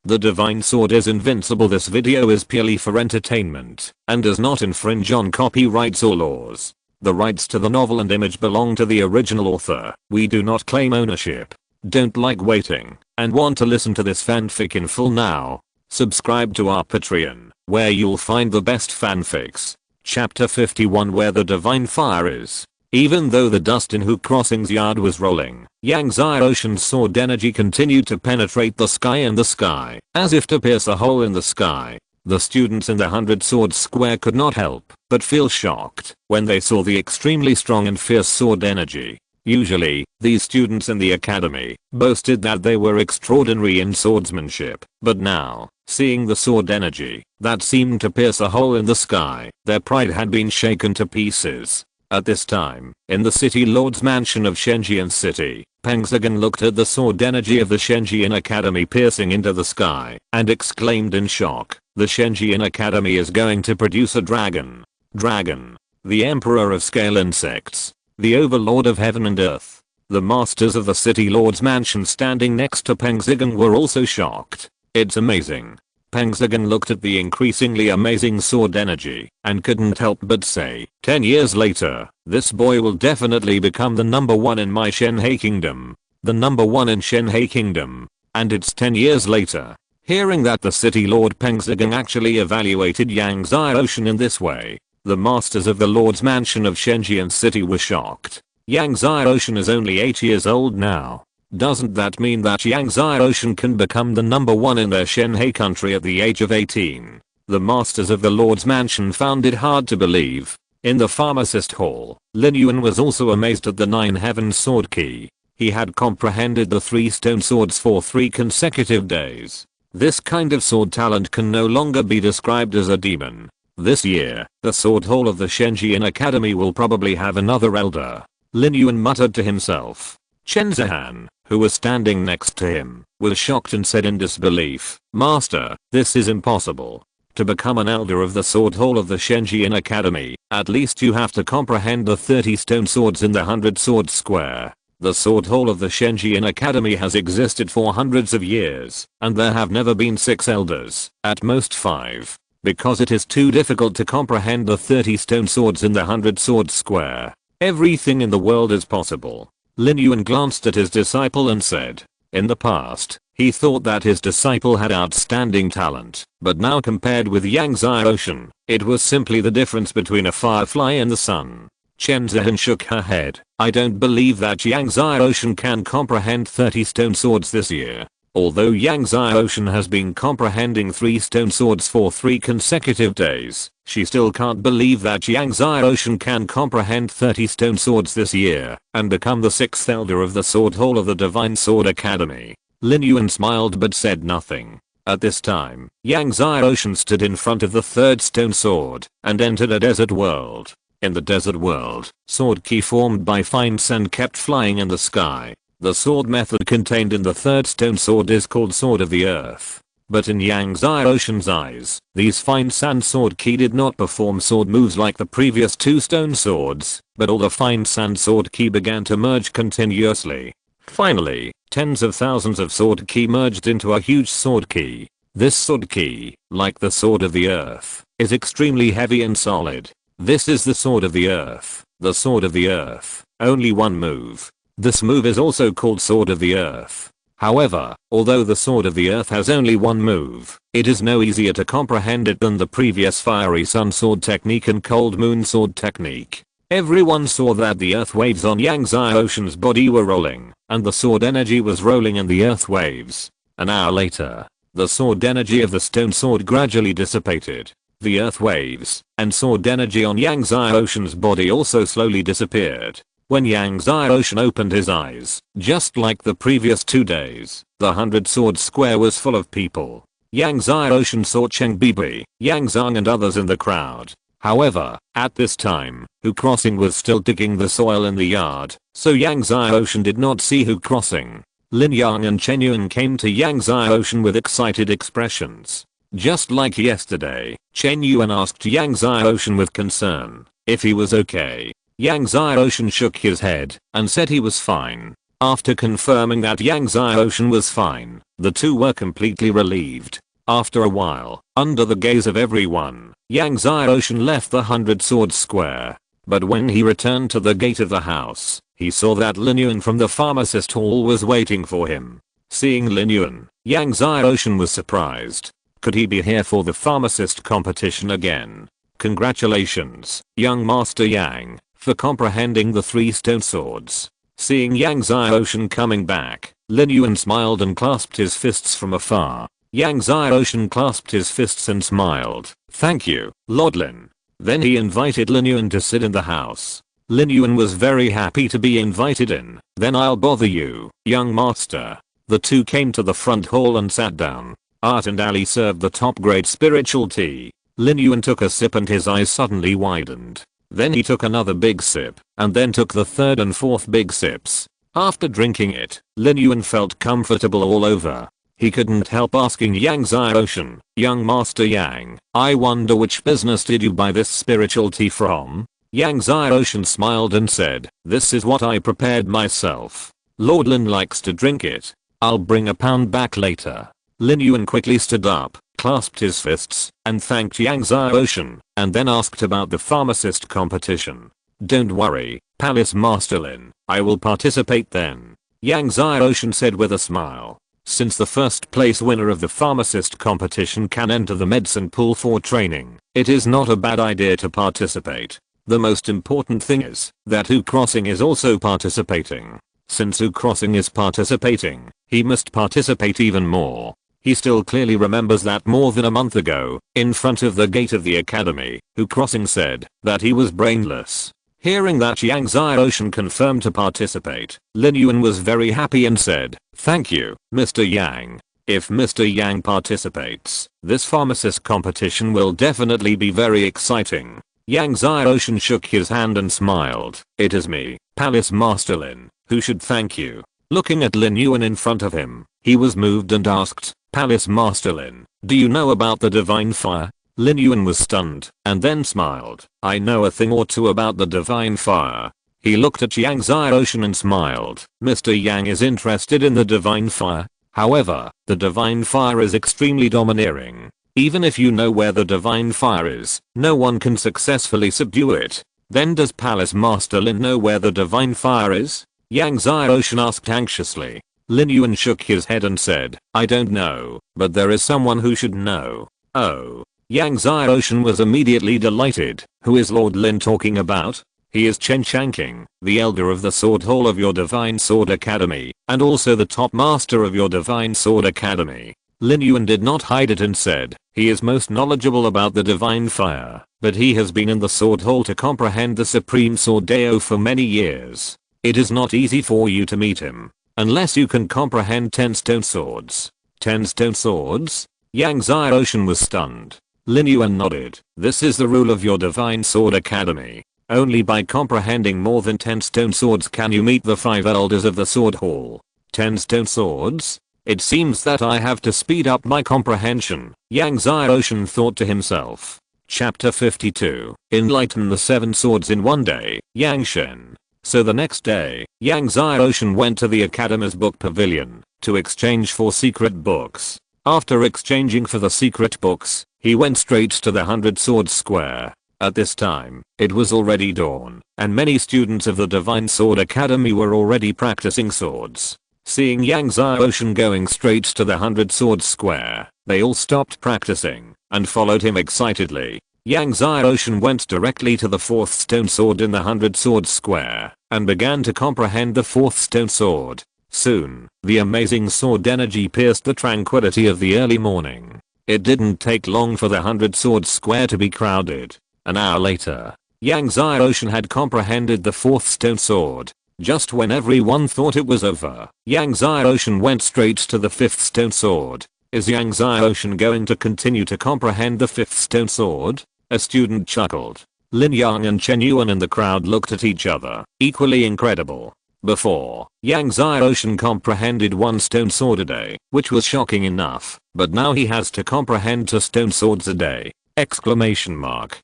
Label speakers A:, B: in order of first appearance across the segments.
A: The divine sword is invincible. This video is purely for entertainment and does not infringe on copyrights or laws. The rights to the novel and image belong to the original author. We do not claim ownership. Don't like waiting and want to listen to this fanfic in full now? Subscribe to our Patreon, where you'll find the best fanfics. Chapter 51, Where the Divine Fire Is. Even though the dust in Hook Crossing's yard was rolling, Yang's Ocean's sword energy continued to penetrate the sky and the sky, as if to pierce a hole in the sky. The students in the 100 Swords Square could not help but feel shocked when they saw the extremely strong and fierce sword energy. Usually, these students in the academy boasted that they were extraordinary in swordsmanship, but now, seeing the sword energy that seemed to pierce a hole in the sky, their pride had been shaken to pieces. At this time, in the city lord's mansion of Shenjian City, Pengzigan looked at the sword energy of the Shenjian Academy piercing into the sky and exclaimed in shock, "The Shenjian Academy is going to produce a dragon." Dragon. The emperor of scale insects. The overlord of heaven and earth. The masters of the city lord's mansion standing next to Pengzigan were also shocked. "It's amazing." Pengzigan looked at the increasingly amazing sword energy and couldn't help but say, 10 years later, this boy will definitely become the number one in my Shenhe kingdom. The number one in Shenhe kingdom. And it's 10 years later. Hearing that the city lord Pengzigan actually evaluated Yang's Ocean in this way, the masters of the lord's mansion of Shenjian City were shocked. Yang's Ocean is only 8 years old now. Doesn't that mean that Yang's Ocean can become the number one in their Shenhe country at the age of 18? The masters of the lord's mansion found it hard to believe. In the pharmacist hall, Lin Yuan was also amazed at the 9 heaven sword key. He had comprehended the 3 stone swords for 3 consecutive days. This kind of sword talent can no longer be described as a demon. This year, the sword hall of the Shenjian Academy will probably have another elder. Lin Yuan muttered to himself. Chen Zihan, who was standing next to him, was shocked and said in disbelief, "Master, this is impossible. To become an elder of the sword hall of the Shenjian Academy, at least you have to comprehend the 30 stone swords in the 100 Swords Square. The sword hall of the Shenjian Academy has existed for hundreds of years, and there have never been 6 elders, at most 5. Because it is too difficult to comprehend the 30 stone swords in the 100 Swords Square. Everything in the world is possible." Lin Yuan glanced at his disciple and said, in the past, he thought that his disciple had outstanding talent, but now compared with Yang's Ocean, it was simply the difference between a firefly and the sun. Chen Zihan shook her head. "I don't believe that Yang's Ocean can comprehend 30 stone swords this year. Although Yang's Ocean has been comprehending 3 stone swords for 3 consecutive days, she still can't believe that Yang's Ocean can comprehend 30 stone swords this year and become the 6th elder of the sword hall of the Divine Sword Academy." Lin Yuan smiled but said nothing. At this time, Yang's Ocean stood in front of the 3rd stone sword and entered a desert world. In the desert world, sword ki formed by fine sand kept flying in the sky. The sword method contained in the 3rd stone sword is called Sword of the Earth. But in Yang's Ocean's eyes, these fine sand sword ki did not perform sword moves like the previous 2 stone swords, but all the fine sand sword ki began to merge continuously. Finally, tens of thousands of sword ki merged into a huge sword ki. This sword ki, like the Sword of the Earth, is extremely heavy and solid. This is the Sword of the Earth. The Sword of the Earth. Only one move. This move is also called Sword of the Earth. However, although the Sword of the Earth has only one move, it is no easier to comprehend it than the previous Fiery Sun Sword technique and Cold Moon Sword technique. Everyone saw that the earth waves on Yang's Ocean's body were rolling, and the sword energy was rolling in the earth waves. An hour later, the sword energy of the stone sword gradually dissipated. The earth waves and sword energy on Yang's Ocean's body also slowly disappeared. When Yang's Ocean opened his eyes, just like the previous 2 days, the 100 Swords Square was full of people. Yang's Ocean saw Cheng Bibi, Yang Zhang and others in the crowd. However, at this time, Hu Crossing was still digging the soil in the yard, so Yang's Ocean did not see Hu Crossing. Lin Yang and Chen Yuan came to Yang's Ocean with excited expressions. Just like yesterday, Chen Yuan asked Yang's Ocean with concern if he was okay. Yang's Ocean shook his head and said he was fine. After confirming that Yang Xiaoshan was fine, the two were completely relieved. After a while, under the gaze of everyone, Yang Xiaoshan left the 100-sword square. But when he returned to the gate of the house, he saw that Lin Yuan from the pharmacist hall was waiting for him. Seeing Lin Yuan, Yang Xiaoshan was surprised. Could he be here for the pharmacist competition again? Congratulations, young Master Yang, for comprehending the 3 stone swords. Seeing Yang Xiaoshan coming back, Lin Yuan smiled and clasped his fists from afar. Yang Xiaoshan clasped his fists and smiled. Thank you, Lord Lin. Then he invited Lin Yuan to sit in the house. Lin Yuan was very happy to be invited in. Then I'll bother you, young master. The two came to the front hall and sat down. Art and Ali served the top grade spiritual tea. Lin Yuan took a sip and his eyes suddenly widened. Then he took another big sip, and then took the third and fourth big sips. After drinking it, Lin Yuan felt comfortable all over. He couldn't help asking Yang Xiaoshan, young Master Yang, I wonder which business did you buy this spiritual tea from? Yang Xiaoshan smiled and said, this is what I prepared myself. Lord Lin likes to drink it. I'll bring a pound back later. Lin Yuan quickly stood up, clasped his fists, and thanked Yang Xiaoshan, and then asked about the pharmacist competition. Don't worry, Palace Master Lin, I will participate then. Yang Xiaoshan said with a smile. Since the first place winner of the pharmacist competition can enter the medicine pool for training, it is not a bad idea to participate. The most important thing is that Hu Crossing is also participating. Since Hu Crossing is participating, he must participate even more. He still clearly remembers that more than a month ago, in front of the gate of the academy, Hu Crossing said that he was brainless. Hearing that Yang Xiaoshan confirmed to participate, Lin Yuan was very happy and said, thank you, Mr. Yang. If Mr. Yang participates, this pharmacist competition will definitely be very exciting. Yang Xiaoshan shook his hand and smiled. It is me, Palace Master Lin, who should thank you. Looking at Lin Yuan in front of him, he was moved and asked, Palace Master Lin, do you know about the divine fire? Lin Yuan was stunned, and then smiled. I know a thing or two about the divine fire. He looked at Yang Xiaoshan and smiled. Mr. Yang is interested in the divine fire. However, the divine fire is extremely domineering. Even if you know where the divine fire is, no one can successfully subdue it. Then does Palace Master Lin know where the divine fire is? Yang Xiaoshan asked anxiously. Lin Yuan shook his head and said, I don't know, but there is someone who should know. Oh. Yang Xiaoshan was immediately delighted. Who is Lord Lin talking about? He is Chen Changqing, the elder of the Sword Hall of your Divine Sword Academy, and also the top master of your Divine Sword Academy. Lin Yuan did not hide it and said, he is most knowledgeable about the divine fire, but he has been in the Sword Hall to comprehend the Supreme Sword Dao for many years. It is not easy for you to meet him, unless you can comprehend 10 stone swords. 10 stone swords? Yang Xiaoshan was stunned. Lin Yuan nodded. This is the rule of your Divine Sword Academy. Only by comprehending more than 10 stone swords can you meet the 5 elders of the Sword Hall. 10 stone swords? It seems that I have to speed up my comprehension, Yang Xiaoshan thought to himself. Chapter 52. Enlighten the 7 swords in one day, Yang Shen. So the next day, Yang Xiaoshan went to the Academy's book pavilion to exchange for secret books. After exchanging for the secret books, he went straight to the 100 Swords Square. At this time, it was already dawn, and many students of the Divine Sword Academy were already practicing swords. Seeing Yang Xiaoshan going straight to the 100 Swords Square, they all stopped practicing and followed him excitedly. Yang Xiaoshan went directly to the 4th stone sword in the 100 Swords Square and began to comprehend the 4th stone sword. Soon, the amazing sword energy pierced the tranquility of the early morning. It didn't take long for the 100 Swords Square to be crowded. An hour later, Yang Xiaoshan had comprehended the 4th stone sword. Just when everyone thought it was over, Yang Xiaoshan went straight to the 5th stone sword. Is Yang Xiaoshan going to continue to comprehend the 5th stone sword? A student chuckled. Lin Yang and Chen Yuan in the crowd looked at each other, equally incredible. Before, Yang Xiaoshan comprehended 1 stone sword a day, which was shocking enough, but now he has to comprehend 2 stone swords a day! Exclamation mark.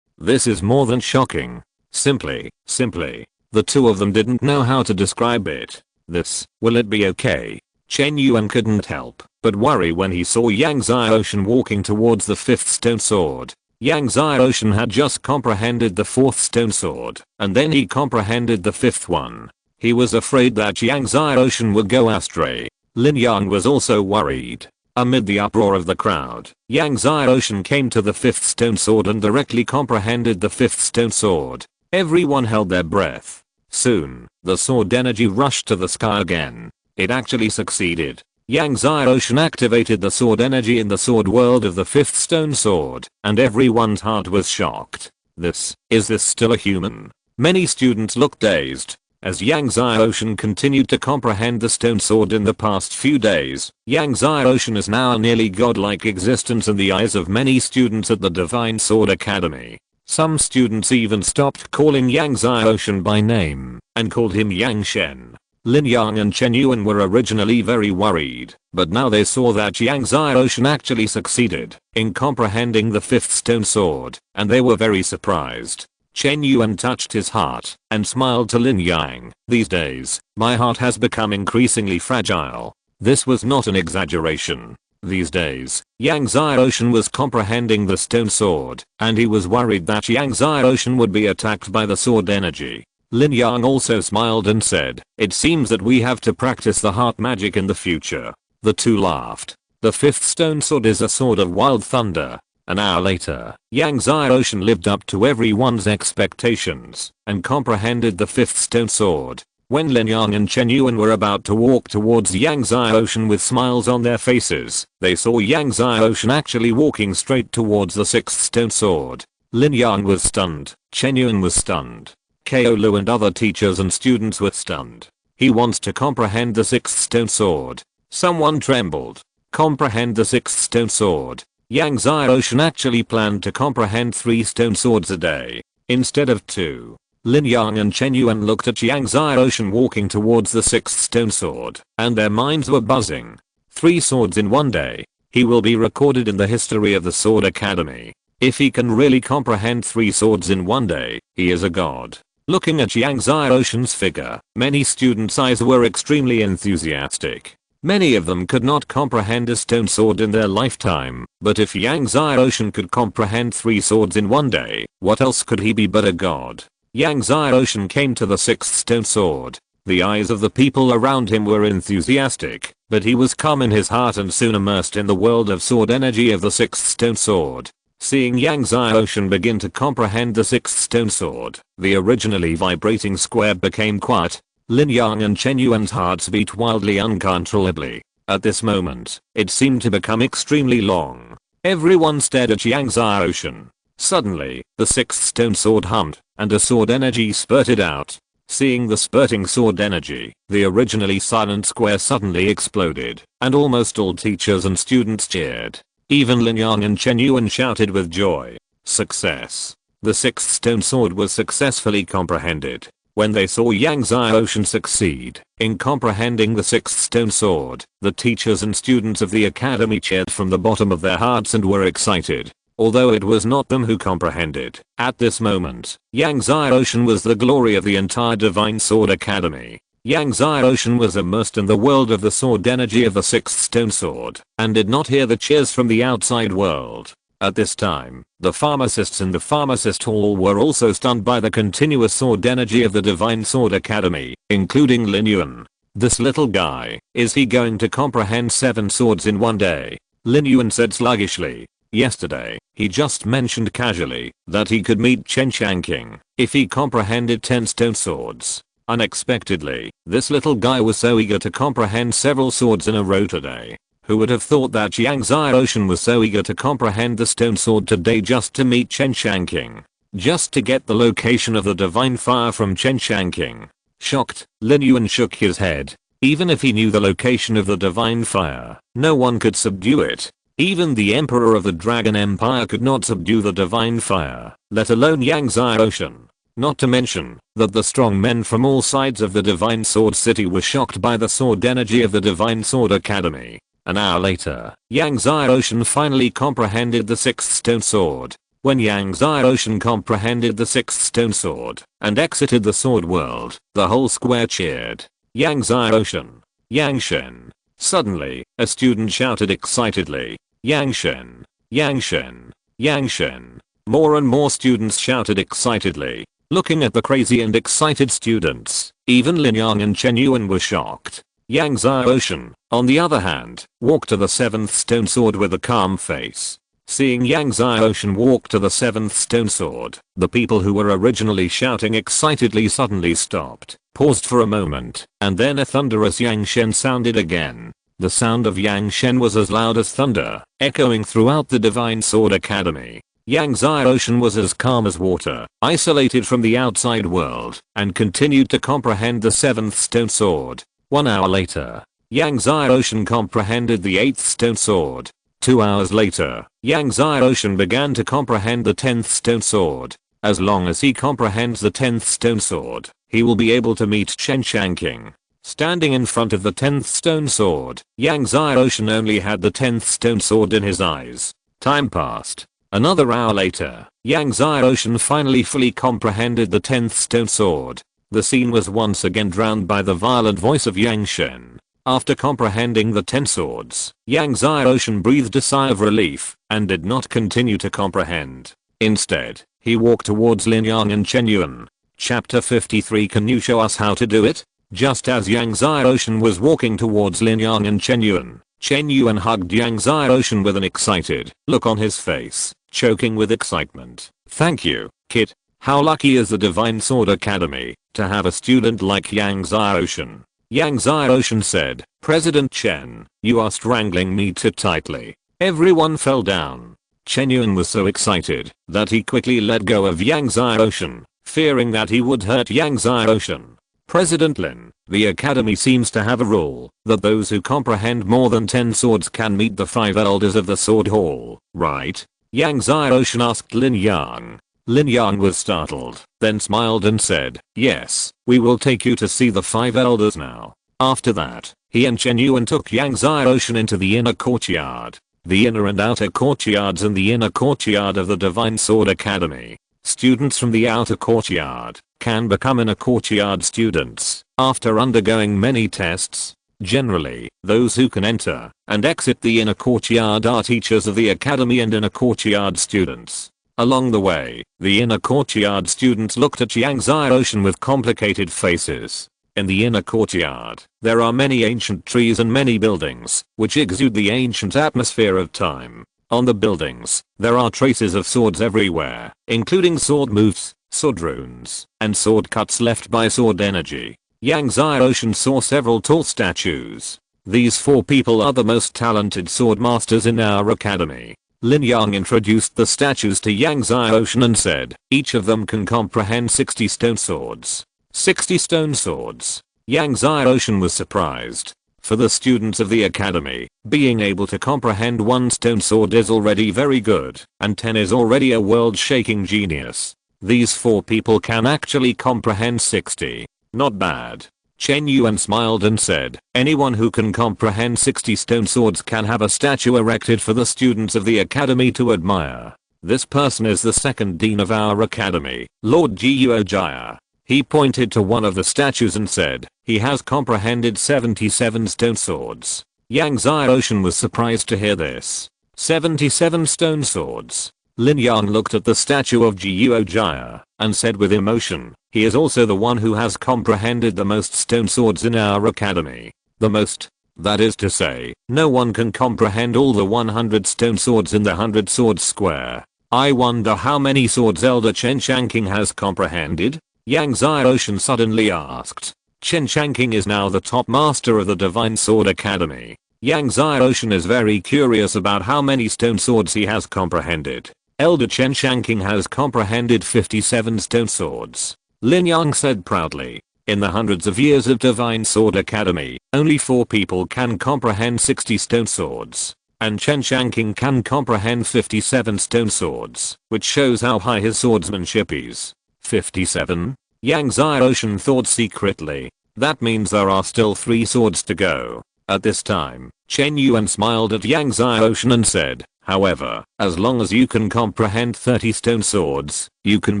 A: This is more than shocking. Simply, the two of them didn't know how to describe it. Will it be okay? Chen Yuan couldn't help but worry when he saw Yang Xiaoshan walking towards the fifth stone sword. Yang Xiaoshan had just comprehended the fourth stone sword, and then he comprehended the fifth one. He was afraid that Yang Xiaoshan would go astray. Lin Yang was also worried. Amid the uproar of the crowd, Yang Xiaoshan came to the fifth stone sword and directly comprehended the fifth stone sword. Everyone held their breath. Soon, the sword energy rushed to the sky again. It actually succeeded. Yang Xiaoshan activated the sword energy in the sword world of the fifth stone sword, and everyone's heart was shocked. Is this still a human? Many students looked dazed. As Yang Xiaoshan continued to comprehend the stone sword in the past few days, Yang Xiaoshan is now a nearly godlike existence in the eyes of many students at the Divine Sword Academy. Some students even stopped calling Yang Xiaoshan by name, and called him Yang Shen. Lin Yang and Chen Yuan were originally very worried, but now they saw that Yang Xiaoshan actually succeeded in comprehending the fifth stone sword, and they were very surprised. Chen Yuan touched his heart and smiled to Lin Yang. These days, my heart has become increasingly fragile. This was not an exaggeration. These days, Yang Xiaoshan was comprehending the stone sword, and he was worried that Yang Xiaoshan would be attacked by the sword energy. Lin Yang also smiled and said, "It seems that we have to practice the heart magic in the future." The two laughed. The fifth stone sword is a sword of wild thunder. An hour later, Yang Xiaoshan lived up to everyone's expectations and comprehended the fifth stone sword. When Lin Yang and Chen Yuan were about to walk towards Yang Xiaoshan with smiles on their faces, they saw Yang Xiaoshan actually walking straight towards the sixth stone sword. Lin Yang was stunned. Chen Yuan was stunned. Ko Lu and other teachers and students were stunned. He wants to comprehend the sixth stone sword. Someone trembled. Comprehend the sixth stone sword. Yang Xiaoshan actually planned to comprehend 3 stone swords a day, instead of 2. Lin Yang and Chen Yuan looked at Yang Xiaoshan walking towards the sixth stone sword, and their minds were buzzing. 3 swords in one day. He will be recorded in the history of the Sword Academy. If he can really comprehend 3 swords in one day, he is a god. Looking at Yang Xiaoshan's figure, many students' eyes were extremely enthusiastic. Many of them could not comprehend a stone sword in their lifetime, but if Yang Xiaoshan could comprehend 3 swords in one day, what else could he be but a god? Yang Xiaoshan came to the sixth stone sword. The eyes of the people around him were enthusiastic, but he was calm in his heart and soon immersed in the world of sword energy of the sixth stone sword. Seeing Yang Xiaoshan begin to comprehend the sixth stone sword, the originally vibrating square became quiet. Lin Yang and Chen Yuan's hearts beat wildly uncontrollably. At this moment, it seemed to become extremely long. Everyone stared at Yang Xiaoshan. Suddenly, the sixth stone sword hummed, and a sword energy spurted out. Seeing the spurting sword energy, the originally silent square suddenly exploded, and almost all teachers and students cheered. Even Lin Yang and Chen Yuan shouted with joy. Success! The sixth stone sword was successfully comprehended. When they saw Yang Xiaoshan succeed in comprehending the sixth stone sword, the teachers and students of the academy cheered from the bottom of their hearts and were excited. Although it was not them who comprehended, at this moment, Yang Xiaoshan was the glory of the entire Divine Sword Academy. Yang Xiaoshan was immersed in the world of the sword energy of the sixth stone sword, and did not hear the cheers from the outside world. At this time, the pharmacists in the pharmacist hall were also stunned by the continuous sword energy of the Divine Sword Academy, including Lin Yuan. This little guy, is he going to comprehend 7 swords in one day? Lin Yuan said sluggishly. Yesterday, he just mentioned casually that he could meet Chen Shanking if he comprehended 10 stone swords. Unexpectedly, this little guy was so eager to comprehend several swords in a row today. Who would have thought that Yang Xiaoshan was so eager to comprehend the stone sword today just to meet Chen Shanking? Just to get the location of the divine fire from Chen Shanking? Shocked, Lin Yuan shook his head. Even if he knew the location of the divine fire, no one could subdue it. Even the Emperor of the Dragon Empire could not subdue the divine fire, let alone Yang Xiaoshan. Not to mention that the strong men from all sides of the Divine Sword City were shocked by the sword energy of the Divine Sword Academy. An hour later, Yang Xiaoshan finally comprehended the sixth stone sword. When Yang Xiaoshan comprehended the sixth stone sword and exited the sword world, the whole square cheered. Yang Xiaoshan. Yang Shen. Suddenly, a student shouted excitedly, Yang Shen. Yang Shen. Yang Shen. More and more students shouted excitedly. Looking at the crazy and excited students, even Lin Yang and Chen Yuan were shocked. Yang Xiaoshan, on the other hand, walked to the 7th stone sword with a calm face. Seeing Yang Xiaoshan walk to the 7th stone sword, the people who were originally shouting excitedly suddenly stopped, paused for a moment, and then a thunderous Yang Shen sounded again. The sound of Yang Shen was as loud as thunder, echoing throughout the Divine Sword Academy. Yang Xiaoshan was as calm as water, isolated from the outside world, and continued to comprehend the 7th stone sword. 1 hour later, Yang Xiaoshan comprehended the 8th stone sword. 2 hours later, Yang Xiaoshan began to comprehend the 10th stone sword. As long as he comprehends the 10th stone sword, he will be able to meet Chen Shanking. Standing in front of the 10th stone sword, Yang Xiaoshan only had the 10th stone sword in his eyes. Time passed. Another hour later, Yang Xiaoshan finally fully comprehended the 10th stone sword. The scene was once again drowned by the violent voice of Yang Shen. After comprehending the 10 swords, Yang Xiaoshan breathed a sigh of relief and did not continue to comprehend. Instead, he walked towards Lin Yang and Chen Yuan. Chapter 53. Can you show us how to do it? Just as Yang Xiaoshan was walking towards Lin Yang and Chen Yuan hugged Yang Xiaoshan with an excited look on his face, choking with excitement. Thank you, kid. How lucky is the Divine Sword Academy to have a student like Yang Xiaoshan. Yang Xiaoshan said, President Chen, you are strangling me too tightly. Everyone fell down. Chen Yuan was so excited that he quickly let go of Yang Xiaoshan, fearing that he would hurt Yang Xiaoshan. President Lin, the academy seems to have a rule that those who comprehend more than 10 swords can meet the 5 elders of the sword hall, right? Yang Xiaoshan asked Lin Yang. Lin Yang was startled, then smiled and said, yes, we will take you to see the 5 elders now. After that, he and Chen Yuan took Yang Xiaoshan into the inner courtyard. The inner and outer courtyards and the inner courtyard of the Divine Sword Academy. Students from the outer courtyard can become inner courtyard students after undergoing many tests. Generally, those who can enter and exit the inner courtyard are teachers of the academy and inner courtyard students. Along the way, the inner courtyard students looked at Yang Xiaoshan with complicated faces. In the inner courtyard, there are many ancient trees and many buildings, which exude the ancient atmosphere of time. On the buildings, there are traces of swords everywhere, including sword moves, sword runes, and sword cuts left by sword energy. Yang Xiaoshan saw several tall statues. These 4 people are the most talented sword masters in our academy. Lin Yang introduced the statues to Yang Xiaoshan and said, each of them can comprehend 60 stone swords. 60 stone swords. Yang Xiaoshan was surprised. For the students of the academy, being able to comprehend 1 stone sword is already very good, and 10 is already a world-shaking genius. These 4 people can actually comprehend 60. Not bad. Chen Yuan smiled and said, anyone who can comprehend 60 stone swords can have a statue erected for the students of the academy to admire. This person is the 2nd dean of our academy, Lord Jiuo Jia. He pointed to one of the statues and said, he has comprehended 77 stone swords. Yang Xiaoshan was surprised to hear this. 77 stone swords. Lin Yang looked at the statue of Jiuo Jia and said with emotion, he is also the one who has comprehended the most stone swords in our academy. The most. That is to say, no one can comprehend all the 100 stone swords in the 100 swords square. I wonder how many swords Elder Chen Shanking has comprehended? Yang Xiaoshan suddenly asked. Chen Shanking is now the top master of the Divine Sword Academy. Yang Xiaoshan is very curious about how many stone swords he has comprehended. Elder Chen Shanking has comprehended 57 stone swords. Lin Yang said proudly. In the hundreds of years of Divine Sword Academy, only 4 people can comprehend 60 stone swords. And Chen Shanking can comprehend 57 stone swords, which shows how high his swordsmanship is. 57? Yang Xiaoshan thought secretly. That means there are still 3 swords to go. At this time, Chen Yuan smiled at Yang Xiaoshan and said, however, as long as you can comprehend 30 stone swords, you can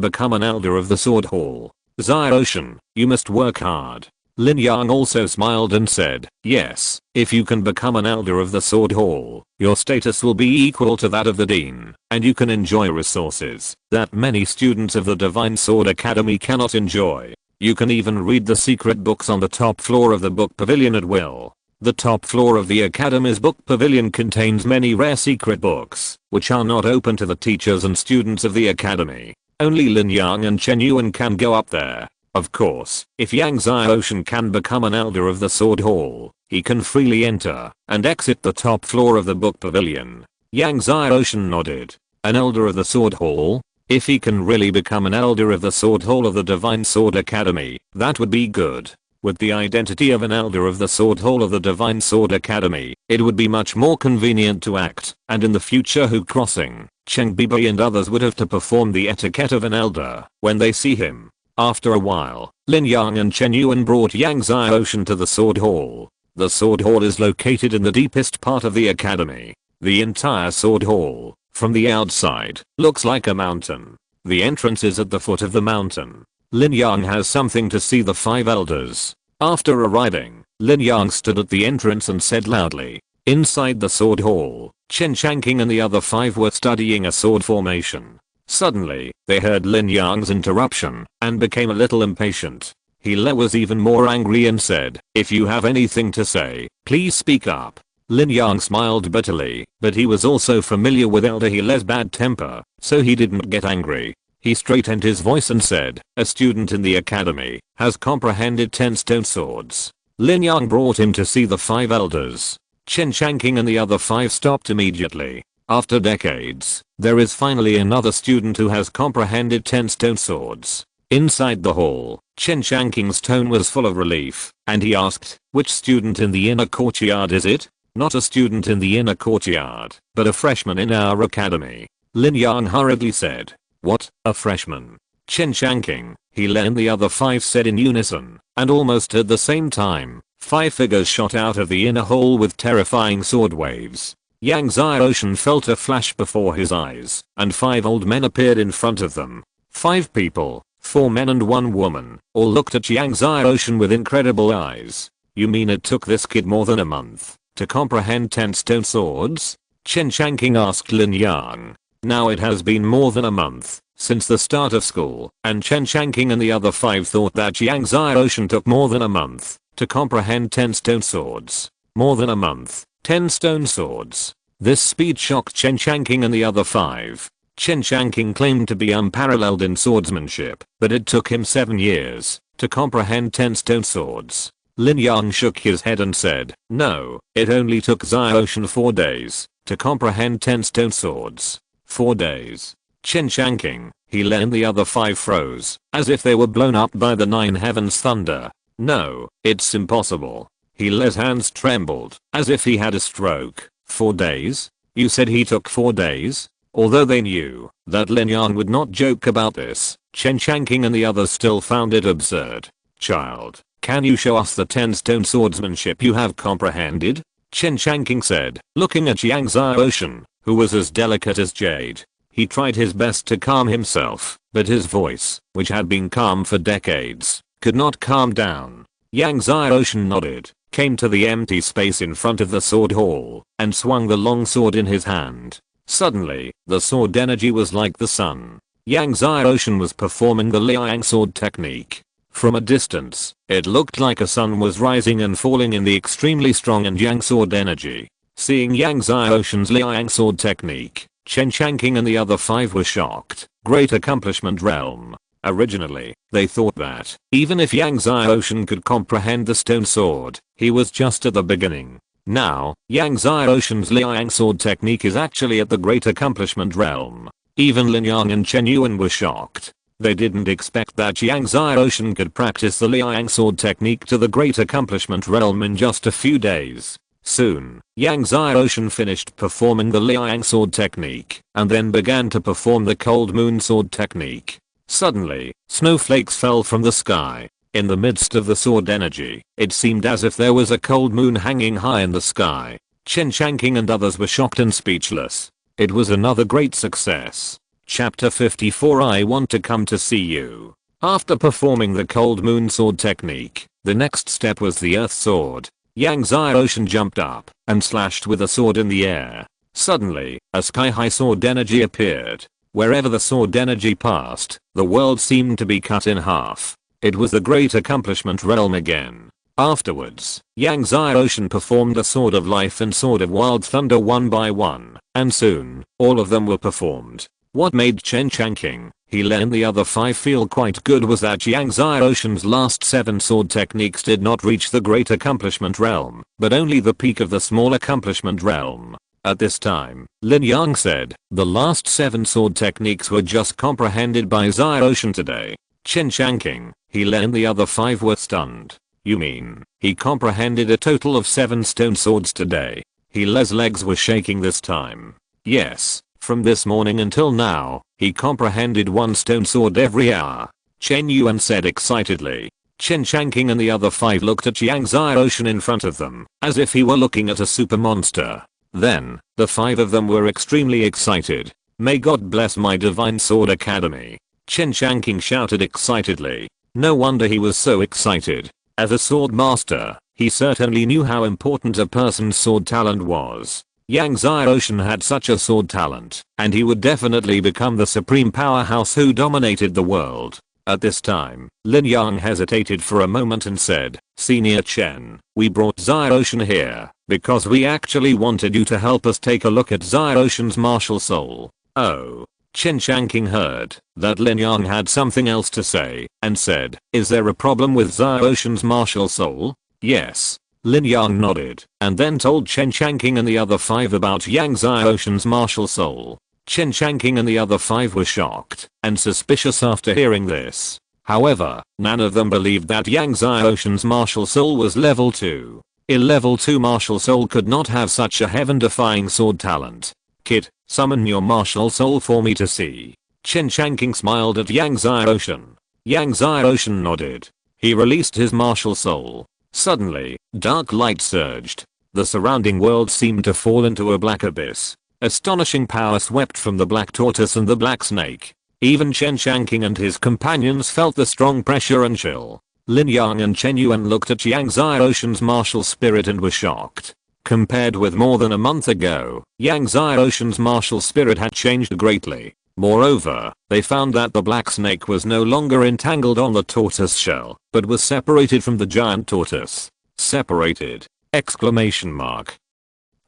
A: become an elder of the sword hall. Xiaoshan, you must work hard. Lin Yang also smiled and said, yes, if you can become an elder of the Sword Hall, your status will be equal to that of the dean, and you can enjoy resources that many students of the Divine Sword Academy cannot enjoy. You can even read the secret books on the top floor of the book pavilion at will. The top floor of the Academy's book pavilion contains many rare secret books, which are not open to the teachers and students of the Academy. Only Lin Yang and Chen Yuan can go up there. Of course, if Yang Xiaoshan can become an elder of the Sword Hall, he can freely enter and exit the top floor of the book pavilion. Yang Xiaoshan nodded. An elder of the Sword Hall? If he can really become an elder of the Sword Hall of the Divine Sword Academy, that would be good. With the identity of an elder of the Sword Hall of the Divine Sword Academy, it would be much more convenient to act, and in the future Hu Crossing, Cheng Bibi and others would have to perform the etiquette of an elder when they see him. After a while, Lin Yang and Chen Yuan brought Yang Xiaoshan to the Sword Hall. The Sword Hall is located in the deepest part of the Academy. The entire Sword Hall, from the outside, looks like a mountain. The entrance is at the foot of the mountain. Lin Yang has something to see the 5 elders. After arriving, Lin Yang stood at the entrance and said loudly. Inside the Sword Hall, Chen Changqing and the other 5 were studying a sword formation. Suddenly, they heard Lin Yang's interruption and became a little impatient. He was even more angry and said, if you have anything to say, please speak up. Lin Yang smiled bitterly, but he was also familiar with Elder He's bad temper, so he didn't get angry. He straightened his voice and said, a student in the academy has comprehended 10 stone swords. Lin Yang brought him to see the 5 elders. Chen Changqing and the other 5 stopped immediately. After decades, there is finally another student who has comprehended 10 stone swords. Inside the hall, Chen Changqing's tone was full of relief, and he asked, which student in the inner courtyard is it? Not a student in the inner courtyard, but a freshman in our academy. Lin Yang hurriedly said. What, a freshman? Chen Changqing, He and the other 5 said in unison, and almost at the same time, 5 figures shot out of the inner hall with terrifying sword waves. Yang Xiaoshan felt a flash before his eyes, and 5 old men appeared in front of them. 5 people, 4 men and 1 woman, all looked at Yang Xiaoshan with incredible eyes. You mean it took this kid more than a month to comprehend 10 stone swords? Chen Changqing asked Lin Yang. Now it has been more than a month since the start of school, and Chen Changqing and the other 5 thought that Yang Xiaoshan took more than a month to comprehend 10 stone swords. More than a month. 10 stone swords. This speed shocked Chen Changqing and the other 5. Chen Changqing claimed to be unparalleled in swordsmanship, but it took him 7 years to comprehend 10 stone swords. Lin Yang shook his head and said, no, it only took Xiaoshan 4 days to comprehend 10 stone swords. 4 days. Chen Changqing, He and the other 5 froze, as if they were blown up by the 9 heavens thunder. No, it's impossible. He's hands trembled, as if he had a stroke. 4 days? You said he took 4 days? Although they knew that Lin Yang would not joke about this, Chen Changqing and the others still found it absurd. Child, can you show us the 10 stone swordsmanship you have comprehended? Chen Changqing said, looking at Yang Xiaoshan, who was as delicate as jade. He tried his best to calm himself, but his voice, which had been calm for decades, could not calm down. Yang Xiaoshan nodded, came to the empty space in front of the sword hall, and swung the long sword in his hand. Suddenly, the sword energy was like the sun. Yang Xiaoshan was performing the Liang sword technique. From a distance, it looked like a sun was rising and falling in the extremely strong and yang sword energy. Seeing Yang Xiaoshan's Liang sword technique, Chen Changqing and the other 5 were shocked. Great accomplishment realm. Originally, they thought that, even if Yang Xiaoshan could comprehend the stone sword, he was just at the beginning. Now, Yang Xiaoshan's Liang sword technique is actually at the great accomplishment realm. Even Lin Yang and Chen Yuan were shocked. They didn't expect that Yang Xiaoshan could practice the Liang sword technique to the great accomplishment realm in just a few days. Soon, Yang Xiaoshan finished performing the Liang sword technique, and then began to perform the cold moon sword technique. Suddenly, snowflakes fell from the sky. In the midst of the sword energy, it seemed as if there was a cold moon hanging high in the sky. Chen Changqing and others were shocked and speechless. It was another great success. Chapter 54 I want to come to see you. After performing the cold moon sword technique, The next step was the Earth Sword. Yang Xiaoshan jumped up and slashed with the sword in the air. Suddenly, a sky-high sword energy appeared. Wherever the sword energy passed, the world seemed to be cut in half. It was the Great Accomplishment Realm again. Afterwards, Yang Xiaoshan performed the Sword of Life and Sword of Wild Thunder one by one, and soon, all of them were performed. What made Chen Changqing, Healer and the other 5 feel quite good was that Yang Xiaoshan's last 7 sword techniques did not reach the Great Accomplishment Realm, but only the peak of the Small Accomplishment Realm. At this time, Lin Yang said, the last 7 sword techniques were just comprehended by Xiaoshan today. Chen Changqing, Healer and the other 5 were stunned. You mean, he comprehended a total of 7 stone swords today? Healer's legs were shaking this time. Yes, from this morning until now, he comprehended 1 stone sword every hour. Chen Yuan said excitedly. Chen Changqing and the other 5 looked at Yang Xiaoshan in front of them, as if he were looking at a super monster. Then, the 5 of them were extremely excited. May God bless my Divine Sword Academy. Chen Changqing shouted excitedly. No wonder he was so excited. As a sword master, he certainly knew how important a person's sword talent was. Yang Xiaoshan had such a sword talent, and he would definitely become the supreme powerhouse who dominated the world. At this time, Lin Yang hesitated for a moment and said, Senior Chen, we brought Xiaoshan here, because we actually wanted you to help us take a look at Xiaoshan's martial soul. Oh. Chen Changqing heard that Lin Yang had something else to say, and said, is there a problem with Xiaoshan's martial soul? Yes. Lin Yang nodded, and then told Chen Changqing and the other 5 about Yang Xiaoshan's martial soul. Chen Changqing and the other 5 were shocked and suspicious after hearing this. However, none of them believed that Yang Xiaoshan's martial soul was level 2. A level 2 martial soul could not have such a heaven-defying sword talent. Kid, summon your martial soul for me to see. Chen Changqing smiled at Yang Xiaoshan. Yang Xiaoshan nodded. He released his martial soul. Suddenly, dark light surged. The surrounding world seemed to fall into a black abyss. Astonishing power swept from the black tortoise and the black snake. Even Chen Changqing and his companions felt the strong pressure and chill. Lin Yang and Chen Yuan looked at Yang Xiaoshan's martial spirit and were shocked. Compared with more than a month ago, Yang Xiaoshan's martial spirit had changed greatly. Moreover, they found that the black snake was no longer entangled on the tortoise shell, but was separated from the giant tortoise. Separated! Exclamation mark.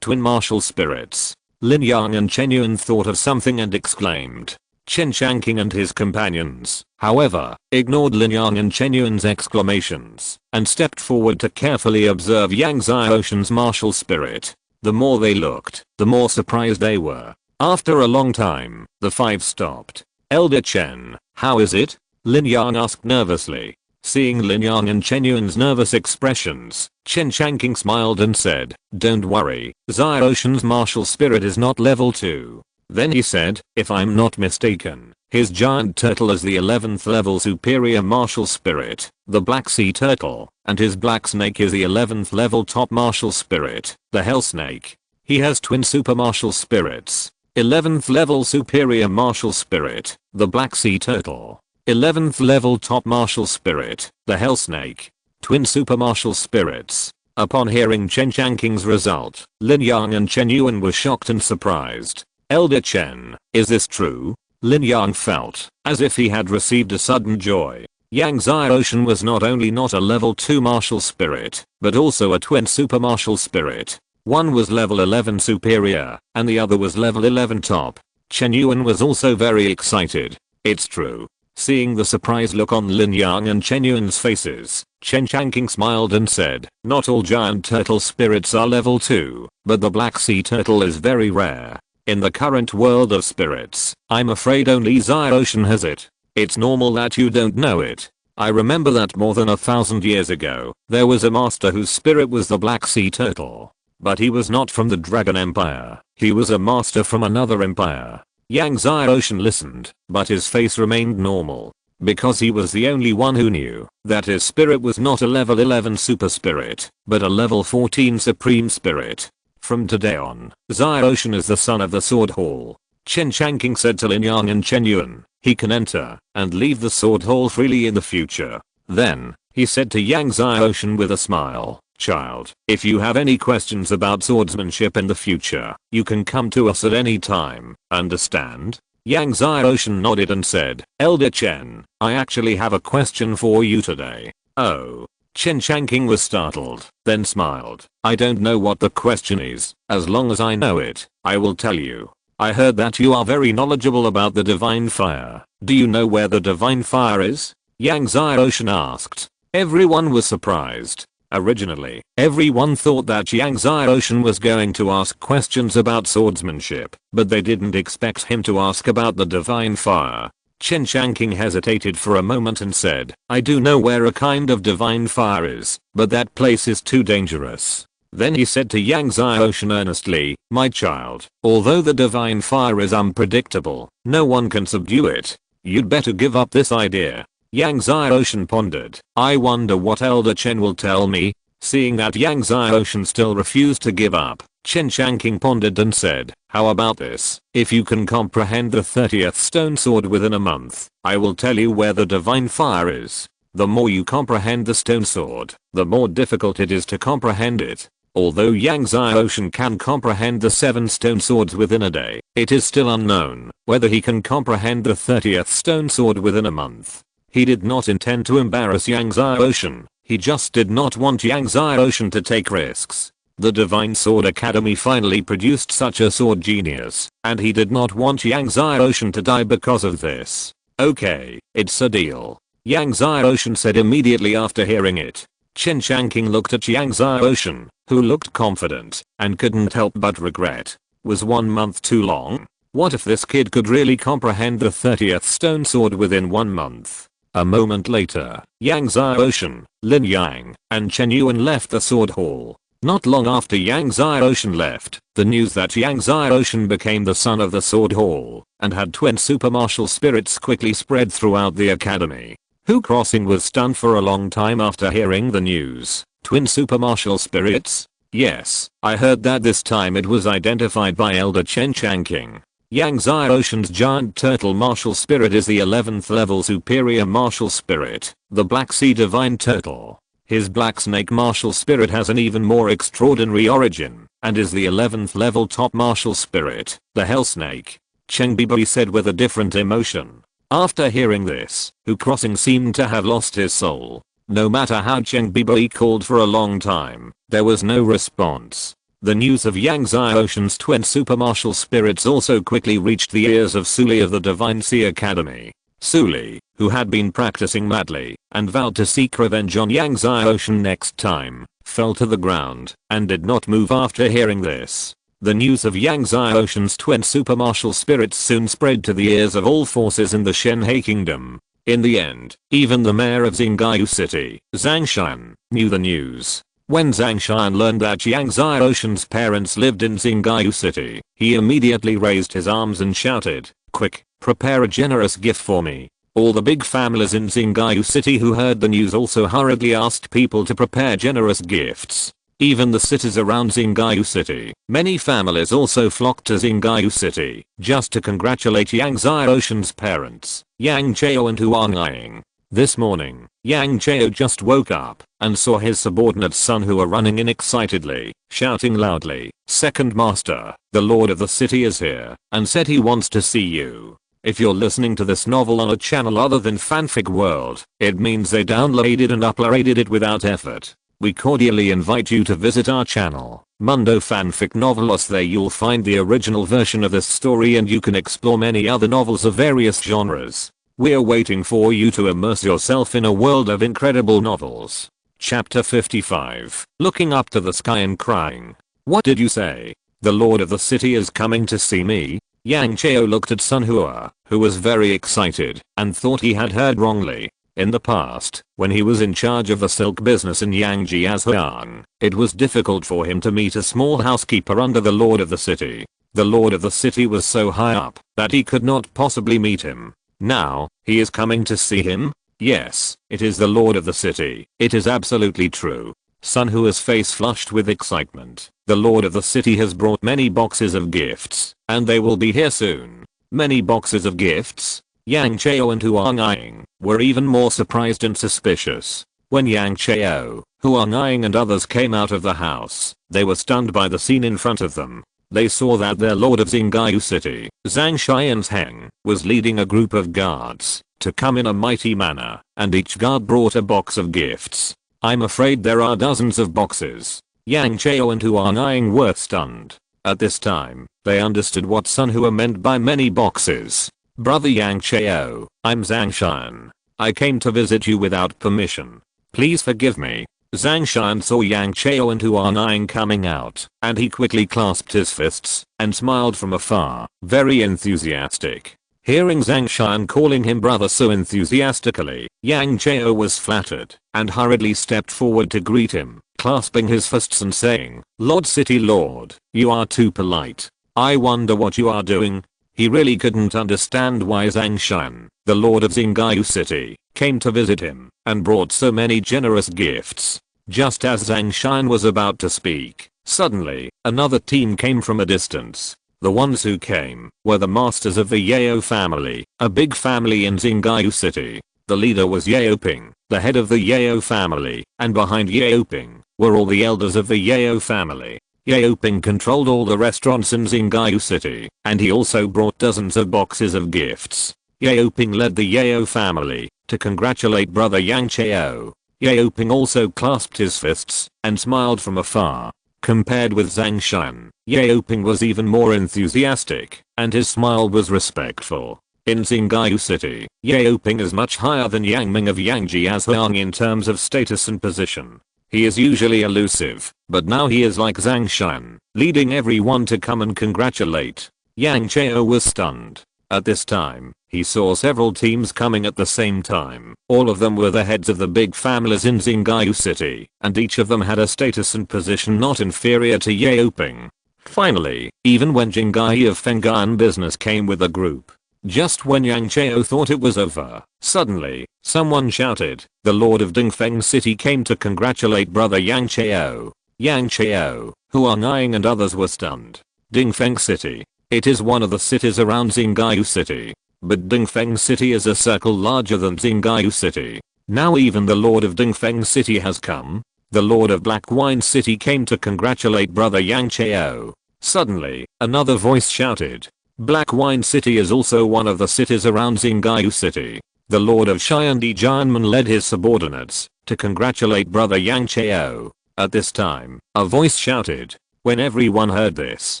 A: Twin martial spirits. Lin Yang and Chen Yuan thought of something and exclaimed. Chen Changqing and his companions, however, ignored Lin Yang and Chen Yuan's exclamations, and stepped forward to carefully observe Yang Xiaoshan's martial spirit. The more they looked, the more surprised they were. After a long time, the 5 stopped. Elder Chen, how is it? Lin Yang asked nervously. Seeing Lin Yang and Chen Yuan's nervous expressions, Chen Changqing smiled and said, don't worry, Xiaoshan's martial spirit is not level 2. Then he said, if I'm not mistaken, his giant turtle is the 11th level superior martial spirit, the black sea turtle, and his black snake is the 11th level top martial spirit, the hell snake. He has twin super martial spirits. 11th level superior martial spirit, the black sea turtle. 11th level top martial spirit, the hell snake. Twin super martial spirits. Upon hearing Chen Changqing's result, Lin Yang and Chen Yuan were shocked and surprised. Elder Chen, is this true? Lin Yang felt as if he had received a sudden joy. Yang Xiaoshan was not only not a level 2 martial spirit, but also a twin super martial spirit. One was level 11 superior, and the other was level 11 top. Chen Yuan was also very excited. It's true. Seeing the surprised look on Lin Yang and Chen Yuan's faces, Chen Changqing smiled and said, not all giant turtle spirits are level 2, but the black sea turtle is very rare. In the current world of spirits, I'm afraid only Xiaoshan has it. It's normal that you don't know it. I remember that more than 1,000 years ago, there was a master whose spirit was the black sea turtle. But he was not from the Dragon Empire, he was a master from another empire. Yang Xiaoshan listened, but his face remained normal. Because he was the only one who knew that his spirit was not a level 11 super spirit, but a level 14 supreme spirit. From today on, Xiaoshan is the son of the Sword Hall. Chen Changqing said to Lin Yang and Chen Yuan, he can enter and leave the Sword Hall freely in the future. Then, He said to Yang Xiaoshan with a smile, "Child, if you have any questions about swordsmanship in the future, you can come to us at any time, understand?" Yang Xiaoshan nodded and said, "Elder Chen, I actually have a question for you today." "Oh." Chen Changqing was startled, then smiled. "I don't know what the question is. As long as I know it, I will tell you. I heard that you are very knowledgeable about the divine fire. Do you know where the divine fire is?" Yang Xiaoshan asked. Everyone was surprised. Originally, everyone thought that Yang Xiaoshan was going to ask questions about swordsmanship, but they didn't expect him to ask about the divine fire. Chen Changqing hesitated for a moment and said, "I do know where a kind of divine fire is, but that place is too dangerous." Then he said to Yang Xiaoshan earnestly, "My child, although the divine fire is unpredictable, no one can subdue it. You'd better give up this idea." Yang Xiaoshan pondered. "I wonder what Elder Chen will tell me." Seeing that Yang Xiaoshan still refused to give up, Chen Changqing pondered and said, "How about this? If you can comprehend the 30th stone sword within a month, I will tell you where the divine fire is. The more you comprehend the stone sword, the more difficult it is to comprehend it. Although Yang Xiaoshan can comprehend the 7 stone swords within a day, it is still unknown whether he can comprehend the 30th stone sword within a month." He did not intend to embarrass Yang Xiaoshan, he just did not want Yang Xiaoshan to take risks. The Divine Sword Academy finally produced such a sword genius, and he did not want Yang Xiaoshan to die because of this. "Okay, it's a deal," Yang Xiaoshan said immediately after hearing it. Chen Changqing looked at Yang Xiaoshan, who looked confident, and couldn't help but regret. Was 1 month too long? What if this kid could really comprehend the 30th stone sword within 1 month? A moment later, Yang Xiaoshan, Lin Yang, and Chen Yuan left the sword hall. Not long after Yang Xiaoshan left, the news that Yang Xiaoshan became the son of the sword hall and had twin super martial spirits quickly spread throughout the academy. Hu Crossing was stunned for a long time after hearing the news. Twin super martial spirits? Yes, I heard that this time it was identified by Elder Chen Changqing. Yang Xiaoshan's giant turtle martial spirit is the 11th level superior martial spirit, the Black Sea Divine Turtle. His Black Snake martial spirit has an even more extraordinary origin, and is the 11th level top martial spirit, the Hell Snake. Cheng Bibui said with a different emotion. After hearing this, Hu Crossing seemed to have lost his soul. No matter how Cheng Bibui called for a long time, there was no response. The news of Yang Xiaoshan's twin super martial spirits also quickly reached the ears of Suli of the Divine Sea Academy. Suli, who had been practicing madly and vowed to seek revenge on Yang Xiaoshan next time, fell to the ground and did not move after hearing this. The news of Yang Xiaoshan's twin super martial spirits soon spread to the ears of all forces in the Shenhe Kingdom. In the end, even the mayor of Xingaiu City, Zhang Shan, knew the news. When Zhang Shan learned that Yang Xiaoshan's parents lived in Xingaiu City, he immediately raised his arms and shouted, "Quick, prepare a generous gift for me." All the big families in Xingaiu City who heard the news also hurriedly asked people to prepare generous gifts. Even the cities around Xingaiu City, many families also flocked to Xingaiu City just to congratulate Yang Xiaoshan's parents, Yang Chao and Huang Ying. This morning, Yang Chao just woke up and saw his subordinate son Hua running in excitedly, shouting loudly, "Second Master, the Lord of the City is here and said he wants to see you." If you're listening to this novel on a channel other than Fanfic World, it means they downloaded and uploaded it without effort. We cordially invite you to visit our channel, Mundo Fanfic Novelos. There you'll find the original version of this story and you can explore many other novels of various genres. We're waiting for you to immerse yourself in a world of incredible novels. Chapter 55. Looking up to the sky and crying. What did you say? The Lord of the City is coming to see me? Yang Chao looked at Sun Hua, who was very excited, and thought he had heard wrongly. In the past, when he was in charge of the silk business in Yangjiazhuang, it was difficult for him to meet a small housekeeper under the Lord of the City. The Lord of the City was so high up that he could not possibly meet him. Now, he is coming to see him? Yes, it is the Lord of the City. It is absolutely true. Sun Hua's face flushed with excitement. The Lord of the City has brought many boxes of gifts, and they will be here soon. Many boxes of gifts? Yang Chao and Huang Ying were even more surprised and suspicious. When Yang Chao, Huang Ying and others came out of the house, they were stunned by the scene in front of them. They saw that their lord of Xingyu City, Zhang Xianzheng, was leading a group of guards to come in a mighty manner, and each guard brought a box of gifts. I'm afraid there are dozens of boxes. Yang Chao and Huang Ying were stunned. At this time, they understood what Sun Hua meant by many boxes. Brother Yang Chao, I'm Zhang Xian. I came to visit you without permission. Please forgive me. Zhang Xian saw Yang Chao and Huang Ying coming out, and he quickly clasped his fists and smiled from afar, very enthusiastic. Hearing Zhang Xian calling him brother so enthusiastically, Yang Chao was flattered and hurriedly stepped forward to greet him, clasping his fists and saying, Lord City Lord, you are too polite. I wonder what you are doing. He really couldn't understand why Zhang Xian, the lord of Xingyu City, came to visit him and brought so many generous gifts. Just as Zhang Xian was about to speak, suddenly, another team came from a distance. The ones who came were the masters of the Yao family, a big family in Xingyu City. The leader was Yao Ping, the head of the Yao family, and behind Yao Ping were all the elders of the Yao family. Yao Ping controlled all the restaurants in Xingyu City, and he also brought dozens of boxes of gifts. Yao Ping led the Yao family to congratulate brother Yang Chao. Yao Ping also clasped his fists and smiled from afar. Compared with Zhang Xian, Yao Ping was even more enthusiastic, and his smile was respectful. In Xingyu City, Yao Ping is much higher than Yang Ming of Yangjiazhuang in terms of status and position. He is usually elusive, but now he is like Zhang Xian, leading everyone to come and congratulate. Yang Chao was stunned. At this time, he saw several teams coming at the same time. All of them were the heads of the big families in Xingyu City, and each of them had a status and position not inferior to Yao Ping. Finally, even when Jingyi of Feng'an business came with a group, just when Yang Chao thought it was over, suddenly, someone shouted, the lord of Dingfeng City came to congratulate brother Yang Chao. Yang Chao, Huang Ying and others were stunned. Dingfeng City. It is one of the cities around Xingyu City. But Dingfeng City is a circle larger than Xingyu City. Now even the lord of Dingfeng City has come. The lord of Black Wine City came to congratulate brother Yang Chao. Suddenly, another voice shouted, Black Wine City is also one of the cities around Xingyu City. The lord of Xiandi Jianmen led his subordinates to congratulate brother Yang Chao. At this time, a voice shouted. When everyone heard this,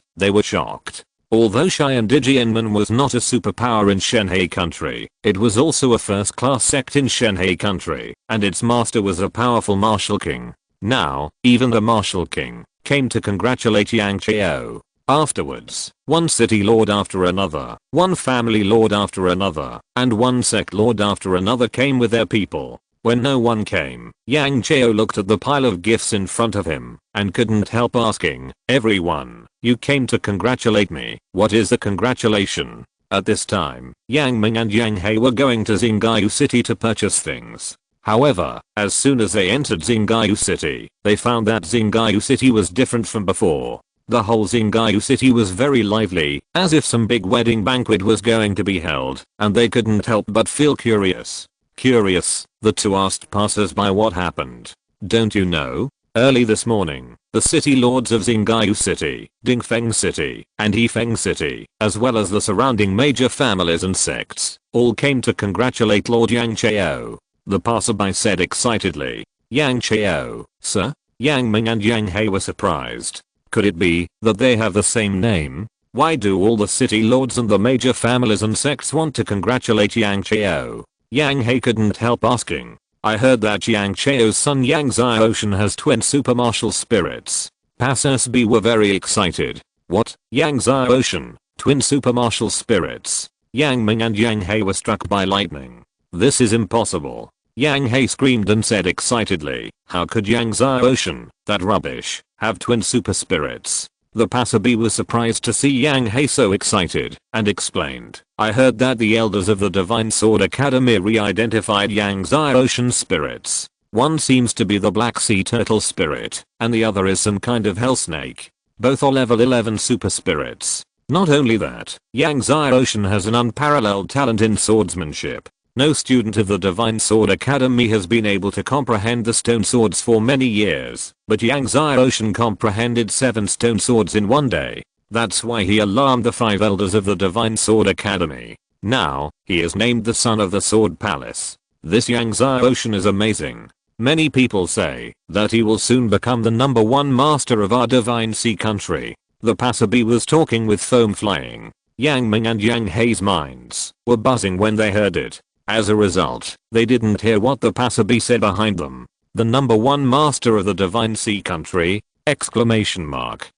A: they were shocked. Although Xiandi Jianmen was not a superpower in Shenhe country, it was also a first-class sect in Shenhe country, and its master was a powerful martial king. Now, even the martial king came to congratulate Yang Chao. Afterwards, one city lord after another, one family lord after another, and one sect lord after another came with their people. When no one came, Yang Chao looked at the pile of gifts in front of him and couldn't help asking, everyone, you came to congratulate me, what is the congratulation? At this time, Yang Ming and Yang He were going to Xingyu City to purchase things. However, as soon as they entered Xingyu City, they found that Xingyu City was different from before. The whole Xingyu City was very lively, as if some big wedding banquet was going to be held, and they couldn't help but feel curious. Curious, the two asked passers-by what happened. Don't you know? Early this morning, the city lords of Xingyu City, Dingfeng City, and Hefeng City, as well as the surrounding major families and sects, all came to congratulate Lord Yang Chao. The passerby said excitedly. Yang Chao, sir? Yang Ming and Yang He were surprised. Could it be that they have the same name? Why do all the city lords and the major families and sects want to congratulate Yang Chao? Yang He couldn't help asking. I heard that Yang Chao's son Yang Xiaoshan has twin super martial spirits. Passers-by were very excited. What? Yang Xiaoshan, twin super martial spirits? Yang Ming and Yang He were struck by lightning. This is impossible. Yang He screamed and said excitedly, how could Yang Xiaoshan, that rubbish, have twin super spirits? The passerby was surprised to see Yang He so excited, and explained, I heard that the elders of the Divine Sword Academy re-identified Yang Xiaoshan's spirits. One seems to be the Black Sea Turtle spirit, and the other is some kind of hell snake. Both are level 11 super spirits. Not only that, Yang Xiaoshan has an unparalleled talent in swordsmanship. No student of the Divine Sword Academy has been able to comprehend the stone swords for many years, but Yang Xiaoshan comprehended 7 stone swords in one day. That's why he alarmed the 5 elders of the Divine Sword Academy. Now, he is named the son of the Sword Palace. This Yang Xiaoshan is amazing. Many people say that he will soon become the #1 master of our Divine Sea country. The passerby was talking with foam flying. Yang Ming and Yang Hei's minds were buzzing when they heard it. As a result, they didn't hear what the passerby said behind them. The #1 master of the Divine Sea country! Exclamation mark.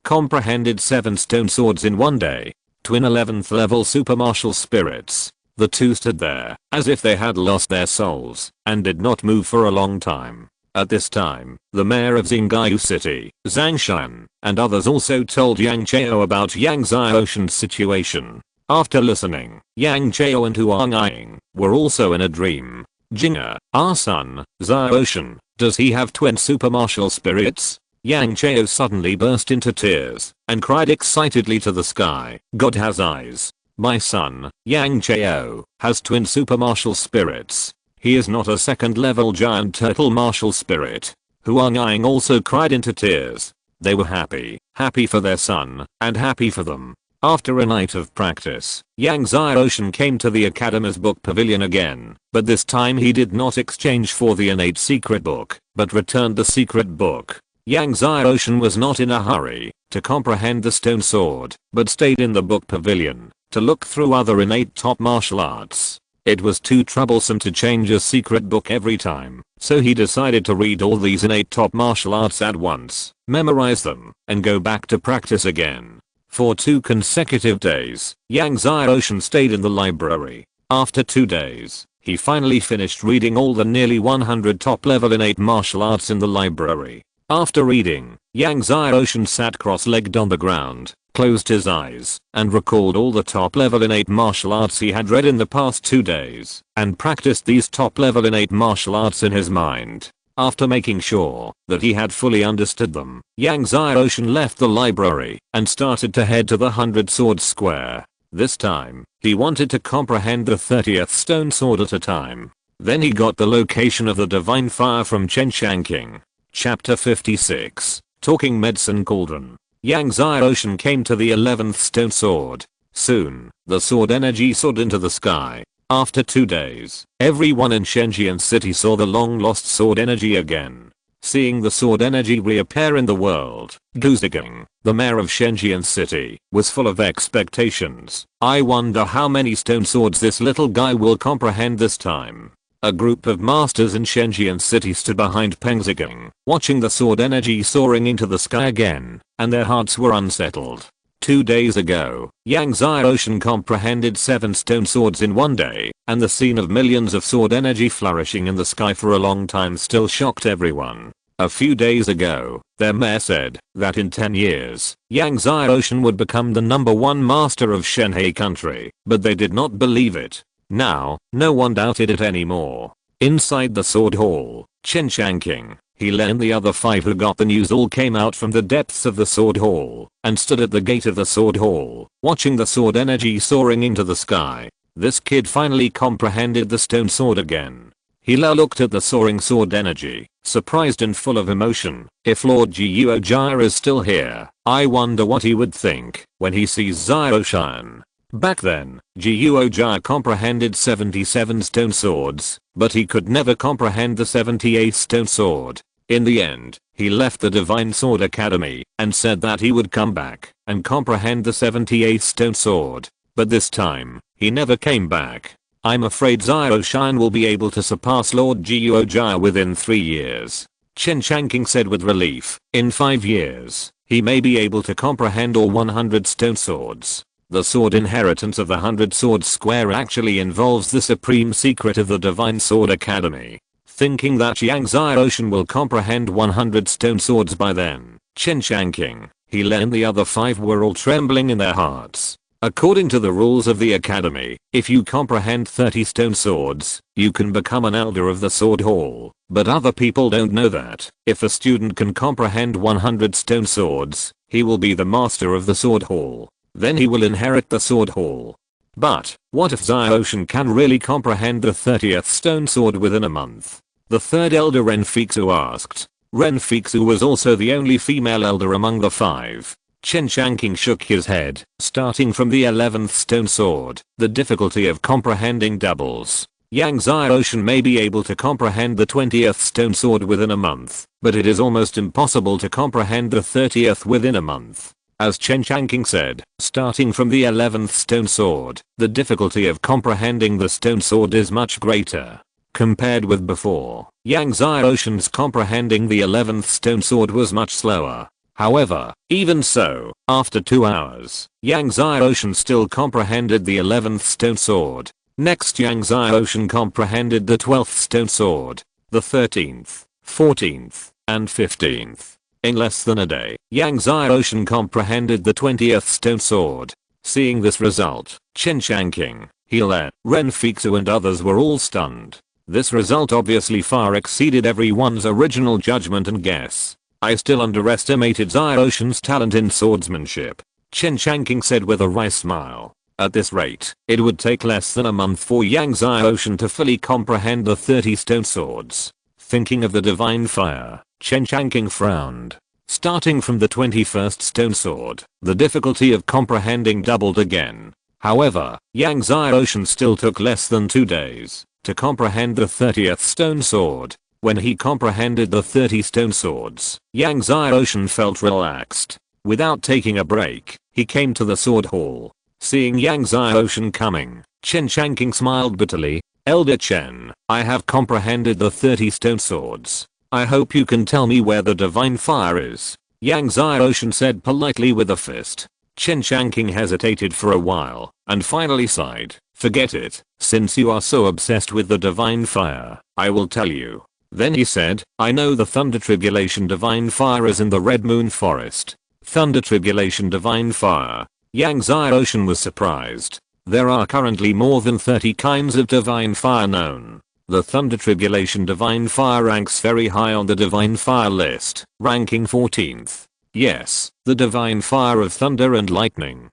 A: Comprehended 7 stone swords in one day. Twin 11th level super martial spirits. The two stood there, as if they had lost their souls, and did not move for a long time. At this time, the mayor of Xingyu City, Zhang Shan, and others also told Yang Chao about Yang Xiaoshan's situation. After listening, Yang Chao and Huang Ying were also in a dream. Jinga, our son, Xiaoshan, does he have twin super martial spirits? Yang Chao suddenly burst into tears and cried excitedly to the sky. God has eyes. My son, Yang Chao, has twin super martial spirits. He is not a 2nd level giant turtle martial spirit. Huang Ying also cried into tears. They were happy for their son, and happy for them. After a night of practice, Yang Xiaoshan came to the Academy's book pavilion again, but this time he did not exchange for the innate secret book, but returned the secret book. Yang Xiaoshan was not in a hurry to comprehend the stone sword, but stayed in the book pavilion to look through other innate top martial arts. It was too troublesome to change a secret book every time, so he decided to read all these innate top martial arts at once, memorize them, and go back to practice again. For 2 consecutive days, Yang Xiaoshan stayed in the library. After 2 days, he finally finished reading all the nearly 100 top level innate martial arts in the library. After reading, Yang Xiaoshan sat cross-legged on the ground, closed his eyes, and recalled all the top-level innate martial arts he had read in the past 2 days, and practiced these top-level innate martial arts in his mind. After making sure that he had fully understood them, Yang Xiaoshan left the library and started to head to the 100 Sword Square. This time, he wanted to comprehend the 30th stone sword at a time. Then he got the location of the divine fire from Chen Shanking. Chapter 56, Talking Medicine Cauldron. Yang Xiaoshan came to the 11th stone sword. Soon, the sword energy soared into the sky. After 2 days, everyone in Shenzhen City saw the long-lost sword energy again. Seeing the sword energy reappear in the world, Gu Zigang, the mayor of Shenzhen City, was full of expectations. I wonder how many stone swords this little guy will comprehend this time. A group of masters in Shenzhen City stood behind Peng Zigang, watching the sword energy soaring into the sky again, and their hearts were unsettled. 2 days ago, Yang Xiaoshan comprehended 7 stone swords in one day, and the scene of millions of sword energy flourishing in the sky for a long time still shocked everyone. A few days ago, their mayor said that in 10 years, Yang Xiaoshan would become the #1 master of Shenhe country, but they did not believe it. Now, no one doubted it anymore. Inside the sword hall, Chen Shanking, Hila and the other 5 who got the news all came out from the depths of the sword hall, and stood at the gate of the sword hall, watching the sword energy soaring into the sky. This kid finally comprehended the stone sword again. Hila looked at the soaring sword energy, surprised and full of emotion. If Lord Jiuojia is still here, I wonder what he would think when he sees Xiaoshan. Back then, Jiuojia comprehended 77 stone swords, but he could never comprehend the 78th stone sword. In the end, he left the Divine Sword Academy and said that he would come back and comprehend the 78th stone sword. But this time, he never came back. I'm afraid Xiaoshan will be able to surpass Lord Jiuojia within 3 years. Chen Shanking said with relief. In 5 years, he may be able to comprehend all 100 stone swords. The sword inheritance of the 100 Sword Square actually involves the supreme secret of the Divine Sword Academy. Thinking that Yang Xiaoshan will comprehend 100 stone swords by then, Chen Shanking, Hila and the other 5 were all trembling in their hearts. According to the rules of the academy, if you comprehend 30 stone swords, you can become an elder of the sword hall. But other people don't know that. If a student can comprehend 100 stone swords, he will be the master of the sword hall. Then he will inherit the sword hall. But, what if Zyoshin can really comprehend the 30th stone sword within a month? The third elder Renfixu asked. Renfixu was also the only female elder among the 5. Chen Shanking shook his head. Starting from the 11th stone sword, the difficulty of comprehending doubles. Yang Zyoshin may be able to comprehend the 20th stone sword within a month, but it is almost impossible to comprehend the 30th within a month. As Chen Shanking said, starting from the 11th stone sword, the difficulty of comprehending the stone sword is much greater. Compared with before, Yang Zyoshin's comprehending the 11th stone sword was much slower. However, even so, after 2 hours, Yang Zyoshin still comprehended the 11th stone sword. Next Yang Zyoshin comprehended the 12th stone sword, the 13th, 14th, and 15th. In less than a day, Yang Zyoshin comprehended the 20th stone sword. Seeing this result, Chen Shanking, Healer, Renfixu and others were all stunned. This result obviously far exceeded everyone's original judgment and guess. I still underestimated Zyoshin's talent in swordsmanship, Chen Shanking said with a wry smile. At this rate, it would take less than a month for Yang Zyoshin to fully comprehend the 30 stone swords. Thinking of the divine fire, Chen Shanking frowned. Starting from the 21st stone sword, the difficulty of comprehending doubled again. However, Yang Zyoshin still took less than 2 days to comprehend the 30th stone sword. When he comprehended the 30 stone swords, Yang Zyoshin felt relaxed. Without taking a break, he came to the sword hall. Seeing Yang Zyoshin coming, Chen Shanking smiled bitterly. Elder Chen, I have comprehended the 30 stone swords. I hope you can tell me where the divine fire is. Yang Zyoshin said politely with a fist. Chen Shanking hesitated for a while, and finally sighed. Forget it, since you are so obsessed with the divine fire, I will tell you. Then he said, I know the Thunder Tribulation divine fire is in the Red Moon Forest. Thunder Tribulation divine fire. Yang Zyoshin was surprised. There are currently more than 30 kinds of divine fire known. The Thunder Tribulation divine fire ranks very high on the divine fire list, ranking 14th. Yes, the divine fire of thunder and lightning.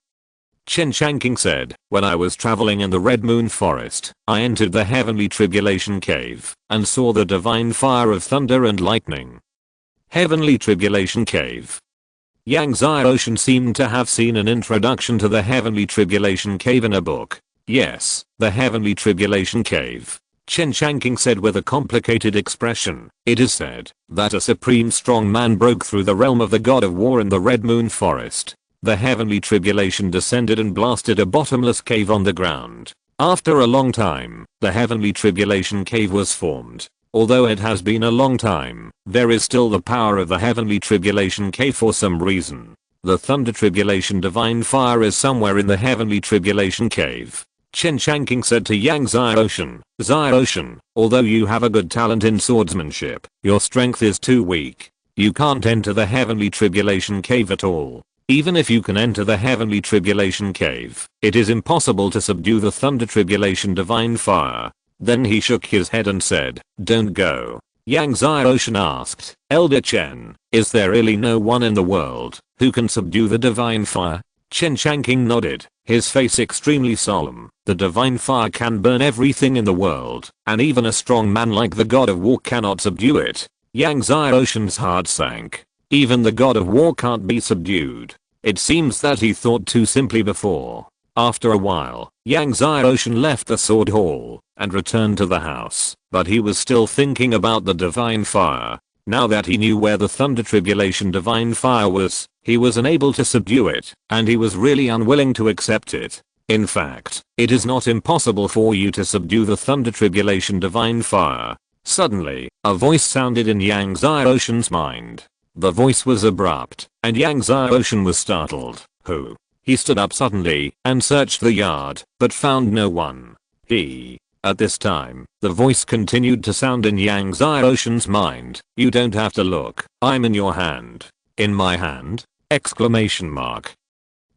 A: Chen Shanking said, when I was traveling in the Red Moon Forest, I entered the Heavenly Tribulation Cave and saw the divine fire of thunder and lightning. Heavenly Tribulation Cave. Yang Zyoshin seemed to have seen an introduction to the Heavenly Tribulation Cave in a book. Yes, the Heavenly Tribulation Cave. Chen Shanking said with a complicated expression. It is said that a supreme strong man broke through the realm of the god of war in the Red Moon Forest. The Heavenly Tribulation descended and blasted a bottomless cave on the ground. After a long time, the Heavenly Tribulation Cave was formed. Although it has been a long time, there is still the power of the Heavenly Tribulation Cave for some reason. The Thunder Tribulation divine fire is somewhere in the Heavenly Tribulation Cave. Chen Shanking said to Yang Zyoshin, Zyoshin, although you have a good talent in swordsmanship, your strength is too weak. You can't enter the Heavenly Tribulation Cave at all. Even if you can enter the Heavenly Tribulation Cave, it is impossible to subdue the Thunder Tribulation divine fire. Then he shook his head and said, don't go. Yang Zyoshin asked, Elder Chen, is there really no one in the world who can subdue the divine fire? Chen Shanking nodded, his face extremely solemn. The divine fire can burn everything in the world, and even a strong man like the god of war cannot subdue it. Yang Zyoshin's heart sank. Even the god of war can't be subdued. It seems that he thought too simply before. After a while, Yang Zyoshin left the sword hall and returned to the house, but he was still thinking about the divine fire. Now that he knew where the Thunder Tribulation divine fire was, he was unable to subdue it, and he was really unwilling to accept it. In fact, it is not impossible for you to subdue the Thunder Tribulation divine fire. Suddenly, a voice sounded in Yang Zyoshin's mind. The voice was abrupt, and Yang Zyoshin was startled. Who? He stood up suddenly and searched the yard, but found no one. At this time, the voice continued to sound in Yang Zyoshin's mind. You don't have to look. I'm in your hand. In my hand? Exclamation mark.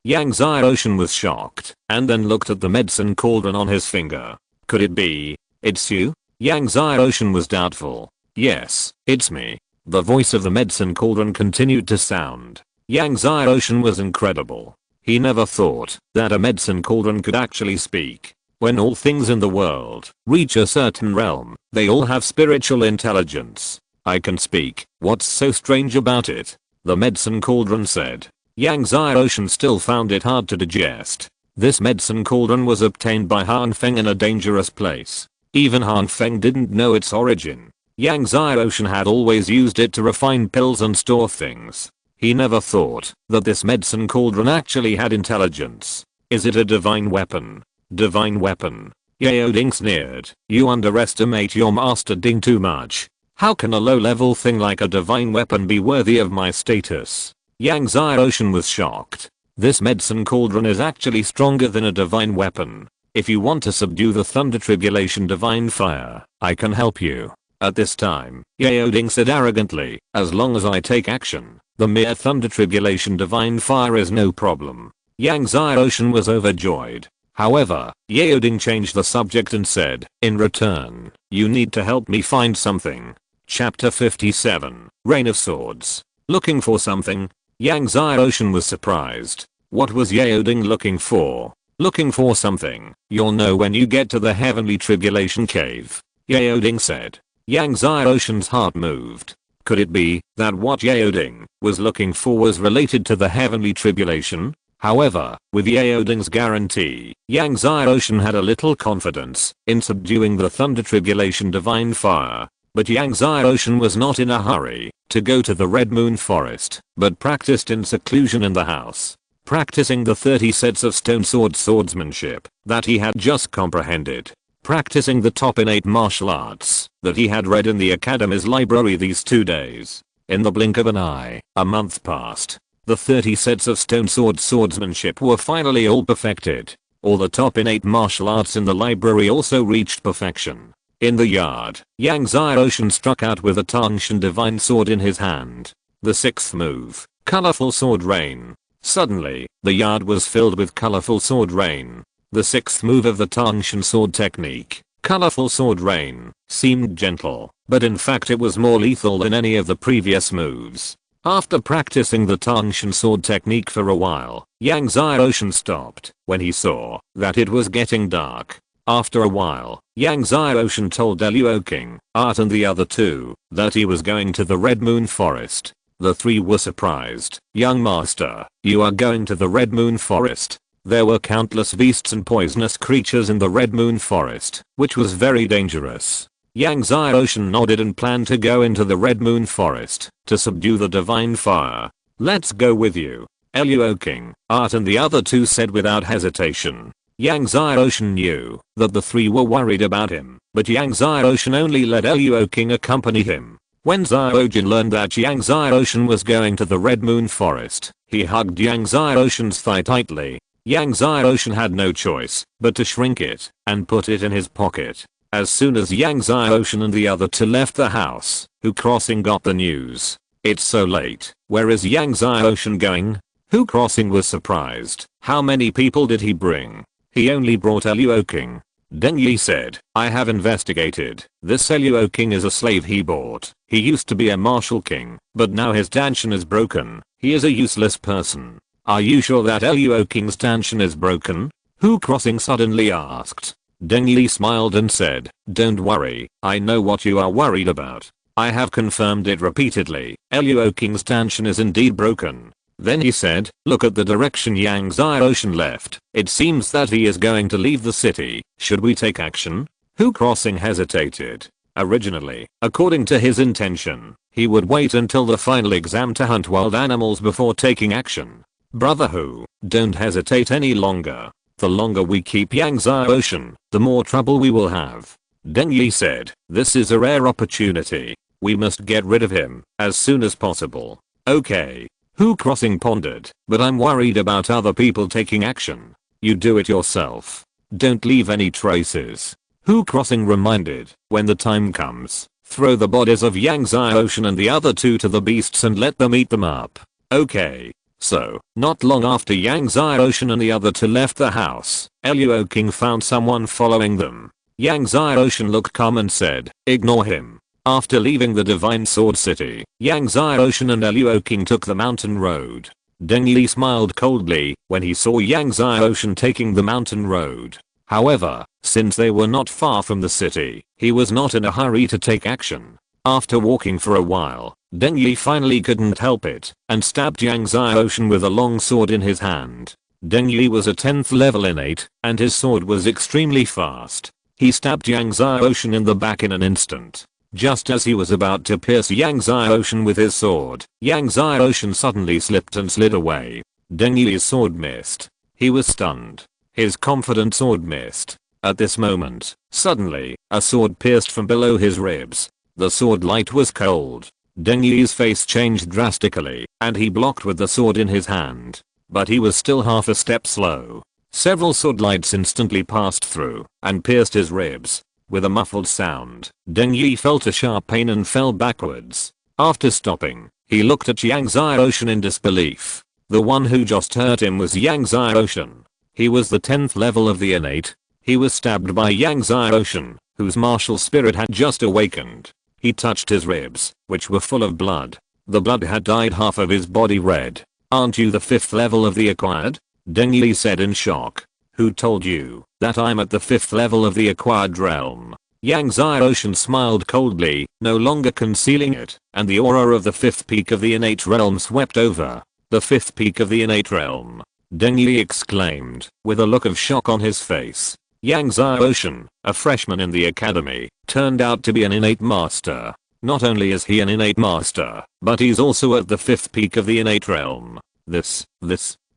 A: Yang Zyoshin was shocked, and then looked at the medicine cauldron on his finger. Could it be? It's you? Yang Zyoshin was doubtful. Yes, it's me. The voice of the medicine cauldron continued to sound. Yang Zyoshin was incredible. He never thought that a medicine cauldron could actually speak. When all things in the world reach a certain realm, they all have spiritual intelligence. I can speak. What's so strange about it? The medicine cauldron said. Yang Xiaoshan still found it hard to digest. This medicine cauldron was obtained by Han Feng in a dangerous place. Even Han Feng didn't know its origin. Yang Xiaoshan had always used it to refine pills and store things. He never thought that this medicine cauldron actually had intelligence. Is it a divine weapon? Divine weapon? Yao Ding sneered. You underestimate your master Ding too much. How can a low-level thing like a divine weapon be worthy of my status? Yang Xiaoshan was shocked. This medicine cauldron is actually stronger than a divine weapon. If you want to subdue the Thunder Tribulation divine fire, I can help you. At this time, Yao Ding said arrogantly, as long as I take action, the mere Thunder Tribulation divine fire is no problem. Yang Xiaoshan was overjoyed. However, Yao Ding changed the subject and said, in return, you need to help me find something. Chapter 57, Reign of Swords. Looking for something? Yang Xiaoshan was surprised. What was Yao Ding looking for? Looking for something. You'll know when you get to the Heavenly Tribulation Cave. Yao Ding said. Yang Xiaoshan's heart moved. Could it be that what Yao Ding was looking for was related to the Heavenly Tribulation? However, with Yao Ding's guarantee, Yang Xiaoshan had a little confidence in subduing the Thunder Tribulation divine fire. But Yang Xiaoshan was not in a hurry to go to the Red Moon Forest, but practiced in seclusion in the house, practicing the 30 sets of stone sword swordsmanship that he had just comprehended, practicing the top innate martial arts that he had read in the Academy's library these 2 days. In the blink of an eye, a month passed. The 30 sets of stone sword swordsmanship were finally all perfected. All the top innate martial arts in the library also reached perfection. In the yard, Yang Xiaoshan struck out with a Tangshan divine sword in his hand. The sixth move, colorful sword rain. Suddenly, the yard was filled with colorful sword rain. The sixth move of the Tangshan sword technique, colorful sword rain, seemed gentle, but in fact it was more lethal than any of the previous moves. After practicing the Tangshan sword technique for a while, Yang Xiaoshan stopped when he saw that it was getting dark. After a while, Yang Xiaoshan told Luo King, Art and the other two that he was going to the Red Moon Forest. The three were surprised. Young master, you are going to the Red Moon Forest? There were countless beasts and poisonous creatures in the Red Moon Forest, which was very dangerous. Yang Xiaoshan nodded and planned to go into the Red Moon Forest to subdue the divine fire. Let's go with you. Luo King, Art and the other two said without hesitation. Yang Xiaoshan knew that the three were worried about him, but Yang Xiaoshan only let Luo King accompany him. When Xiaojin learned that Yang Xiaoshan was going to the Red Moon Forest, he hugged Yang Xiaoshan's thigh tightly. Yang Xiaoshan had no choice but to shrink it and put it in his pocket. As soon as Yang Xiaoshan and the other two left the house, Hu Crossing got the news. It's so late. Where is Yang Xiaoshan going? Hu Crossing was surprised. How many people did he bring? He only brought Luo King. Deng Yi said, I have investigated. This Luo King is a slave he bought. He used to be a martial king, but now his danshan is broken. He is a useless person. Are you sure that Luo King's danshan is broken? Hu Crossing suddenly asked. Deng Yi smiled and said, don't worry, I know what you are worried about. I have confirmed it repeatedly. Luo King's danshan is indeed broken. Then he said, look at the direction Yang Xiaoshan left. It seems that he is going to leave the city. Should we take action? Hu Crossing hesitated. Originally, according to his intention, he would wait until the final exam to hunt wild animals before taking action. Brother Hu, don't hesitate any longer. The longer we keep Yang Xiaoshan, the more trouble we will have. Deng Yi said, this is a rare opportunity. We must get rid of him as soon as possible. Okay. Hu Crossing pondered, but I'm worried about other people taking action. You do it yourself. Don't leave any traces. Hu Crossing reminded, when the time comes, throw the bodies of Yang Xiaoshan and the other two to the beasts and let them eat them up. Okay. So, not long after Yang Xiaoshan and the other two left the house, Luo King found someone following them. Yang Xiaoshan looked calm and said, ignore him. After leaving the Divine Sword City, Yang Xiaoshan and Luo King took the mountain road. Deng Yi smiled coldly when he saw Yang Xiaoshan taking the mountain road. However, since they were not far from the city, he was not in a hurry to take action. After walking for a while, Deng Yi finally couldn't help it and stabbed Yang Xiaoshan with a long sword in his hand. Deng Yi was a 10th level innate, and his sword was extremely fast. He stabbed Yang Xiaoshan in the back in an instant. Just as he was about to pierce Yang Xiaoshan with his sword, Yang Xiaoshan suddenly slipped and slid away. Deng Yi's sword missed. He was stunned. His confident sword missed. At this moment, suddenly, a sword pierced from below his ribs. The sword light was cold. Deng Yi's face changed drastically, and he blocked with the sword in his hand. But he was still half a step slow. Several sword lights instantly passed through and pierced his ribs. With a muffled sound, Deng Yi felt a sharp pain and fell backwards. After stopping, he looked at Yang Xiaoshan in disbelief. The one who just hurt him was Yang Xiaoshan. He was the 10th level of the innate. He was stabbed by Yang Xiaoshan, whose martial spirit had just awakened. He touched his ribs, which were full of blood. The blood had dyed half of his body red. "Aren't you the 5th level of the acquired?" Deng Yi said in shock. "Who told you that I'm at the 5th level of the acquired realm?" Yang Xiaoshan smiled coldly, no longer concealing it, and the aura of the 5th peak of the innate realm swept over. "The 5th peak of the innate realm?" Deng Yi exclaimed, with a look of shock on his face. Yang Xiaoshan, a freshman in the academy, turned out to be an innate master. Not only is he an innate master, but he's also at the 5th peak of the innate realm. This.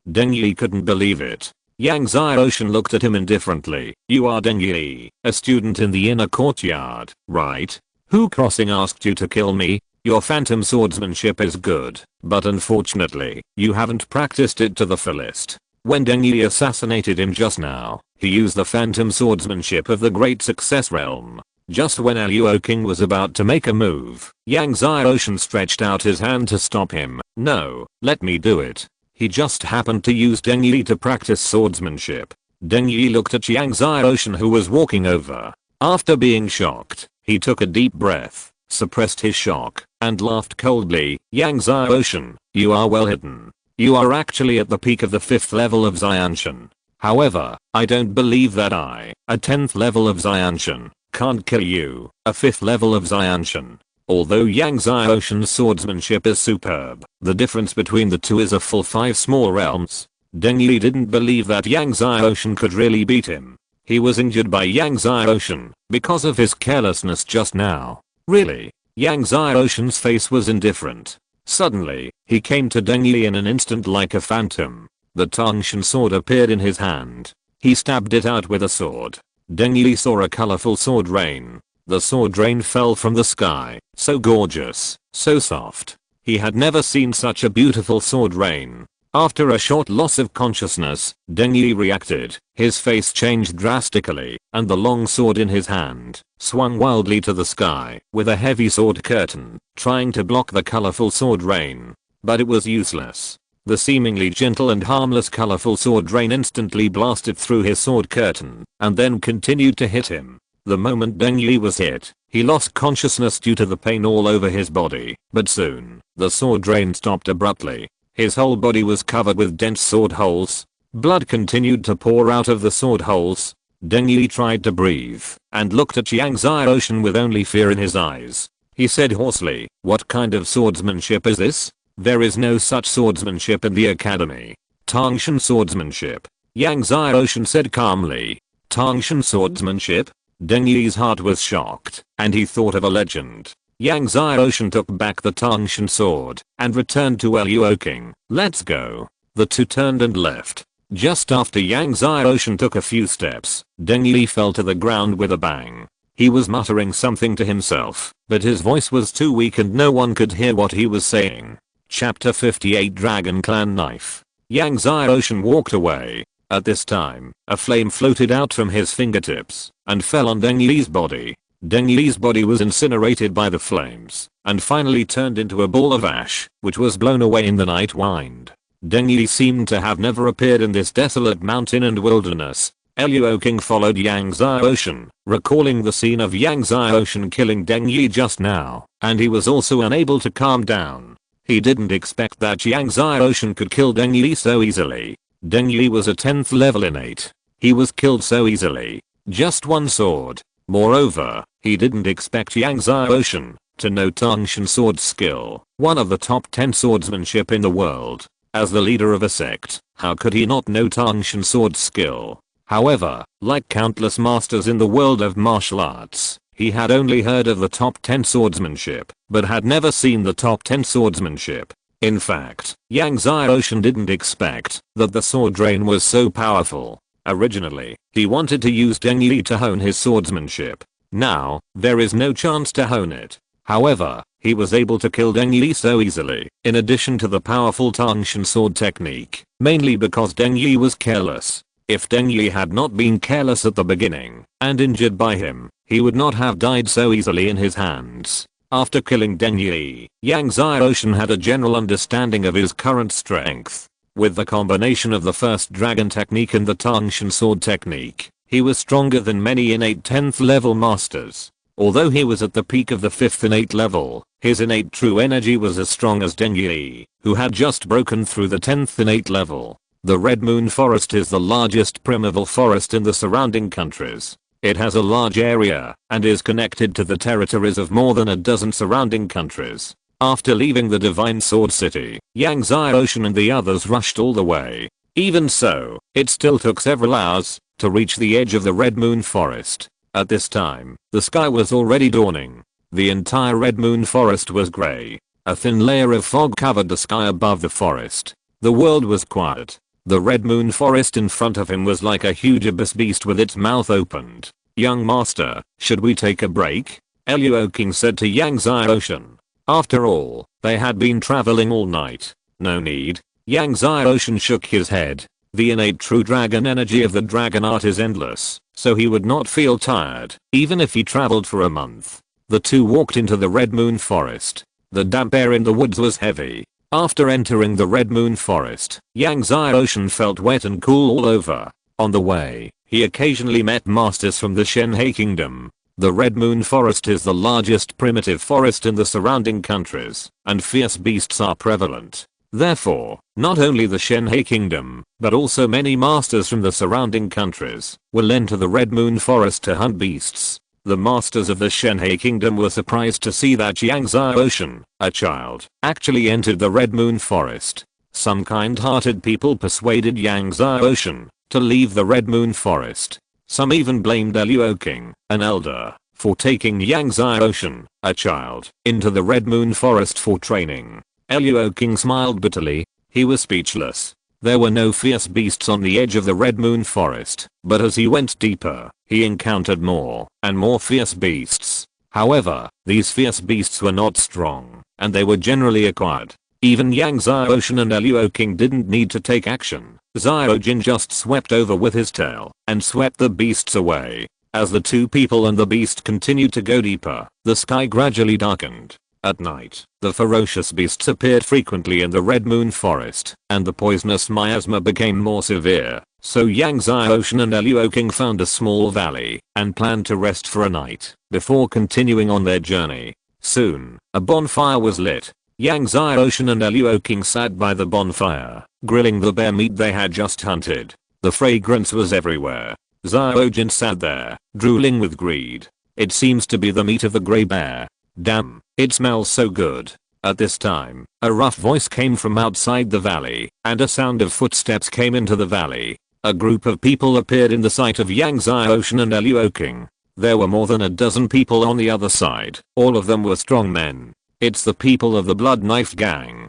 A: Deng Yi couldn't believe it. Yang Xiaoshan looked at him indifferently. "You are Deng Yi, a student in the inner courtyard, right? Who crossing asked you to kill me? Your phantom swordsmanship is good, but unfortunately, you haven't practiced it to the fullest." When Deng Yi assassinated him just now, he used the phantom swordsmanship of the Great Success Realm. Just when Luo King was about to make a move, Yang Xiaoshan stretched out his hand to stop him. "No, let me do it." He just happened to use Deng Yi to practice swordsmanship. Deng Yi looked at Yang Xiaoshan who was walking over. After being shocked, he took a deep breath, suppressed his shock, and laughed coldly. "Yang Xiaoshan, you are well hidden. You are actually at the peak of the 5th level of Xianshan. However, I don't believe that I, a 10th level of Xianshan, can't kill you, a 5th level of Xianshan." Although Yang Xiaoshan's swordsmanship is superb, the difference between the two is a full 5 small realms. Deng Yi didn't believe that Yang Xiaoshan could really beat him. He was injured by Yang Xiaoshan because of his carelessness just now. Really? Yang Xiaoshan's face was indifferent. Suddenly, he came to Deng Yi in an instant like a phantom. The Tangshan sword appeared in his hand. He stabbed it out with a sword. Deng Yi saw a colorful sword rain. The sword rain fell from the sky, so gorgeous, so soft. He had never seen such a beautiful sword rain. After a short loss of consciousness, Deng Yi reacted. His face changed drastically, and the long sword in his hand swung wildly to the sky with a heavy sword curtain, trying to block the colorful sword rain. But it was useless. The seemingly gentle and harmless colorful sword rain instantly blasted through his sword curtain, and then continued to hit him. The moment Deng Yi was hit, he lost consciousness due to the pain all over his body, but soon, the sword rain stopped abruptly. His whole body was covered with dense sword holes. Blood continued to pour out of the sword holes. Deng Yi tried to breathe, and looked at Yang Xiaoshan with only fear in his eyes. He said hoarsely, "What kind of swordsmanship is this? There is no such swordsmanship in the academy." "Tangshan swordsmanship," Yang Xiaoshan said calmly. "Tangshan swordsmanship?" Deng Yi's heart was shocked, and he thought of a legend. Yang Xiaoshan took back the Tangshan sword, and returned to Luo King. "Let's go." The two turned and left. Just after Yang Xiaoshan took a few steps, Deng Yi fell to the ground with a bang. He was muttering something to himself, but his voice was too weak and no one could hear what he was saying. Chapter 58 Dragon Clan Knife. Yang Xiaoshan walked away. At this time, a flame floated out from his fingertips and fell on Deng Yi's body. Deng Yi's body was incinerated by the flames and finally turned into a ball of ash, which was blown away in the night wind. Deng Yi seemed to have never appeared in this desolate mountain and wilderness. Luo King followed Yang Xiaoshan, recalling the scene of Yang Xiaoshan killing Deng Yi just now, and he was also unable to calm down. He didn't expect that Yang Ocean could kill Deng Yi so easily. Deng Yi was a 10th level innate. He was killed so easily. Just one sword. Moreover, he didn't expect Yang Ocean to know Tangshan sword skill, one of the top 10 swordsmanship in the world. As the leader of a sect, how could he not know Tangshan sword skill? However, like countless masters in the world of martial arts, he had only heard of the top 10 swordsmanship, but had never seen the top 10 swordsmanship. In fact, Yang Ocean didn't expect that the sword drain was so powerful. Originally, he wanted to use Deng Yi to hone his swordsmanship. Now, there is no chance to hone it. However, he was able to kill Deng Yi so easily, in addition to the powerful Tangshan sword technique, mainly because Deng Yi was careless. If Deng Yi had not been careless at the beginning, and injured by him, he would not have died so easily in his hands. After killing Deng Yi, Yang Ocean had a general understanding of his current strength. With the combination of the first dragon technique and the Tangshan sword technique, he was stronger than many innate 10th level masters. Although he was at the peak of the 5th innate level, his innate true energy was as strong as Deng Yi, who had just broken through the 10th innate level. The Red Moon Forest is the largest primeval forest in the surrounding countries. It has a large area and is connected to the territories of more than a dozen surrounding countries. After leaving the Divine Sword City, Yang Ocean and the others rushed all the way. Even so, it still took several hours to reach the edge of the Red Moon Forest. At this time, the sky was already dawning. The entire Red Moon Forest was grey. A thin layer of fog covered the sky above the forest. The world was quiet. The Red Moon Forest in front of him was like a huge abyss beast with its mouth opened. "Young master, should we take a break?" Awakens said to Yang Ocean. After all, they had been traveling all night. "No need." Yang Ocean shook his head. The innate true dragon energy of the dragon art is endless, so he would not feel tired, even if he traveled for a month. The two walked into the Red Moon Forest. The damp air in the woods was heavy. After entering the Red Moon Forest, Yang Ocean felt wet and cool all over. On the way, he occasionally met masters from the Shenhe Kingdom. The Red Moon Forest is the largest primitive forest in the surrounding countries, and fierce beasts are prevalent. Therefore, not only the Shenhe Kingdom, but also many masters from the surrounding countries, will enter the Red Moon Forest to hunt beasts. The masters of the Shenhe Kingdom were surprised to see that Yang Ocean, a child, actually entered the Red Moon Forest. Some kind-hearted people persuaded Yang Ocean to leave the Red Moon Forest. Some even blamed King, an elder, for taking Yang Ocean, a child, into the Red Moon Forest for training. King smiled bitterly. He was speechless. There were no fierce beasts on the edge of the Red Moon Forest, but as he went deeper, he encountered more and more fierce beasts. However, these fierce beasts were not strong, and they were generally acquired. Even Yang Ocean and King didn't need to take action. Xiaojin just swept over with his tail and swept the beasts away. As the two people and the beast continued to go deeper, the sky gradually darkened. At night, the ferocious beasts appeared frequently in the Red Moon Forest, and the poisonous miasma became more severe. So Yang Ocean and King found a small valley and planned to rest for a night before continuing on their journey. Soon, a bonfire was lit. Yang Ocean and King sat by the bonfire, grilling the bear meat they had just hunted. The fragrance was everywhere. Xiaojin sat there, drooling with greed. It seems to be the meat of the grey bear. Damn, it smells so good. At this time, a rough voice came from outside the valley, and a sound of footsteps came into the valley. A group of people appeared in the sight of Yang Ocean and King. There were more than a dozen people on the other side. All of them were strong men. "It's the people of the Blood Knife Gang,"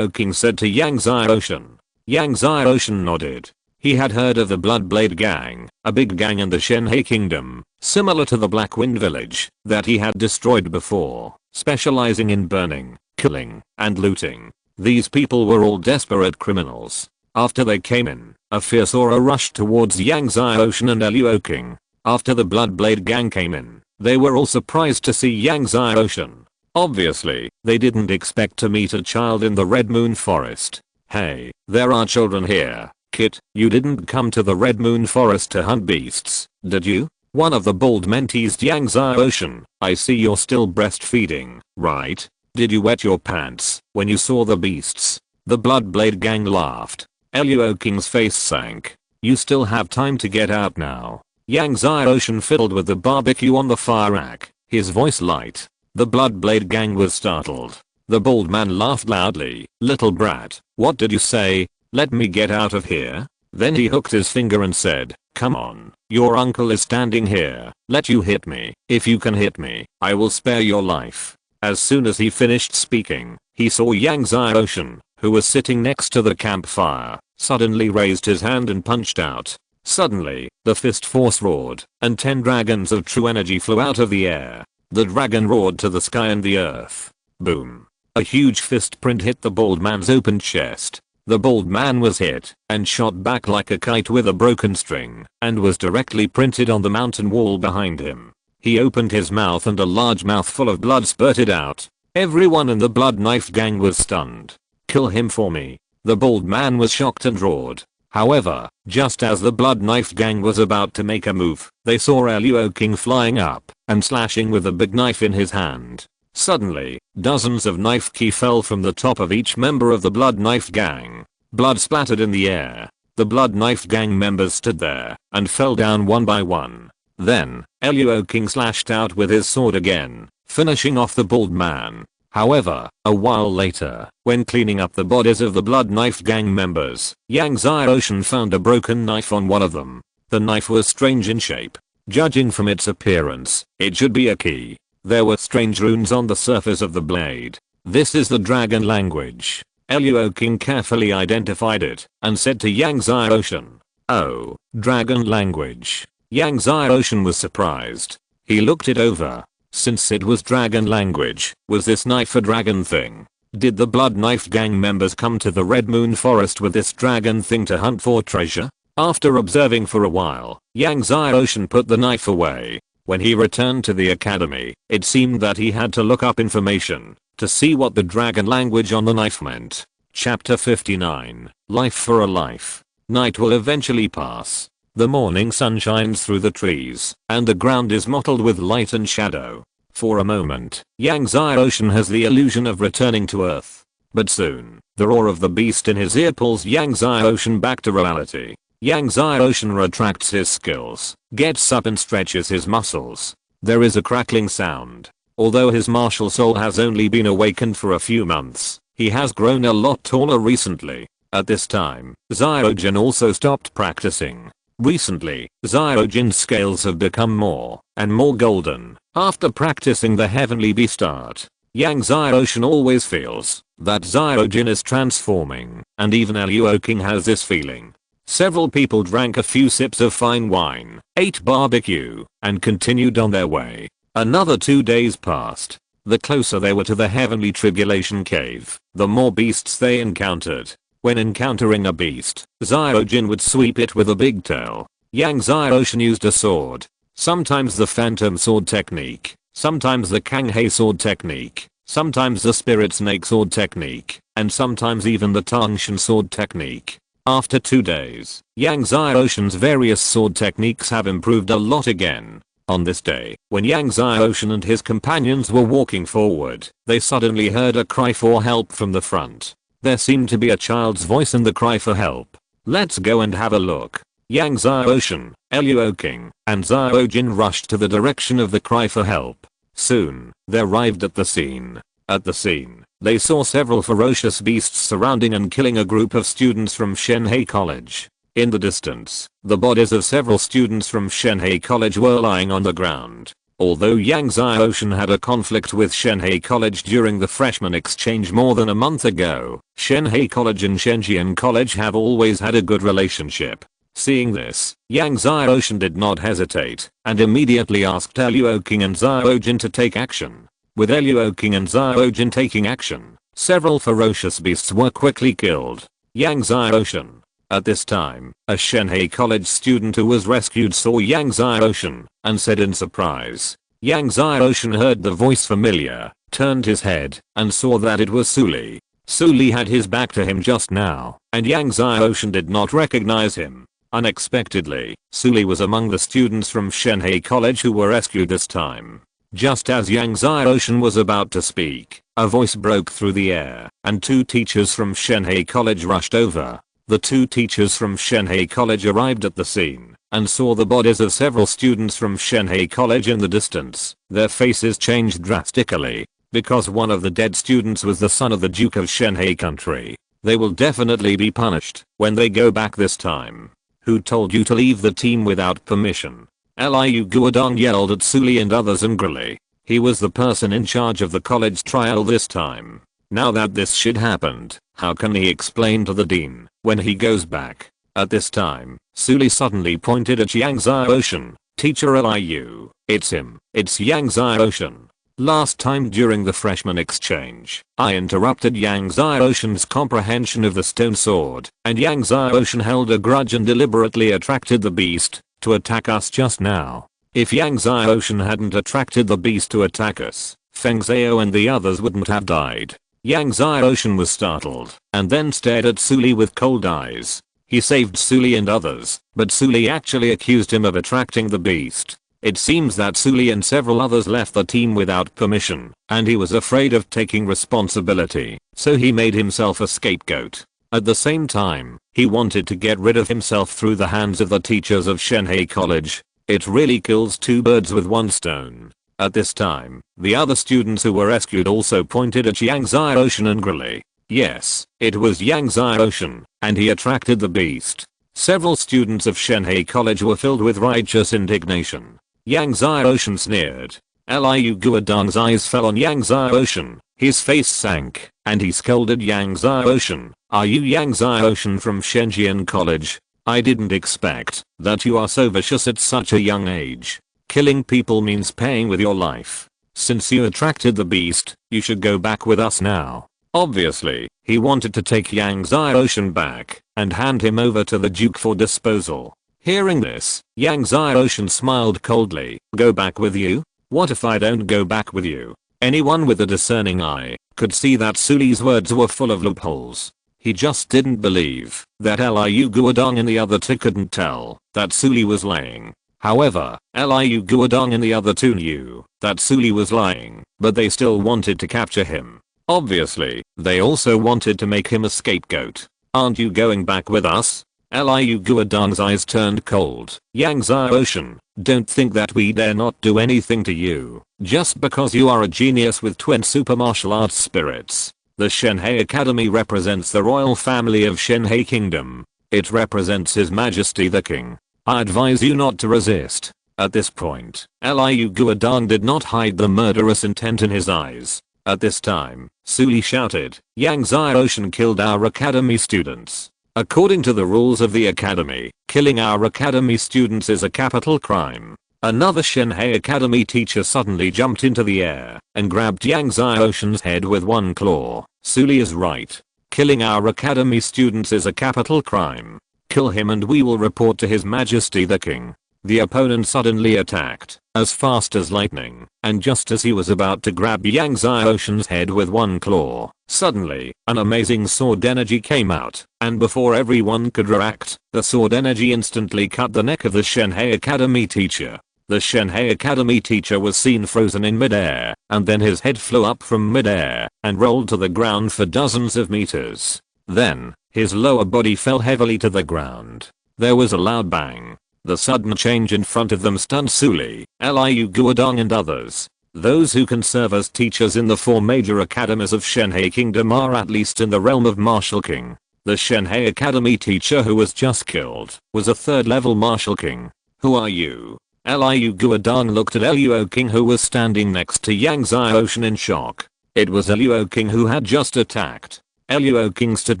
A: King said to Yang Ocean. Yang Ocean nodded. He had heard of the Bloodblade Gang, a big gang in the Shenhe Kingdom, similar to the Black Wind Village, that he had destroyed before, specializing in burning, killing, and looting. These people were all desperate criminals. After they came in, a fierce aura rushed towards Yang Ocean and King. After the Bloodblade Gang came in, they were all surprised to see Yang Ocean. Obviously, they didn't expect to meet a child in the Red Moon Forest. "Hey, there are children here. Kit, you didn't come to the Red Moon Forest to hunt beasts, did you?" One of the bald men teased Yang Ocean. "I see you're still breastfeeding, right?" Did you wet your pants when you saw the beasts? The Bloodblade gang laughed. Luoking's face sank. You still have time to get out now. Yang Xiaoshan fiddled with the barbecue on the fire rack, his voice light. The Bloodblade gang was startled. The bald man laughed loudly. Little brat, what did you say? Let me get out of here? Then he hooked his finger and said, come on, your uncle is standing here. Let you hit me. If you can hit me, I will spare your life. As soon as he finished speaking, he saw Yang Xiaoshan, who was sitting next to the campfire, suddenly raised his hand and punched out. Suddenly, the fist force roared, and 10 dragons of true energy flew out of the air. The dragon roared to the sky and the earth. Boom. A huge fist print hit the bald man's open chest. The bald man was hit and shot back like a kite with a broken string and was directly printed on the mountain wall behind him. He opened his mouth and a large mouthful of blood spurted out. Everyone in the Blood Knife gang was stunned. Kill him for me. The bald man was shocked and roared. However, just as the Blood Knife gang was about to make a move, they saw Luoking flying up and slashing with a big knife in his hand. Suddenly, dozens of knife ki fell from the top of each member of the Blood Knife gang. Blood splattered in the air. The Blood Knife gang members stood there and fell down one by one. Then, Luoking slashed out with his sword again, finishing off the bald man. However, a while later, when cleaning up the bodies of the Blood Knife gang members, Yang Xiaoshan found a broken knife on one of them. The knife was strange in shape. Judging from its appearance, it should be a key. There were strange runes on the surface of the blade. This is the dragon language. Luoking carefully identified it and said to Yang Xiaoshan, oh, dragon language. Yang Xiaoshan was surprised. He looked it over. Since it was dragon language, was this knife a dragon thing? Did the Blood Knife gang members come to the Red Moon Forest with this dragon thing to hunt for treasure? After observing for a while, Yang Xiaoshan put the knife away. When he returned to the academy, it seemed that he had to look up information to see what the dragon language on the knife meant. Chapter 59. Life for a life. Night will eventually pass. The morning sun shines through the trees, and the ground is mottled with light and shadow. For a moment, Yang Xiaoshan has the illusion of returning to Earth. But soon, the roar of the beast in his ear pulls Yang Xiaoshan back to reality. Yang Xiaoshan retracts his skills, gets up and stretches his muscles. There is a crackling sound. Although his martial soul has only been awakened for a few months, he has grown a lot taller recently. At this time, Xiaojin also stopped practicing. Recently, Xiaojin's scales have become more and more golden. After practicing the heavenly beast art, Yang Xiaoshan always feels that Xiaojin is transforming, and even Luoking has this feeling. Several people drank a few sips of fine wine, ate barbecue, and continued on their way. Another 2 days passed. The closer they were to the heavenly tribulation cave, the more beasts they encountered. When encountering a beast, Xiaojin would sweep it with a big tail. Yang Xiaoshan used a sword. Sometimes the phantom sword technique, sometimes the Kanghe sword technique, sometimes the spirit snake sword technique, and sometimes even the Tangshan sword technique. After 2 days, Yang Xiaoshan's various sword techniques have improved a lot again. On this day, when Yang Xiaoshan and his companions were walking forward, they suddenly heard a cry for help from the front. There seemed to be a child's voice in the cry for help. Let's go and have a look. Yang Xiaoshan, Luoking, and Xiaojin rushed to the direction of the cry for help. Soon, they arrived at the scene. At the scene, they saw several ferocious beasts surrounding and killing a group of students from Shenhei College. In the distance, the bodies of several students from Shenhei College were lying on the ground. Although Yang Xiaoshan had a conflict with Shenhei College during the freshman exchange more than a month ago, Shenhei College and Shenjian College have always had a good relationship. Seeing this, Yang Xiaoshan did not hesitate and immediately asked Luoking and Xiaojin to take action. With Luoking and Xiaojin taking action, several ferocious beasts were quickly killed. Yang Xiaoshan. At this time, a Shenhei College student who was rescued saw Yang Xiaoshan and said in surprise. Yang Xiaoshan heard the voice familiar, turned his head, and saw that it was Suli. Suli had his back to him just now, and Yang Xiaoshan did not recognize him. Unexpectedly, Suli was among the students from Shenhei College who were rescued this time. Just as Yang Xiaoshan was about to speak, a voice broke through the air, and 2 teachers from Shenhe College rushed over. The 2 teachers from Shenhe College arrived at the scene and saw the bodies of several students from Shenhe College in the distance. Their faces changed drastically, because one of the dead students was the son of the Duke of Shenhe country. They will definitely be punished when they go back this time. Who told you to leave the team without permission? Liu Guodong yelled at Suli and others angrily. He was the person in charge of the college trial this time. Now that this shit happened, how can he explain to the dean when he goes back? At this time, Suli suddenly pointed at Yang Xiaoshan. Teacher Liu, it's him. It's Yang Xiaoshan. Last time during the freshman exchange, I interrupted Yang Xiaoshan's comprehension of the stone sword, and Yang Xiaoshan held a grudge and deliberately attracted the beast to attack us just now. If Yang Xiaoshan hadn't attracted the beast to attack us, Feng Zhao and the others wouldn't have died. Yang Xiaoshan was startled and then stared at Suli with cold eyes. He saved Suli and others, but Suli actually accused him of attracting the beast. It seems that Suli and several others left the team without permission, and he was afraid of taking responsibility, so he made himself a scapegoat. At the same time, he wanted to get rid of himself through the hands of the teachers of Shenhe College. It really kills 2 birds with 1 stone. At this time, the other students who were rescued also pointed at Yang Xiaoshan angrily. Yes, it was Yang Xiaoshan, and he attracted the beast. Several students of Shenhe College were filled with righteous indignation. Yang Xiaoshan sneered. Liu Guodong's eyes fell on Yang Xiaoshan. His face sank, and he scolded Yang Xiaoshan. Are you Yang Xiaoshan from Shenzhen College? I didn't expect that you are so vicious at such a young age. Killing people means paying with your life. Since you attracted the beast, you should go back with us now. Obviously, he wanted to take Yang Xiaoshan back and hand him over to the Duke for disposal. Hearing this, Yang Xiaoshan smiled coldly. Go back with you? What if I don't go back with you? Anyone with a discerning eye could see that Suli's words were full of loopholes. He just didn't believe that Liu Guodong and the other 2 couldn't tell that Suli was lying. However, Liu Guodong and the other 2 knew that Suli was lying, but they still wanted to capture him. Obviously, they also wanted to make him a scapegoat. Aren't you going back with us? Liu Guodong's eyes turned cold. Yang Xiaoshan, don't think that we dare not do anything to you, just because you are a genius with twin super martial arts spirits. The Shenhe Academy represents the royal family of Shenhe Kingdom. It represents His Majesty the King. I advise you not to resist. At this point, Liu Guodong did not hide the murderous intent in his eyes. At this time, Suli shouted, Yang Xiaoshan killed our academy students. According to the rules of the academy, killing our academy students is a capital crime. Another Shenhe Academy teacher suddenly jumped into the air and grabbed Yang Xiaoshan's head with 1 claw. Suli is right. Killing our academy students is a capital crime. Kill him and we will report to His Majesty the King. The opponent suddenly attacked, as fast as lightning, and just as he was about to grab Yang Xiaoshan's head with 1 claw, suddenly, an amazing sword energy came out, and before everyone could react, the sword energy instantly cut the neck of the Shenhe Academy teacher. The Shenhe Academy teacher was seen frozen in midair, and then his head flew up from midair and rolled to the ground for dozens of meters. Then, his lower body fell heavily to the ground. There was a loud bang. The sudden change in front of them stunned Suli, Liu Guodong and others. Those who can serve as teachers in the 4 major academies of Shenhe Kingdom are at least in the realm of Martial King. The Shenhe Academy teacher who was just killed was a 3rd level Martial King. Who are you? Liu Guodong looked at Luo King who was standing next to Yang Xiaoshan in shock. It was Luo King who had just attacked. Luo King stood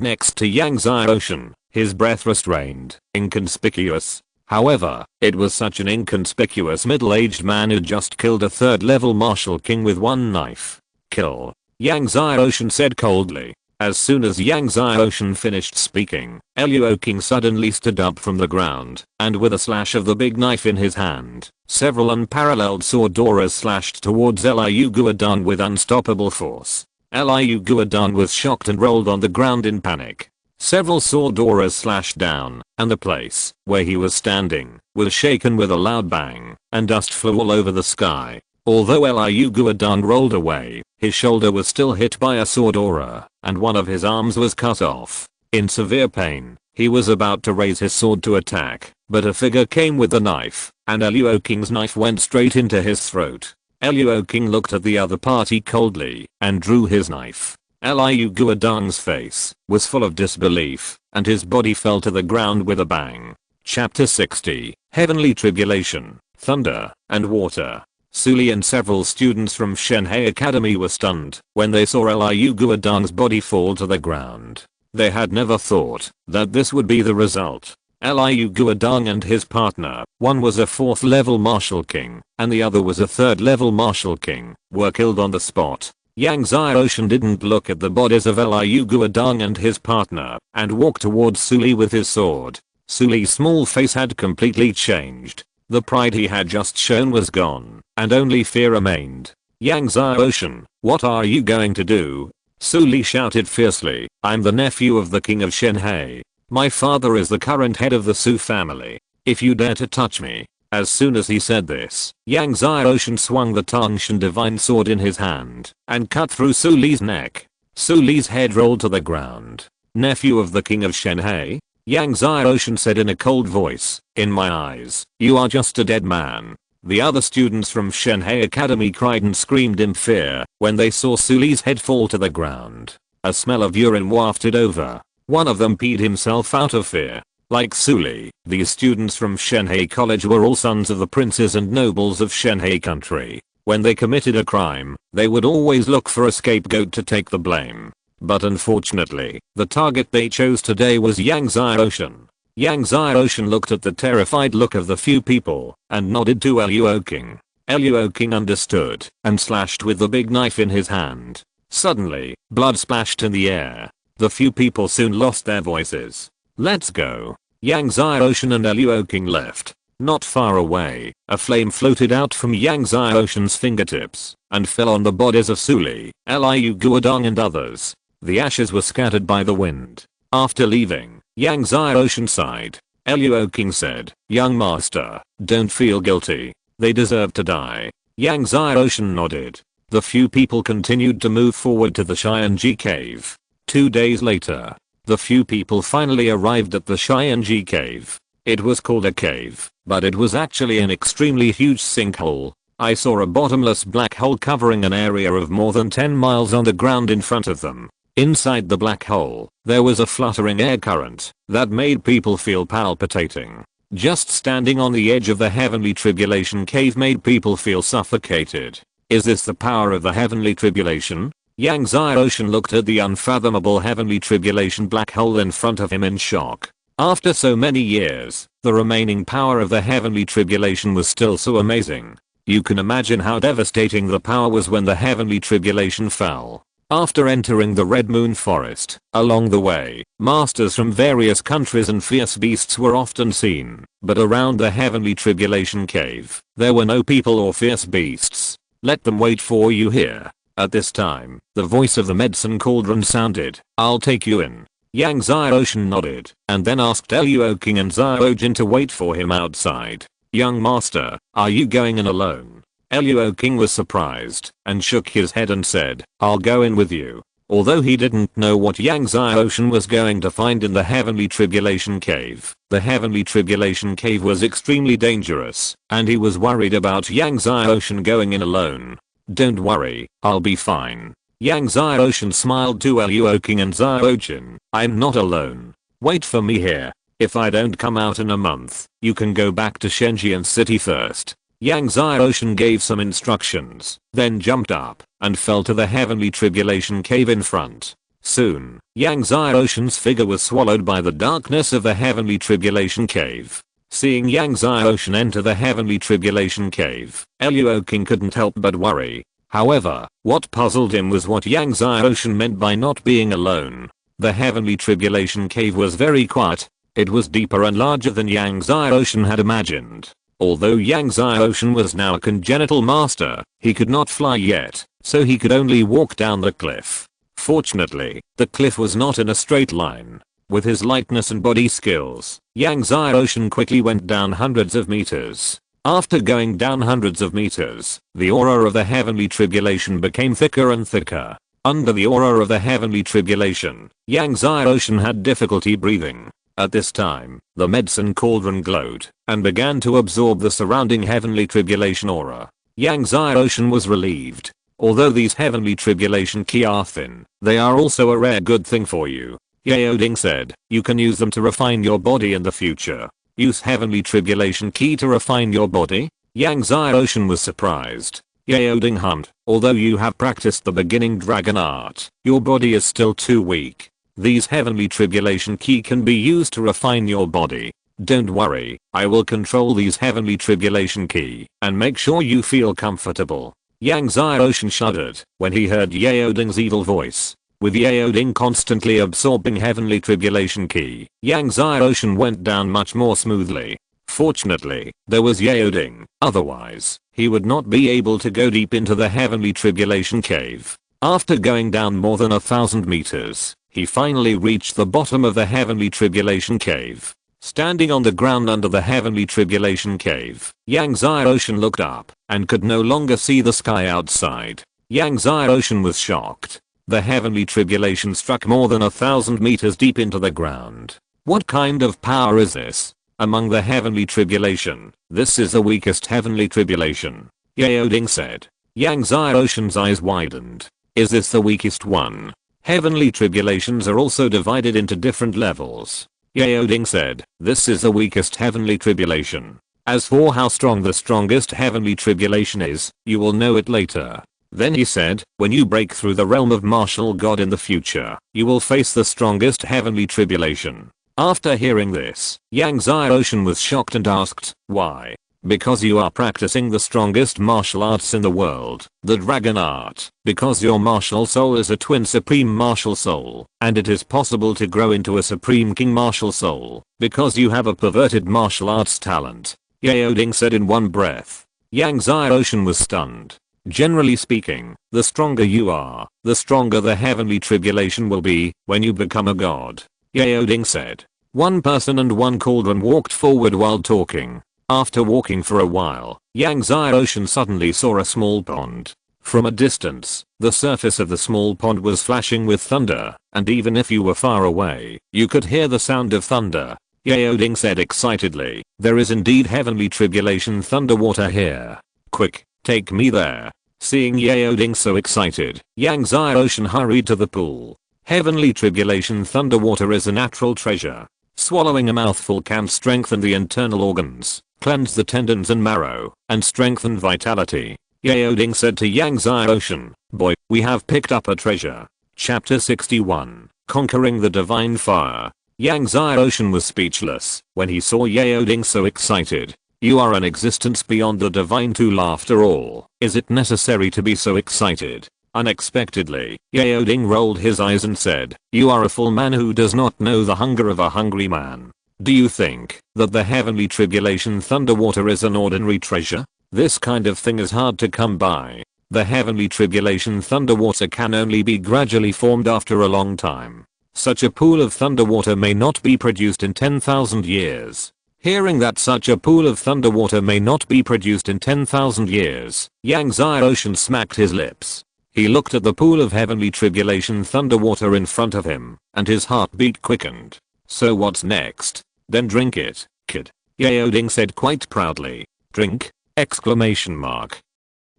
A: next to Yang Xiaoshan, his breath restrained, inconspicuous. However, it was such an inconspicuous middle-aged man who just killed a 3rd level Martial King with 1 knife. Kill. Yang Xiaoshan said coldly. As soon as Yang Xiaoshan finished speaking, Luo King suddenly stood up from the ground, and with a slash of the big knife in his hand, several unparalleled sword auras slashed towards Liu Guodong with unstoppable force. Liu Guodong was shocked and rolled on the ground in panic. Several sword auras slashed down, and the place where he was standing was shaken with a loud bang, and dust flew all over the sky. Although Liu Guodong rolled away, his shoulder was still hit by a sword aura, and one of his arms was cut off. In severe pain, he was about to raise his sword to attack, but a figure came with a knife, and Luo King's knife went straight into his throat. Luo King looked at the other party coldly, and drew his knife. Liu Guodong's face was full of disbelief, and his body fell to the ground with a bang. Chapter 60, Heavenly Tribulation, Thunder, and Water. Suli and several students from Shenhe Academy were stunned when they saw Liu Guodong's body fall to the ground. They had never thought that this would be the result. Liu Guodong and his partner, one was a 4th level Martial King, and the other was a 3rd level Martial King, were killed on the spot. Yang Xiaoshan didn't look at the bodies of Liu Guodong and his partner, and walked towards Suli with his sword. Suli's small face had completely changed. The pride he had just shown was gone, and only fear remained. Yang Xiaoshan, what are you going to do? Suli shouted fiercely, I'm the nephew of the king of Shenhe. My father is the current head of the Su family. If you dare to touch me. As soon as he said this, Yang Xiaoshan swung the Tangshan divine sword in his hand, and cut through Suli's neck. Suli's head rolled to the ground. Nephew of the king of Shenhe? Yang Xiaoshan said in a cold voice, in my eyes, you are just a dead man. The other students from Shenhe Academy cried and screamed in fear when they saw Suli's head fall to the ground. A smell of urine wafted over. One of them peed himself out of fear. Like Suli, these students from Shenhe College were all sons of the princes and nobles of Shenhe country. When they committed a crime, they would always look for a scapegoat to take the blame. But unfortunately, the target they chose today was Yang Xiaoshan. Yang Xiaoshan looked at the terrified look of the few people, and nodded to Luo King. Luo King understood, and slashed with the big knife in his hand. Suddenly, blood splashed in the air. The few people soon lost their voices. Let's go. Yang Xiaoshan and Luo King left. Not far away, a flame floated out from Yang Xiaoshan's fingertips, and fell on the bodies of Suli, Liu Guodong and others. The ashes were scattered by the wind. After leaving, Yang Xiaoshan sighed. Luo King said, young master, don't feel guilty. They deserve to die. Yang Xiaoshan nodded. The few people continued to move forward to the Xianji cave. 2 days later, the few people finally arrived at the Xianji cave. It was called a cave, but it was actually an extremely huge sinkhole. I saw a bottomless black hole covering an area of more than 10 miles on the ground in front of them. Inside the black hole, there was a fluttering air current that made people feel palpitating. Just standing on the edge of the heavenly tribulation cave made people feel suffocated. Is this the power of the heavenly tribulation? Yang Xiaoshan looked at the unfathomable heavenly tribulation black hole in front of him in shock. After so many years, the remaining power of the heavenly tribulation was still so amazing. You can imagine how devastating the power was when the heavenly tribulation fell. After entering the Red Moon Forest, along the way, masters from various countries and fierce beasts were often seen, but around the heavenly tribulation cave, there were no people or fierce beasts. Let them wait for you here. At this time, the voice of the medicine cauldron sounded, I'll take you in. Yang Xiaoshan nodded, and then asked Luo King and Xiaojin to wait for him outside. Young master, are you going in alone? Luo King was surprised, and shook his head and said, I'll go in with you. Although he didn't know what Yang Xiaoshan was going to find in the heavenly tribulation cave, the heavenly tribulation cave was extremely dangerous, and he was worried about Yang Xiaoshan going in alone. Don't worry, I'll be fine. Yang Xiaoshan smiled to Luo King and Xiaojin, I'm not alone. Wait for me here. If I don't come out in a month, you can go back to Shenzhen City first. Yang Xiaoshan gave some instructions, then jumped up and fell to the heavenly tribulation cave in front. Soon, Yang Xiaoshan's figure was swallowed by the darkness of the heavenly tribulation cave. Seeing Yang Xiaoshan enter the heavenly tribulation cave, Luo King couldn't help but worry. However, what puzzled him was what Yang Xiaoshan meant by not being alone. The heavenly tribulation cave was very quiet. It was deeper and larger than Yang Xiaoshan had imagined. Although Yang Xiaoshan was now a congenital master, he could not fly yet, so he could only walk down the cliff. Fortunately, the cliff was not in a straight line. With his lightness and body skills, Yang Xiaoshan quickly went down hundreds of meters. After going down hundreds of meters, the aura of the heavenly tribulation became thicker and thicker. Under the aura of the heavenly tribulation, Yang Ocean had difficulty breathing. At this time, the medicine cauldron glowed and began to absorb the surrounding heavenly tribulation aura. Yang Ocean was relieved. Although these heavenly tribulation ki are thin, they are also a rare good thing for you. Yaoding said, you can use them to refine your body in the future. Use heavenly tribulation ki to refine your body? Yang Ocean was surprised. Yaoding hummed, although you have practiced the beginning dragon art, your body is still too weak. These heavenly tribulation ki can be used to refine your body. Don't worry, I will control these heavenly tribulation ki and make sure you feel comfortable. Yang Ocean shuddered when he heard Yaoding's evil voice. With Yaoding constantly absorbing heavenly tribulation ki, Yang Ocean went down much more smoothly. Fortunately, there was Yaoding, otherwise, he would not be able to go deep into the heavenly tribulation cave. After going down more than 1,000 meters, he finally reached the bottom of the heavenly tribulation cave. Standing on the ground under the heavenly tribulation cave, Yang Ocean looked up and could no longer see the sky outside. Yang Ocean was shocked. The heavenly tribulation struck more than 1,000 meters deep into the ground. What kind of power is this? Among the heavenly tribulation, this is the weakest heavenly tribulation. Yaoding said. Yang Ocean's eyes widened. Is this the weakest one? Heavenly tribulations are also divided into different levels. Yaoding said, this is the weakest heavenly tribulation. As for how strong the strongest heavenly tribulation is, you will know it later. Then he said, when you break through the realm of martial god in the future, you will face the strongest heavenly tribulation. After hearing this, Yang Ocean was shocked and asked, why? Because you are practicing the strongest martial arts in the world, the dragon art, because your martial soul is a twin supreme martial soul, and it is possible to grow into a supreme king martial soul, because you have a perverted martial arts talent. Yaoding said in one breath. Yang Ocean was stunned. Generally speaking, the stronger you are, the stronger the heavenly tribulation will be when you become a god. Yaoding said. One person and one cauldron walked forward while talking. After walking for a while, Yang Ocean suddenly saw a small pond. From a distance, the surface of the small pond was flashing with thunder, and even if you were far away, you could hear the sound of thunder. Yaoding said excitedly, there is indeed heavenly tribulation thunder water here. Quick, take me there. Seeing Yaoding so excited, Yang Ocean hurried to the pool. Heavenly tribulation thunder water is a natural treasure. Swallowing a mouthful can strengthen the internal organs, cleanse the tendons and marrow, and strengthen vitality. Yaoding said to Yang Ocean, boy, we have picked up a treasure. Chapter 61, Conquering the Divine Fire. Yang Ocean was speechless when he saw Yaoding so excited. You are an existence beyond the divine tool after all. Is it necessary to be so excited? Unexpectedly, Yaoding rolled his eyes and said, you are a full man who does not know the hunger of a hungry man. Do you think that the heavenly tribulation thunder water is an ordinary treasure? This kind of thing is hard to come by. The heavenly tribulation thunder water can only be gradually formed after a long time. Such a pool of thunder water may not be produced in 10,000 years. Hearing that such a pool of thunder water may not be produced in 10,000 years, Yang Ocean smacked his lips. He looked at the pool of heavenly tribulation thunder water in front of him, and his heartbeat quickened. So what's next? Then drink it, kid. Yaoding said quite proudly. Drink? Exclamation mark.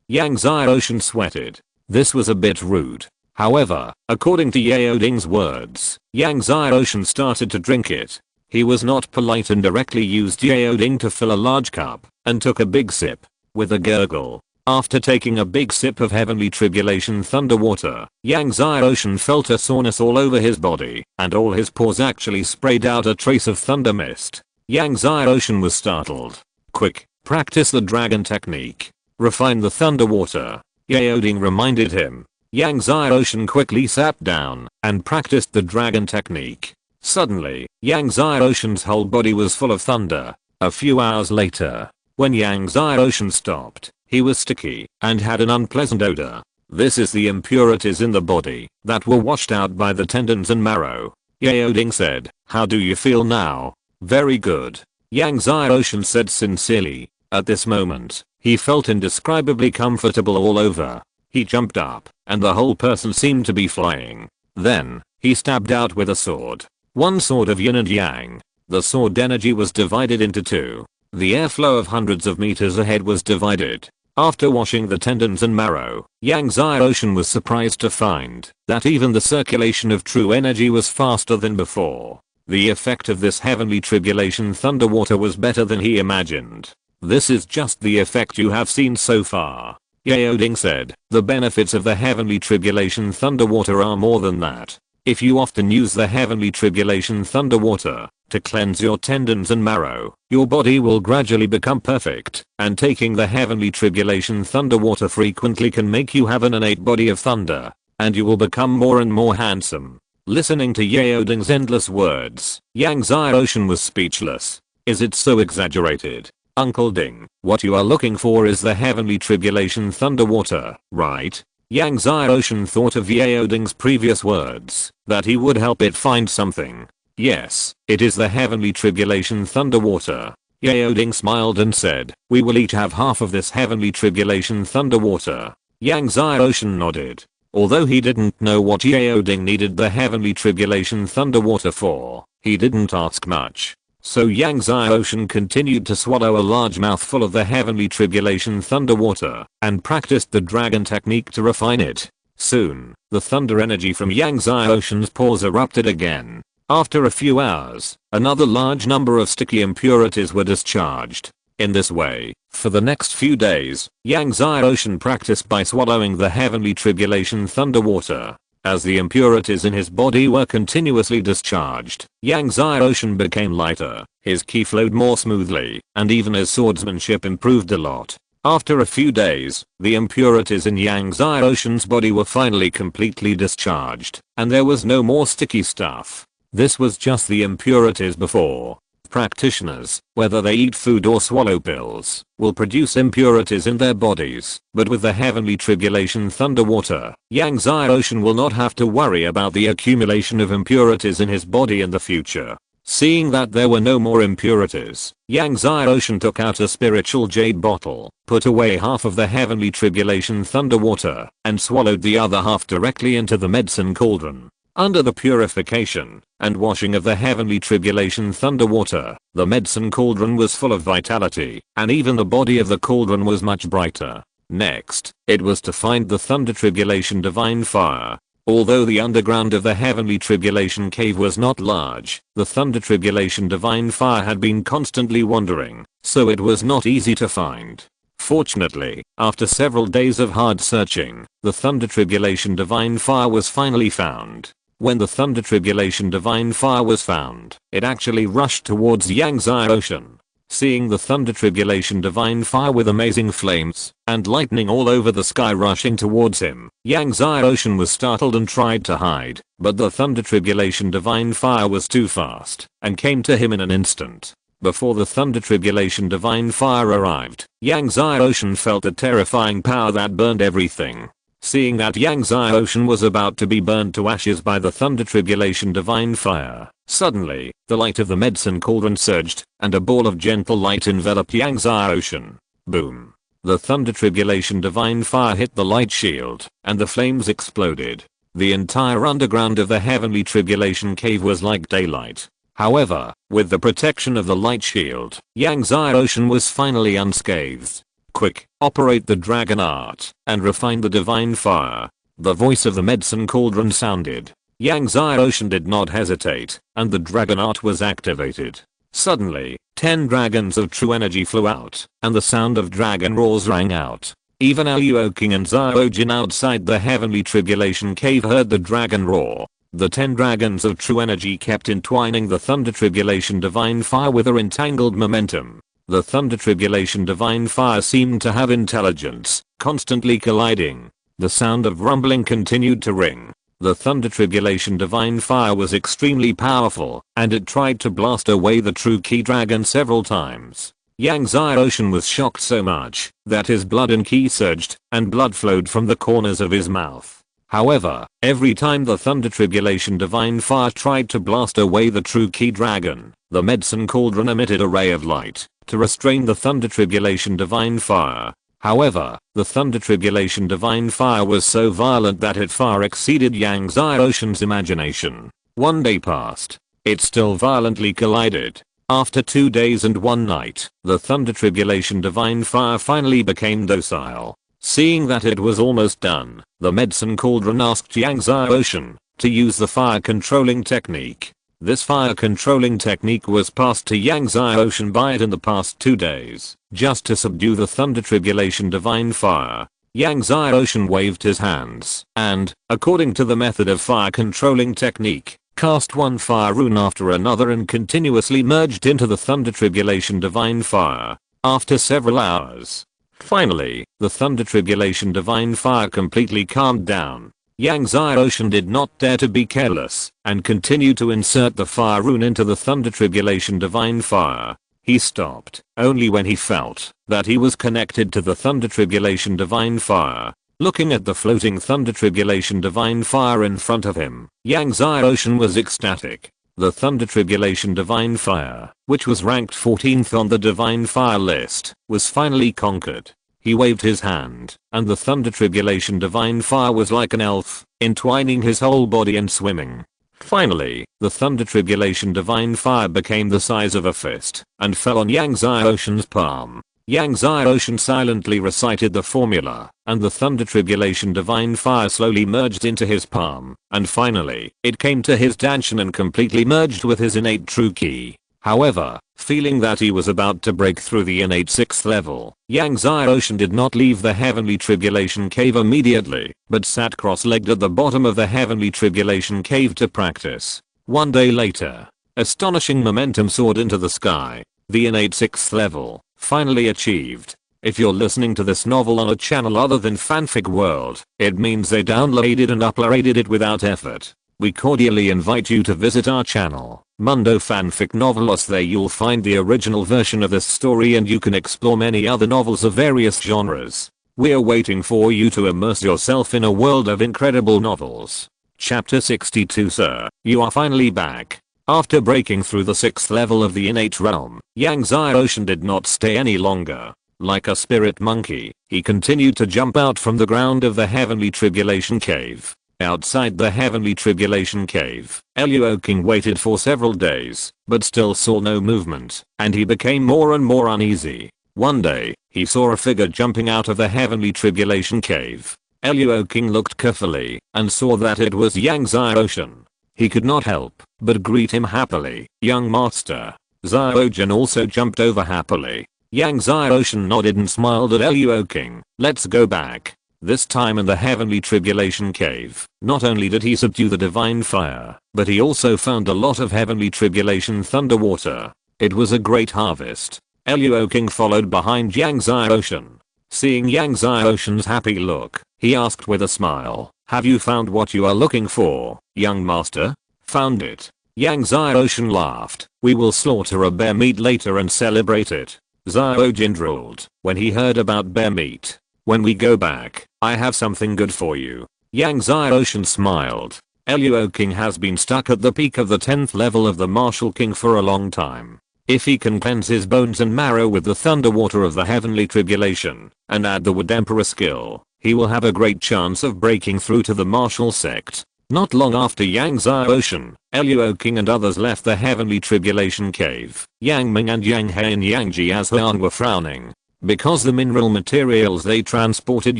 A: Yang Ocean sweated. This was a bit rude. However, according to Yaoding's words, Yang Ocean started to drink it. He was not polite and directly used Yaoding to fill a large cup, and took a big sip. With a gurgle. After taking a big sip of heavenly tribulation thunder water, Yang Ocean felt a soreness all over his body, and all his pores actually sprayed out a trace of thunder mist. Yang Ocean was startled. Quick, practice the dragon technique. Refine the thunder water. Yaoding reminded him. Yang Ocean quickly sat down and practiced the dragon technique. Suddenly, Yang Ocean's whole body was full of thunder. A few hours later, when Yang Ocean stopped, he was sticky and had an unpleasant odor. This is the impurities in the body that were washed out by the tendons and marrow. Yaoding said, how do you feel now? Very good. Yang Ocean said sincerely. At this moment, he felt indescribably comfortable all over. He jumped up, and the whole person seemed to be flying. Then, he stabbed out with a sword. One sword of yin and yang. The sword energy was divided into two. The airflow of hundreds of meters ahead was divided. After washing the tendons and marrow, Yang Zai-Ocean was surprised to find that even the circulation of true energy was faster than before. The effect of this heavenly tribulation thunder water was better than he imagined. This is just the effect you have seen so far. Yaoding said, the benefits of the heavenly tribulation thunder water are more than that. If you often use the heavenly tribulation thunder water to cleanse your tendons and marrow, your body will gradually become perfect, and taking the heavenly tribulation thunder water frequently can make you have an innate body of thunder, and you will become more and more handsome. Listening to Yaoding's endless words, Yang Zai-Ocean was speechless. Is it so exaggerated? Uncle Ding, what you are looking for is the heavenly tribulation thunder water, right? Yang Zai-Ocean thought of Yaoding's previous words, that he would help it find something. Yes, it is the heavenly tribulation thunder water. Yaoding smiled and said, we will each have half of this heavenly tribulation thunder water. Yang Zai-Ocean nodded. Although he didn't know what Yaoding needed the heavenly tribulation thunder water for, he didn't ask much. So Yang Zai-Ocean continued to swallow a large mouthful of the heavenly tribulation thunder water, and practiced the dragon technique to refine it. Soon, the thunder energy from Yang Zai-Ocean's pores erupted again. After a few hours, another large number of sticky impurities were discharged. In this way, for the next few days, Yang Zai-Ocean practiced by swallowing the heavenly tribulation thunder water. As the impurities in his body were continuously discharged, Yang Zai-Ocean became lighter, his ki flowed more smoothly, and even his swordsmanship improved a lot. After a few days, the impurities in Yang Zai-Ocean's body were finally completely discharged, and there was no more sticky stuff. This was just the impurities before. Practitioners, whether they eat food or swallow pills, will produce impurities in their bodies, but with the heavenly tribulation thunder water, Yang Zai-Ocean will not have to worry about the accumulation of impurities in his body in the future. Seeing that there were no more impurities, Yang Zai-Ocean took out a spiritual jade bottle, put away half of the heavenly tribulation thunder water, and swallowed the other half directly into the medicine cauldron. Under the purification and washing of the heavenly tribulation thunder water, the medicine cauldron was full of vitality, and even the body of the cauldron was much brighter. Next, it was to find the thunder tribulation divine fire. Although the underground of the heavenly tribulation cave was not large, the thunder tribulation divine fire had been constantly wandering, so it was not easy to find. Fortunately, after several days of hard searching, the thunder tribulation divine fire was finally found. When the thunder tribulation divine fire was found, it actually rushed towards Yang Zai-Ocean. Seeing the thunder tribulation divine fire with amazing flames and lightning all over the sky rushing towards him, Yang Zai-Ocean was startled and tried to hide, but the thunder tribulation divine fire was too fast and came to him in an instant. Before the thunder tribulation divine fire arrived, Yang Zai-Ocean felt a terrifying power that burned everything. Seeing that Yang Zai-Ocean was about to be burned to ashes by the thunder tribulation divine fire, suddenly, the light of the medicine cauldron surged, and a ball of gentle light enveloped Yang Zai-Ocean. Boom. The thunder tribulation divine fire hit the light shield, and the flames exploded. The entire underground of the heavenly tribulation cave was like daylight. However, with the protection of the light shield, Yang Zai-Ocean was finally unscathed. Quick, operate the dragon art, and refine the divine fire. The voice of the medicine cauldron sounded. Yang Zai-Ocean did not hesitate, and the dragon art was activated. Suddenly, 10 dragons of true energy flew out, and the sound of dragon roars rang out. Even Awaking and Zai-Ocean outside the heavenly tribulation cave heard the dragon roar. The 10 dragons of true energy kept entwining the thunder tribulation divine fire with their entangled momentum. The thunder tribulation divine fire seemed to have intelligence, constantly colliding. The sound of rumbling continued to ring. The thunder tribulation divine fire was extremely powerful, and it tried to blast away the true key dragon several times. Yang Zai-Ocean was shocked so much that his blood and ki surged, and blood flowed from the corners of his mouth. However, every time the Thunder Tribulation Divine Fire tried to blast away the true Key Dragon, the medicine cauldron emitted a ray of light to restrain the Thunder Tribulation Divine Fire. However, the Thunder Tribulation Divine Fire was so violent that it far exceeded Yang Ocean's imagination. One day passed. It still violently collided. After 2 days and 1 night, the Thunder Tribulation Divine Fire finally became docile. Seeing that it was almost done, the medicine cauldron asked Yang Ocean to use the fire controlling technique. This fire controlling technique was passed to Yang Ocean by it in the past 2 days, just to subdue the Thunder Tribulation Divine Fire. Yang Ocean waved his hands and, according to the method of fire controlling technique, cast one fire rune after another and continuously merged into the Thunder Tribulation Divine Fire. After several hours, finally, the Thunder Tribulation Divine Fire completely calmed down. Yang Ocean did not dare to be careless and continued to insert the fire rune into the Thunder Tribulation Divine Fire. He stopped only when he felt that he was connected to the Thunder Tribulation Divine Fire. Looking at the floating Thunder Tribulation Divine Fire in front of him, Yang Ocean was ecstatic. The Thunder Tribulation Divine Fire, which was ranked 14th on the Divine Fire list, was finally conquered. He waved his hand, and the Thunder Tribulation Divine Fire was like an elf, entwining his whole body and swimming. Finally, the Thunder Tribulation Divine Fire became the size of a fist, and fell on Yang Ocean's palm. Yang Ocean silently recited the formula, and the Thunder Tribulation Divine Fire slowly merged into his palm, and finally, it came to his Danshin and completely merged with his innate true ki. However, feeling that he was about to break through the innate 6th level, Yang Ocean did not leave the Heavenly Tribulation Cave immediately, but sat cross-legged at the bottom of the Heavenly Tribulation Cave to practice. 1 day later, astonishing momentum soared into the sky. The innate 6th level, finally achieved. If you're listening to this novel on a channel other than Fanfic World, it means they downloaded and uploaded it without effort. We cordially invite you to visit our channel, Mundo Fanfic Novelos. There you'll find the original version of this story and you can explore many other novels of various genres. We're waiting for you to immerse yourself in a world of incredible novels. Chapter 62. Sir, you are finally back. After breaking through the 6th level of the innate realm, Yang Ocean did not stay any longer. Like a spirit monkey, he continued to jump out from the ground of the Heavenly Tribulation Cave. Outside the Heavenly Tribulation Cave, King waited for several days, but still saw no movement, and he became more and more uneasy. One day, he saw a figure jumping out of the Heavenly Tribulation Cave. King looked carefully, and saw that it was Yang Ocean. He could not help but greet him happily. Young master. Xiaojin also jumped over happily. Yang Ocean nodded and smiled at King. Let's go back. This time in the Heavenly Tribulation Cave, not only did he subdue the Divine Fire, but he also found a lot of Heavenly Tribulation Thunder Water. It was a great harvest. King followed behind Yang Ocean. Seeing Yang Ocean's happy look, he asked with a smile, "Have you found what you are looking for, young master?" "Found it." Yang Ocean laughed. "We will slaughter a bear meat later and celebrate it." Xiaojin drooled when he heard about bear meat. "When we go back, I have something good for you." Yang Ocean smiled. King has been stuck at the peak of the 10th level of the Martial King for a long time. If he can cleanse his bones and marrow with the thunder water of the Heavenly Tribulation, and add the Wood Emperor skill, he will have a great chance of breaking through to the Martial sect. Not long after Yang Ocean, King and others left the Heavenly Tribulation Cave, Yang Ming and Yang He and Yang Jiazhuan were frowning. Because the mineral materials they transported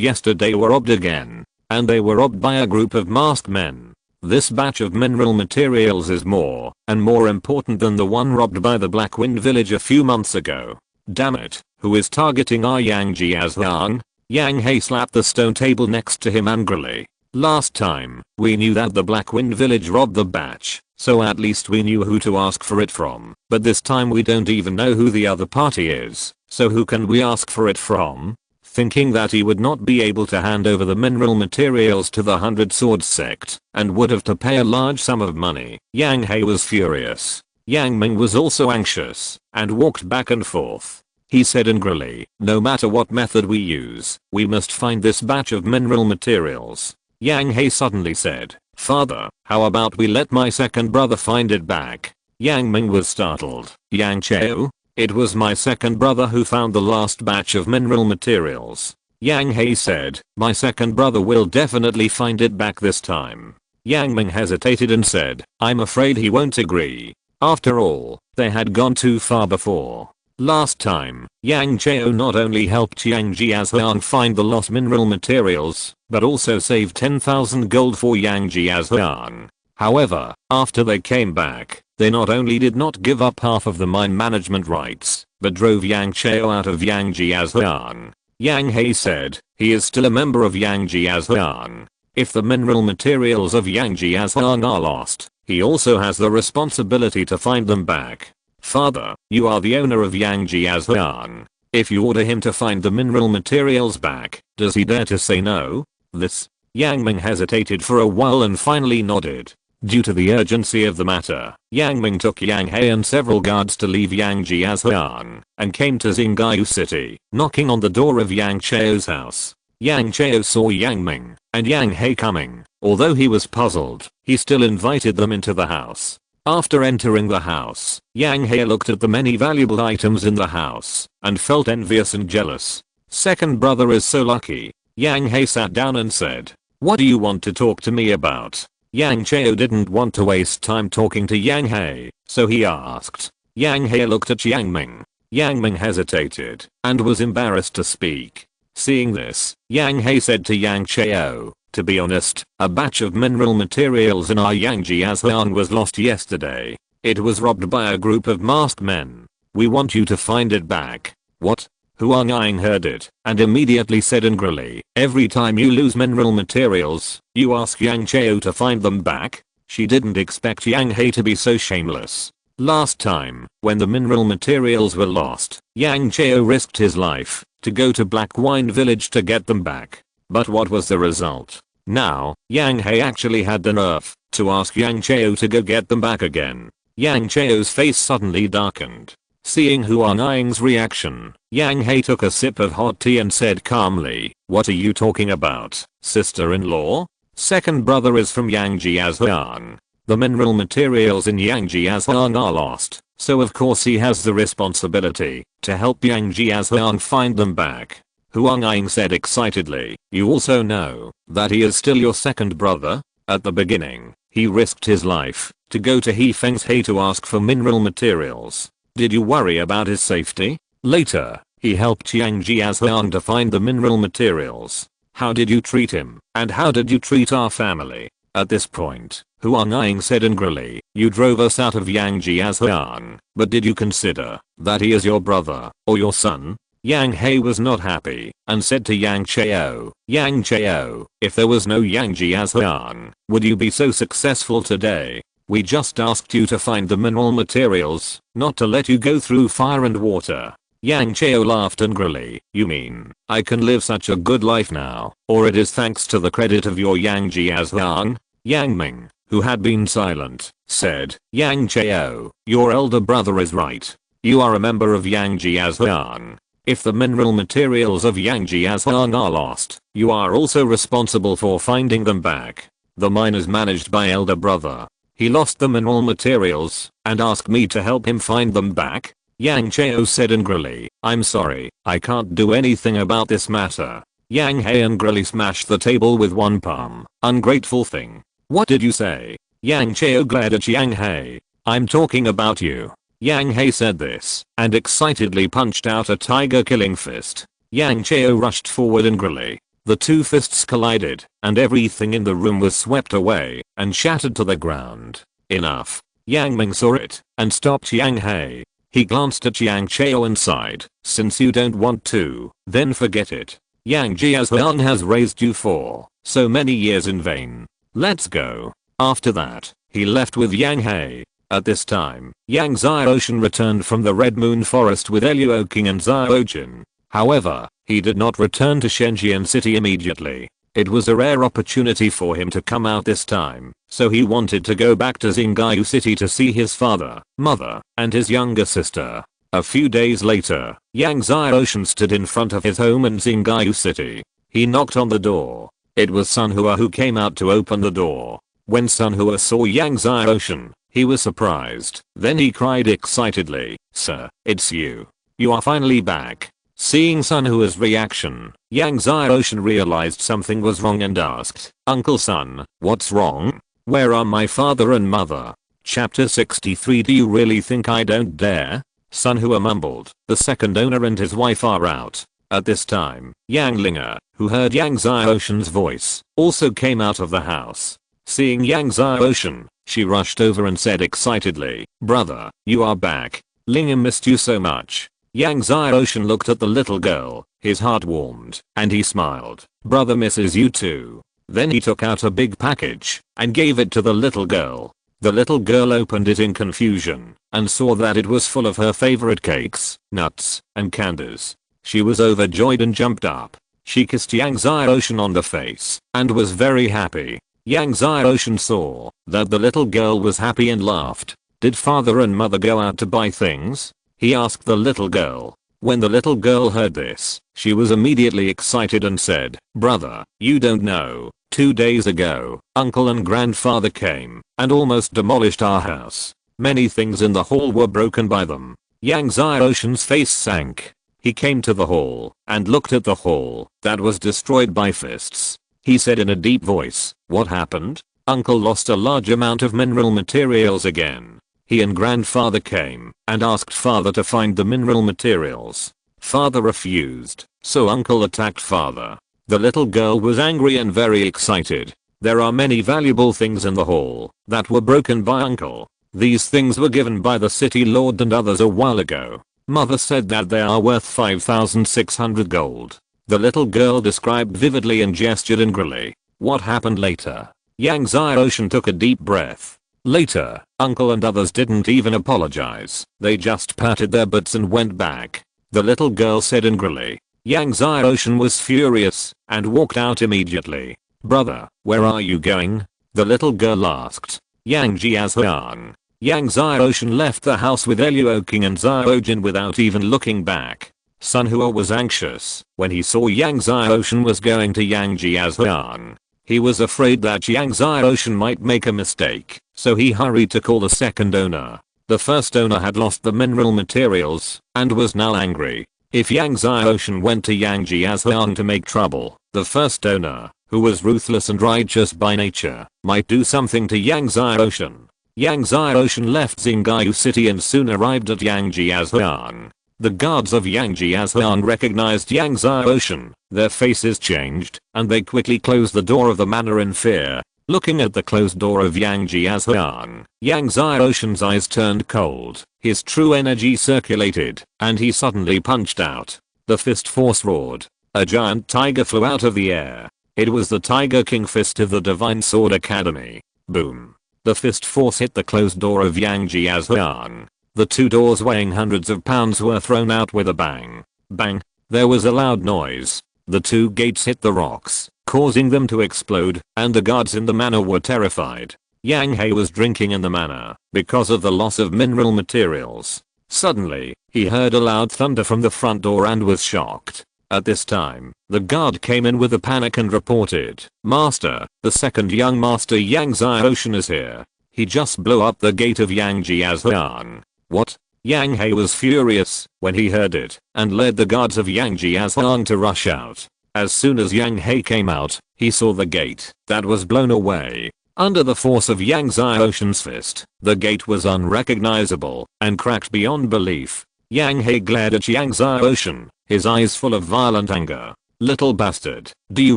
A: yesterday were robbed again. And they were robbed by a group of masked men. This batch of mineral materials is more and more important than the one robbed by the Black Wind village a few months ago. Damn it, who is targeting our Yang Jiazhuan? Yang He slapped the stone table next to him angrily. Last time, we knew that the Black Wind village robbed the batch, so at least we knew who to ask for it from. But this time we don't even know who the other party is, so who can we ask for it from? Thinking that he would not be able to hand over the mineral materials to the 100 Swords sect, and would have to pay a large sum of money, Yang He was furious. Yang Ming was also anxious, and walked back and forth. He said angrily, "No matter what method we use, we must find this batch of mineral materials." Yang He suddenly said, "Father, how about we let my second brother find it back?" Yang Ming was startled. "Yang Cheo? It was my second brother who found the last batch of mineral materials." Yang He said, "My second brother will definitely find it back this time." Yang Ming hesitated and said, "I'm afraid he won't agree. After all, they had gone too far before. Last time, Yang Cheo not only helped Yang Jiazhuang find the lost mineral materials, but also saved 10,000 gold for Yang Jiazhuang. However, after they came back, they not only did not give up half of the mine management rights, but drove Yang Cheo out of Yang Jiazhuang." Yang He said, "He is still a member of Yang Jiazhuang. If the mineral materials of Yang Jiazhuang are lost, he also has the responsibility to find them back. Father, you are the owner of Yang Jiazhuang. If you order him to find the mineral materials back, does he dare to say no?" This. Yang Ming hesitated for a while and finally nodded. Due to the urgency of the matter, Yang Ming took Yang He and several guards to leave Yang Jiazhuang and came to Xingyu City, knocking on the door of Yang Cheo's house. Yang Cheo saw Yang Ming and Yang He coming. Although he was puzzled, he still invited them into the house. After entering the house, Yang He looked at the many valuable items in the house and felt envious and jealous. "Second brother is so lucky." Yang He sat down and said, "What do you want to talk to me about?" Yang Cheo didn't want to waste time talking to Yang He, so he asked. Yang He looked at Yang Ming. Yang Ming hesitated and was embarrassed to speak. Seeing this, Yang He said to Yang Cheo, "To be honest, a batch of mineral materials in our Yang Jiazhuang was lost yesterday. It was robbed by a group of masked men. We want you to find it back." "What?" Huang Ying heard it and immediately said angrily, "Every time you lose mineral materials, you ask Yang Cheo to find them back?" She didn't expect Yang He to be so shameless. Last time, when the mineral materials were lost, Yang Cheo risked his life to go to Black Wine Village to get them back. But what was the result? Now, Yang He actually had the nerve to ask Yang Cheo to go get them back again. Yang Cheo's face suddenly darkened. Seeing Huang Ying's reaction, Yang He took a sip of hot tea and said calmly, "What are you talking about, sister-in-law? Second brother is from Yang Jiazhuang. The mineral materials in Yang Jiazhuang are lost, so of course he has the responsibility to help Yang Jiazhuang find them back." Huang Ying said excitedly, "You also know that he is still your second brother? At the beginning, he risked his life to go to He Feng's He to ask for mineral materials. Did you worry about his safety? Later, he helped Yang Jiazhuang to find the mineral materials. How did you treat him? And how did you treat our family?" At this point, Huang Ying said angrily, "You drove us out of Yang Jiazhuang, but did you consider that he is your brother or your son?" Yang He was not happy and said to Yang Cheo, "Yang Cheo, if there was no Yang Jiazhuang, would you be so successful today? We just asked you to find the mineral materials, not to let you go through fire and water." Yang Cheo laughed angrily. "You mean, I can live such a good life now, or it is thanks to the credit of your Yang Jiazhuang?" Yang Ming, who had been silent, said, "Yang Cheo, your elder brother is right. You are a member of Yang Jiazhuang. If the mineral materials of Yang Jiazhuang are lost, you are also responsible for finding them back. The mine is managed by elder brother. He lost the mineral materials and asked me to help him find them back." Yang Cheo said angrily, "I'm sorry, I can't do anything about this matter." Yang He angrily smashed the table with one palm. "Ungrateful thing. What did you say?" Yang Cheo glared at Yang He. "I'm talking about you." Yang He said this and excitedly punched out a tiger killing fist. Yang Cheo rushed forward angrily. The two fists collided and everything in the room was swept away and shattered to the ground. "Enough." Yang Ming saw it and stopped Yang He. He glanced at Yang Cheo and sighed, "Since you don't want to, then forget it. Yang Jiazhuang has raised you for so many years in vain. Let's go." After that, he left with Yang He. At this time, Yang Xiaoshan returned from the Red Moon Forest with Luo King and Xiaojin. However, he did not return to Shenzhen City immediately. It was a rare opportunity for him to come out this time, so he wanted to go back to Xingyu City to see his father, mother, and his younger sister. A few days later, Yang Xiaoshan stood in front of his home in Xingyu City. He knocked on the door. It was Sunhua who came out to open the door. When Sunhua saw Yang Xiaoshan, he was surprised. Then he cried excitedly, "Sir, it's you. You are finally back." Seeing Sunhua's reaction, Yang Xiaoshan realized something was wrong and asked, "Uncle Sun, what's wrong? Where are my father and mother?" Chapter 63. Do you really think I don't dare? Sunhua mumbled. The second owner and his wife are out. At this time, Yang Linga, who heard Yang Xiaoshan's voice, also came out of the house. Seeing Yang Xiaoshan, she rushed over and said excitedly, "Brother, you are back. Linga missed you so much." Yang Xiaoshan looked at the little girl, his heart warmed, and he smiled. "Brother misses you too." Then he took out a big package and gave it to the little girl. The little girl opened it in confusion and saw that it was full of her favorite cakes, nuts, and candies. She was overjoyed and jumped up. She kissed Yang Xiaoshan on the face and was very happy. Yang Xiaoshan saw that the little girl was happy and laughed. "Did father and mother go out to buy things?" he asked the little girl. When the little girl heard this, she was immediately excited and said, "Brother, you don't know. 2 days ago, uncle and grandfather came and almost demolished our house. Many things in the hall were broken by them." Yang Xiaoshan's face sank. He came to the hall and looked at the hall that was destroyed by fists. He said in a deep voice, "What happened? Uncle lost a large amount of mineral materials again." He and grandfather came and asked father to find the mineral materials. Father refused, so uncle attacked father. The little girl was angry and very excited. There are many valuable things in the hall that were broken by uncle. These things were given by the city lord and others a while ago. Mother said that they are worth 5,600 gold. The little girl described vividly and gestured angrily. What happened later? Yang Xiaoshan took a deep breath. Later, uncle and others didn't even apologize. They just patted their butts and went back. The little girl said angrily. Yang Xiaoshan was furious and walked out immediately. "Brother, where are you going?" the little girl asked. Yang Jiazhuang. Yang Xiaoshan left the house with Luoking and Xiaojin without even looking back. Sunhua was anxious when he saw Yang Xiaoshan was going to Yang Jiazhuang. He was afraid that Yang Xiaoshan might make a mistake, so he hurried to call the second owner. The first owner had lost the mineral materials and was now angry. If Yang Xiaoshan went to Yang Jiazhuang to make trouble, the first owner, who was ruthless and righteous by nature, might do something to Yang Xiaoshan. Yang Xiaoshan left Xingyu city and soon arrived at Yang Jiazhuang. The guards of Yang Jiazhuang recognized Yang Xiaoshan. Their faces changed, and they quickly closed the door of the manor in fear. Looking at the closed door of Yang Jiazhuang, Yang Xiaoshan's eyes turned cold. His true energy circulated, and he suddenly punched out. The fist force roared. A giant tiger flew out of the air. It was the Tiger King fist of the Divine Sword Academy. Boom. The fist force hit the closed door of Yang Jiazhuang. The two doors weighing hundreds of pounds were thrown out with a bang. Bang. There was a loud noise. The two gates hit the rocks, causing them to explode, and the guards in the manor were terrified. Yang He was drinking in the manor because of the loss of mineral materials. Suddenly, he heard a loud thunder from the front door and was shocked. At this time, the guard came in with a panic and reported, "Master, the second young master Yang Xiaoshan is here. He just blew up the gate of Yang Jiazhuang." What? Yang He was furious when he heard it and led the guards of Yang Jiazhuang to rush out. As soon as Yang He came out, he saw the gate that was blown away. Under the force of Yang Xiaoshan's fist, the gate was unrecognizable and cracked beyond belief. Yang He glared at Yang Xiaoshan, his eyes full of violent anger. "Little bastard, do you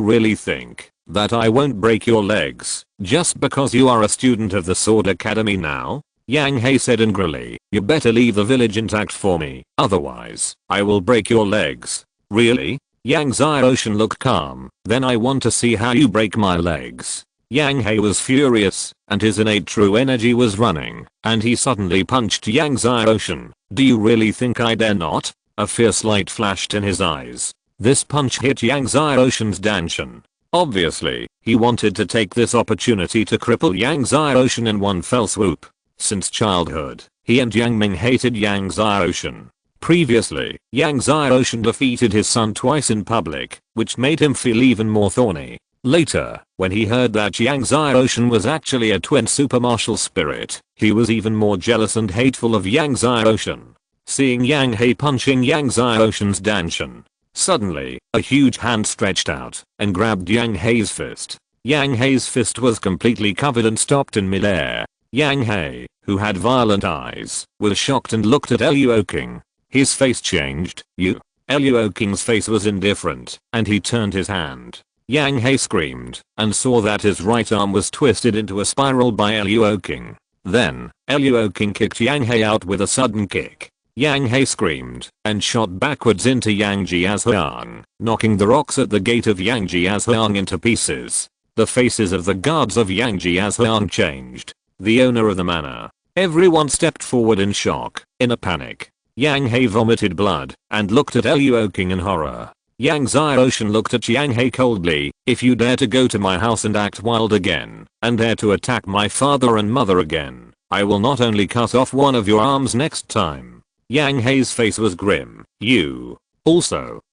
A: really think that I won't break your legs just because you are a student of the Sword Academy now?" Yang He said angrily. "You better leave the village intact for me, otherwise I will break your legs." "Really?" Yang Xiaoshan looked calm. "Then I want to see how you break my legs." Yang He was furious, and his innate true energy was running, and he suddenly punched Yang Xiaoshan. "Do you really think I dare not?" A fierce light flashed in his eyes. This punch hit Yang Xiaoshan's danshan. Obviously, he wanted to take this opportunity to cripple Yang Xiaoshan in one fell swoop. Since childhood, he and Yang Ming hated Yang Xiaoshan. Previously, Yang Xiaoshan defeated his son twice in public, which made him feel even more thorny. Later, when he heard that Yang Xiaoshan was actually a twin super martial spirit, he was even more jealous and hateful of Yang Xiaoshan. Seeing Yang He punching Yang Xiaoshan's danshan, suddenly, a huge hand stretched out and grabbed Yang He's fist. Yang He's fist was completely covered and stopped in midair. Yang He, who had violet eyes, was shocked and looked at Luo King. His face changed. Luo King's face was indifferent, and he turned his hand. Yang He screamed and saw that his right arm was twisted into a spiral by Luo King. Then, Luo King kicked Yang He out with a sudden kick. Yang He screamed and shot backwards into Yang Jiazhuang, knocking the rocks at the gate of Yang Jiazhuang into pieces. The faces of the guards of Yang Jiazhuang changed. The owner of the manor. Everyone stepped forward in shock, in a panic. Yang He vomited blood and looked at Luo King in horror. Yang Xiaoshan looked at Yang He coldly. If you dare to go to my house and act wild again, and dare to attack my father and mother again, I will not only cut off one of your arms next time. Yang He's face was grim. You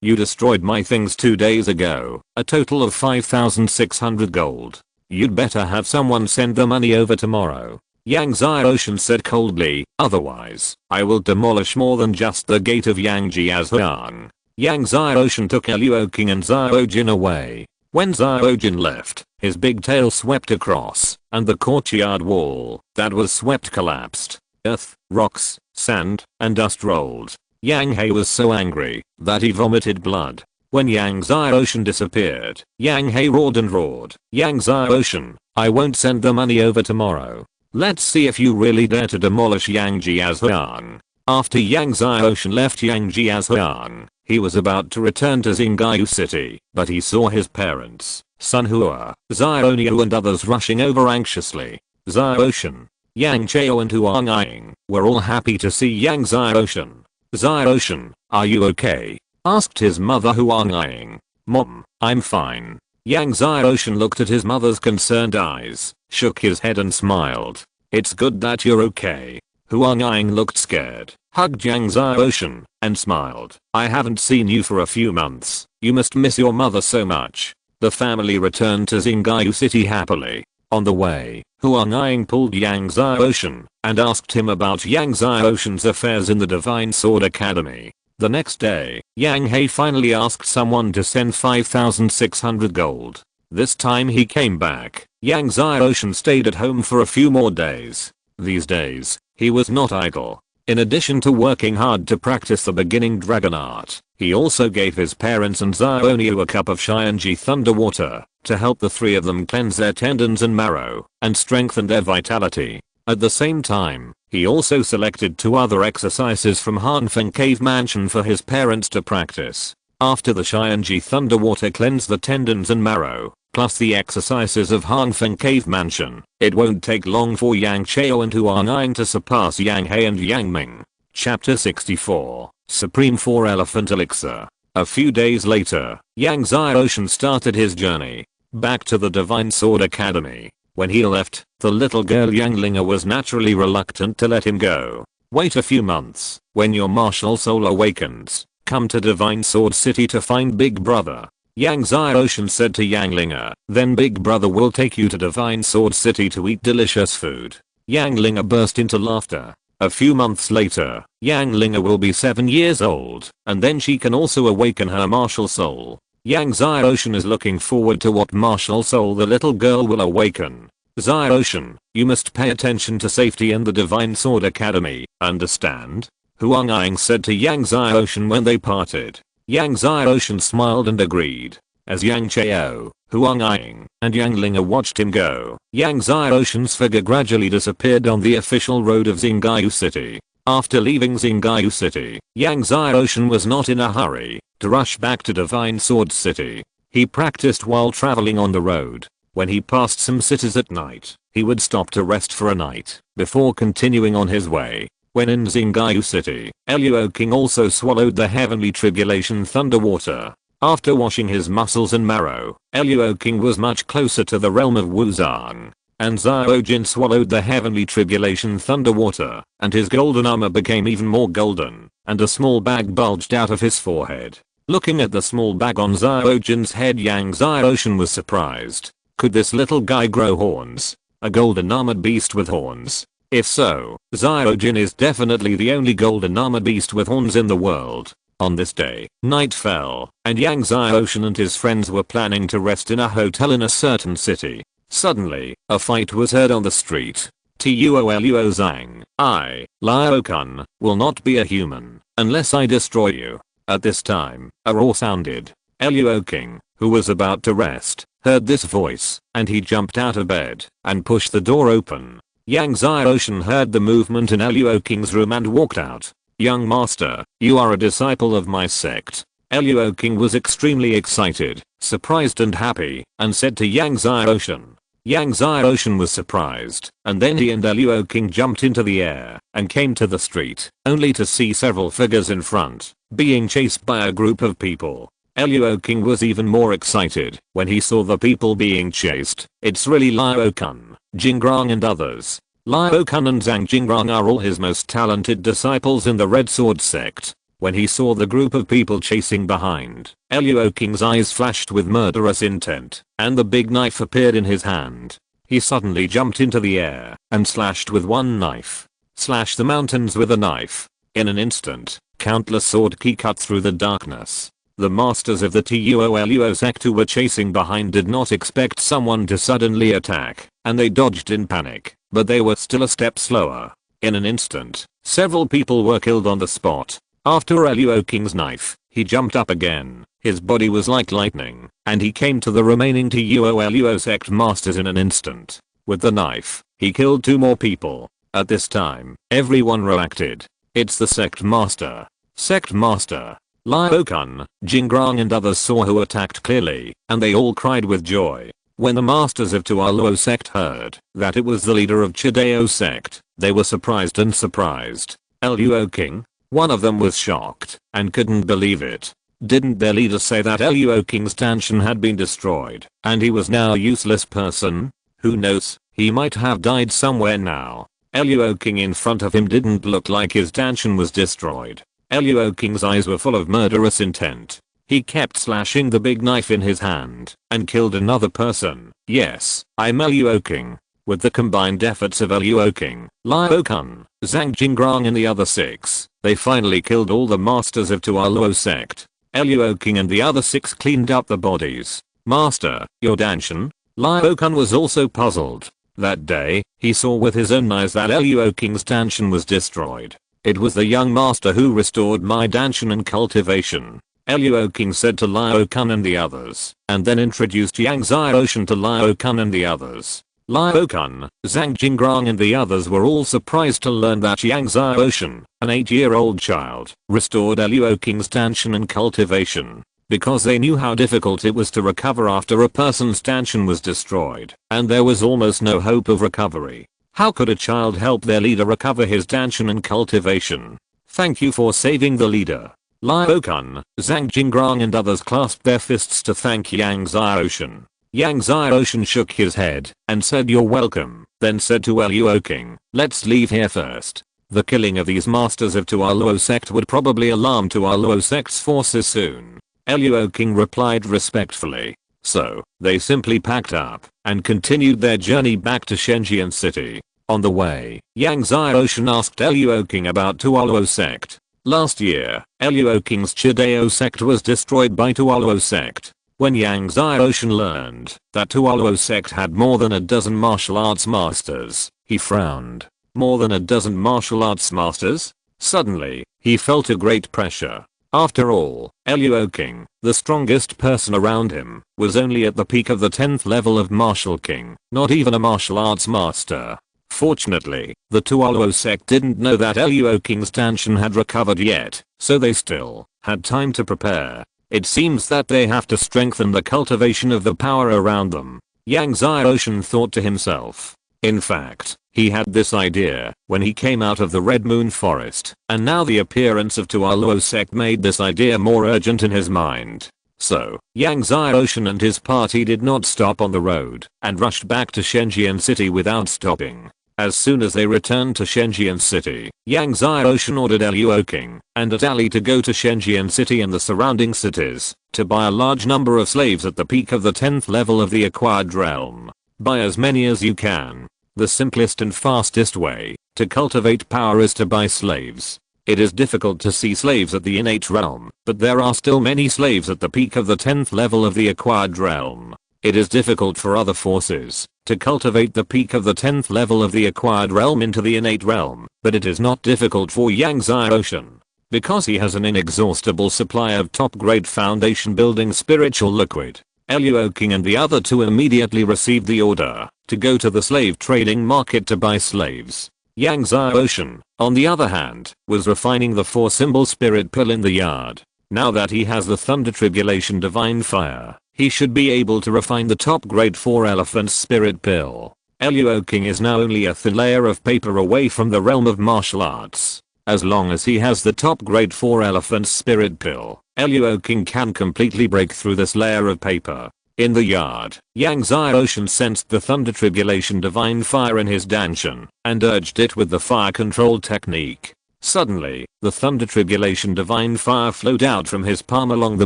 A: destroyed my things 2 days ago, a total of 5,600 gold. You'd better have someone send the money over tomorrow. Yang Xiaoshan said coldly, otherwise, I will demolish more than just the gate of Yang Jiazhuang. Yang Xiaoshan took Luo King and Xiaojin away. When Xiaojin left, his big tail swept across, and the courtyard wall that was swept collapsed. Earth, rocks, sand, and dust rolled. Yang He was so angry that he vomited blood. When Yang Xiaoshan disappeared, Yang He roared and roared. Yang Xiaoshan, I won't send the money over tomorrow. Let's see if you really dare to demolish Yang Jiazhuang. After Yang Xiaoshan left Yang Jiazhuang, he was about to return to Xingyu City, but he saw his parents, Sun Hua, Xiaoniu and others rushing over anxiously. Xiaoshan, Yang Chao and Huang Ying were all happy to see Yang Xiaoshan. Xiaoshan, are you okay? Asked his mother Huang Ying. Mom, I'm fine. Yang Xiaoshan looked at his mother's concerned eyes, shook his head and smiled. It's good that you're okay. Huang Ying looked scared, hugged Yang Xiaoshan, and smiled. I haven't seen you for a few months. You must miss your mother so much. The family returned to Xingyu City happily. On the way, Huang Ying pulled Yang Xiaoshan and asked him about Yang Xiaoshan's affairs in the Divine Sword Academy. The next day, Yang He finally asked someone to send 5,600 gold. This time he came back. Yang Xiaoshan stayed at home for a few more days. These days, he was not idle. In addition to working hard to practice the beginning dragon art, he also gave his parents and Xiaoniu a cup of Xianji Thunder Water to help the three of them cleanse their tendons and marrow and strengthen their vitality. At the same time, he also selected 2 other exercises from Hanfeng Cave Mansion for his parents to practice. After the Xianji Thunder Water cleansed the tendons and marrow, plus the exercises of Hanfeng Cave Mansion, it won't take long for Yang Chao and Huang Ying to surpass Yang He and Yang Ming. Chapter 64, Supreme 4 Elephant Elixir. A few days later, Yang Xiaoshan started his journey back to the Divine Sword Academy. When he left, the little girl Yang Linga was naturally reluctant to let him go. Wait a few months. When your martial soul awakens, come to Divine Sword City to find Big Brother. Yang Xiaoshan said to Yang Linga. Then Big Brother will take you to Divine Sword City to eat delicious food. Yang Linga burst into laughter. A few months later, Yang Linga will be 7 years old, and then she can also awaken her martial soul. Yang Xiaoshan is looking forward to what martial soul the little girl will awaken. Xiaoshan, you must pay attention to safety in the Divine Sword Academy, understand? Huang Ying said to Yang Xiaoshan when they parted. Yang Xiaoshan smiled and agreed. As Yang Chao, Huang Ying, and Yang Linga watched him go, Yang Xiaoshan's figure gradually disappeared on the official road of Xingyu City. After leaving Xingyu City, Yang Xiaoshan was not in a hurry to rush back to Divine Sword City. He practiced while traveling on the road. When he passed some cities at night, he would stop to rest for a night before continuing on his way. When in Xingyu City, Luo King also swallowed the Heavenly Tribulation Thunder Water. After washing his muscles and marrow, Luo King was much closer to the realm of Wuzan. And Xiaojin swallowed the Heavenly Tribulation Thunder Water, and his golden armor became even more golden, and a small bag bulged out of his forehead. Looking at the small bag on Zyojin's head, Yang Zyoshin was surprised. Could this little guy grow horns? A golden armored beast with horns? If so, Zyojin is definitely the only golden armored beast with horns in the world. On this day, night fell, and Yang Zyoshin and his friends were planning to rest in a hotel in a certain city. Suddenly, a fight was heard on the street. Tuoluo Zhang, I, Liu-kun, will not be a human unless I destroy you. At this time, a roar sounded. Luo King, who was about to rest, heard this voice, and he jumped out of bed and pushed the door open. Yang Zyoshin heard the movement in Luo King's room and walked out. Young master, you are a disciple of my sect. Luo King was extremely excited, surprised and happy, and said to Yang Zyoshin. Yang Zyoshin was surprised, and then he and Luo King jumped into the air and came to the street, only to see several figures in front, being chased by a group of people. Luo King was even more excited when he saw the people being chased. It's really Liu-kun, Jingrong and others. Liu-kun and Zhang Jingrong are all his most talented disciples in the Red Sword sect. When he saw the group of people chasing behind, Luo King's eyes flashed with murderous intent, and the big knife appeared in his hand. He suddenly jumped into the air and slashed with one knife. Slashed the mountains with a knife. In an instant, countless sword ki cut through the darkness. The masters of the Tuoluo sect who were chasing behind did not expect someone to suddenly attack, and they dodged in panic, but they were still a step slower. In an instant, several people were killed on the spot. After Luo King's knife, he jumped up again. His body was like lightning, and he came to the remaining Tuoluo sect masters in an instant. With the knife, he killed 2 more people. At this time, everyone reacted. It's the sect master. Sect master. Liu-kun, Jingrong and others saw who attacked clearly, and they all cried with joy. When the masters of Tuoluo sect heard that it was the leader of Chidao sect, they were surprised and surprised. Luo King? One of them was shocked and couldn't believe it. Didn't their leader say that Luo King's Danshin had been destroyed and he was now a useless person? Who knows, he might have died somewhere now. Luo King in front of him didn't look like his Danshin was destroyed. Luo King's eyes were full of murderous intent. He kept slashing the big knife in his hand and killed another person. Yes, I'm Luo King. With the combined efforts of Luo King, Liu-kun, Zhang Jingrong and the other 6, they finally killed all the masters of Tuoluo sect. Luo King and the other 6 cleaned up the bodies. Master, your Danshin? Liu-kun was also puzzled. That day, he saw with his own eyes that Luo King's Danshin was destroyed. It was the young master who restored my Danshin and cultivation. Luo King said to Liu-kun and the others, and then introduced Yang Zyoshin to Liu-kun and the others. Liu-kun, Zhang Jingrong and the others were all surprised to learn that Yang Zyoshin, an 8-year-old child, restored Luo King's Danshin and cultivation. Because they knew how difficult it was to recover after a person's Danshin was destroyed, and there was almost no hope of recovery. How could a child help their leader recover his Danshin and cultivation? Thank you for saving the leader. Liu-kun, Zhang Jingrong and others clasped their fists to thank Yang Zyoshin. Yang Zyoshin shook his head and said you're welcome, then said to Luo King, let's leave here first. The killing of these masters of Tuoluo sect would probably alarm Tuoluo sect's forces soon. Luo King replied respectfully. So, they simply packed up and continued their journey back to Shenzhen city. On the way, Yang Zyoshin asked Luo King about Tuoluo sect. Last year, Luo King's Chidao sect was destroyed by Tuoluo sect. When Yang Zyoshin learned that Tuoluo sect had more than a dozen martial arts masters, he frowned. More than a dozen martial arts masters? Suddenly, he felt a great pressure. After all, Luo King, the strongest person around him, was only at the peak of the 10th level of Martial King, not even a martial arts master. Fortunately, the Tuoluo sect didn't know that Luo King's Danshin had recovered yet, so they still had time to prepare. It seems that they have to strengthen the cultivation of the power around them. Yang Zyoshin thought to himself. In fact, he had this idea when he came out of the Red Moon Forest, and now the appearance of Tuoluo sect made this idea more urgent in his mind. So, Yang Zyoshin and his party did not stop on the road and rushed back to Shenzhen city without stopping. As soon as they returned to Shenzhen City, Yang Xiaoshan ordered Luo King and Atali to go to Shenzhen City and the surrounding cities to buy a large number of slaves at the peak of the 10th level of the acquired realm. Buy as many as you can. The simplest and fastest way to cultivate power is to buy slaves. It is difficult to see slaves at the innate realm, but there are still many slaves at the peak of the 10th level of the acquired realm. It is difficult for other forces to cultivate the peak of the 10th level of the acquired realm into the innate realm, but it is not difficult for Yang Xiaoshan, because he has an inexhaustible supply of top-grade foundation building spiritual liquid. Luo King and the other two immediately received the order to go to the slave trading market to buy slaves. Yang Xiaoshan, on the other hand, was refining the 4-symbol spirit pill in the yard. Now that he has the Thunder Tribulation Divine Fire, he should be able to refine the top grade 4 Elephant Spirit Pill. Luo King is now only a thin layer of paper away from the realm of martial arts. As long as he has the top grade 4 Elephant Spirit Pill, Luo King can completely break through this layer of paper. In the yard, Yang Xiaoshan sensed the Thunder Tribulation Divine Fire in his Danshan and urged it with the fire control technique. Suddenly, the Thunder Tribulation Divine Fire flowed out from his palm along the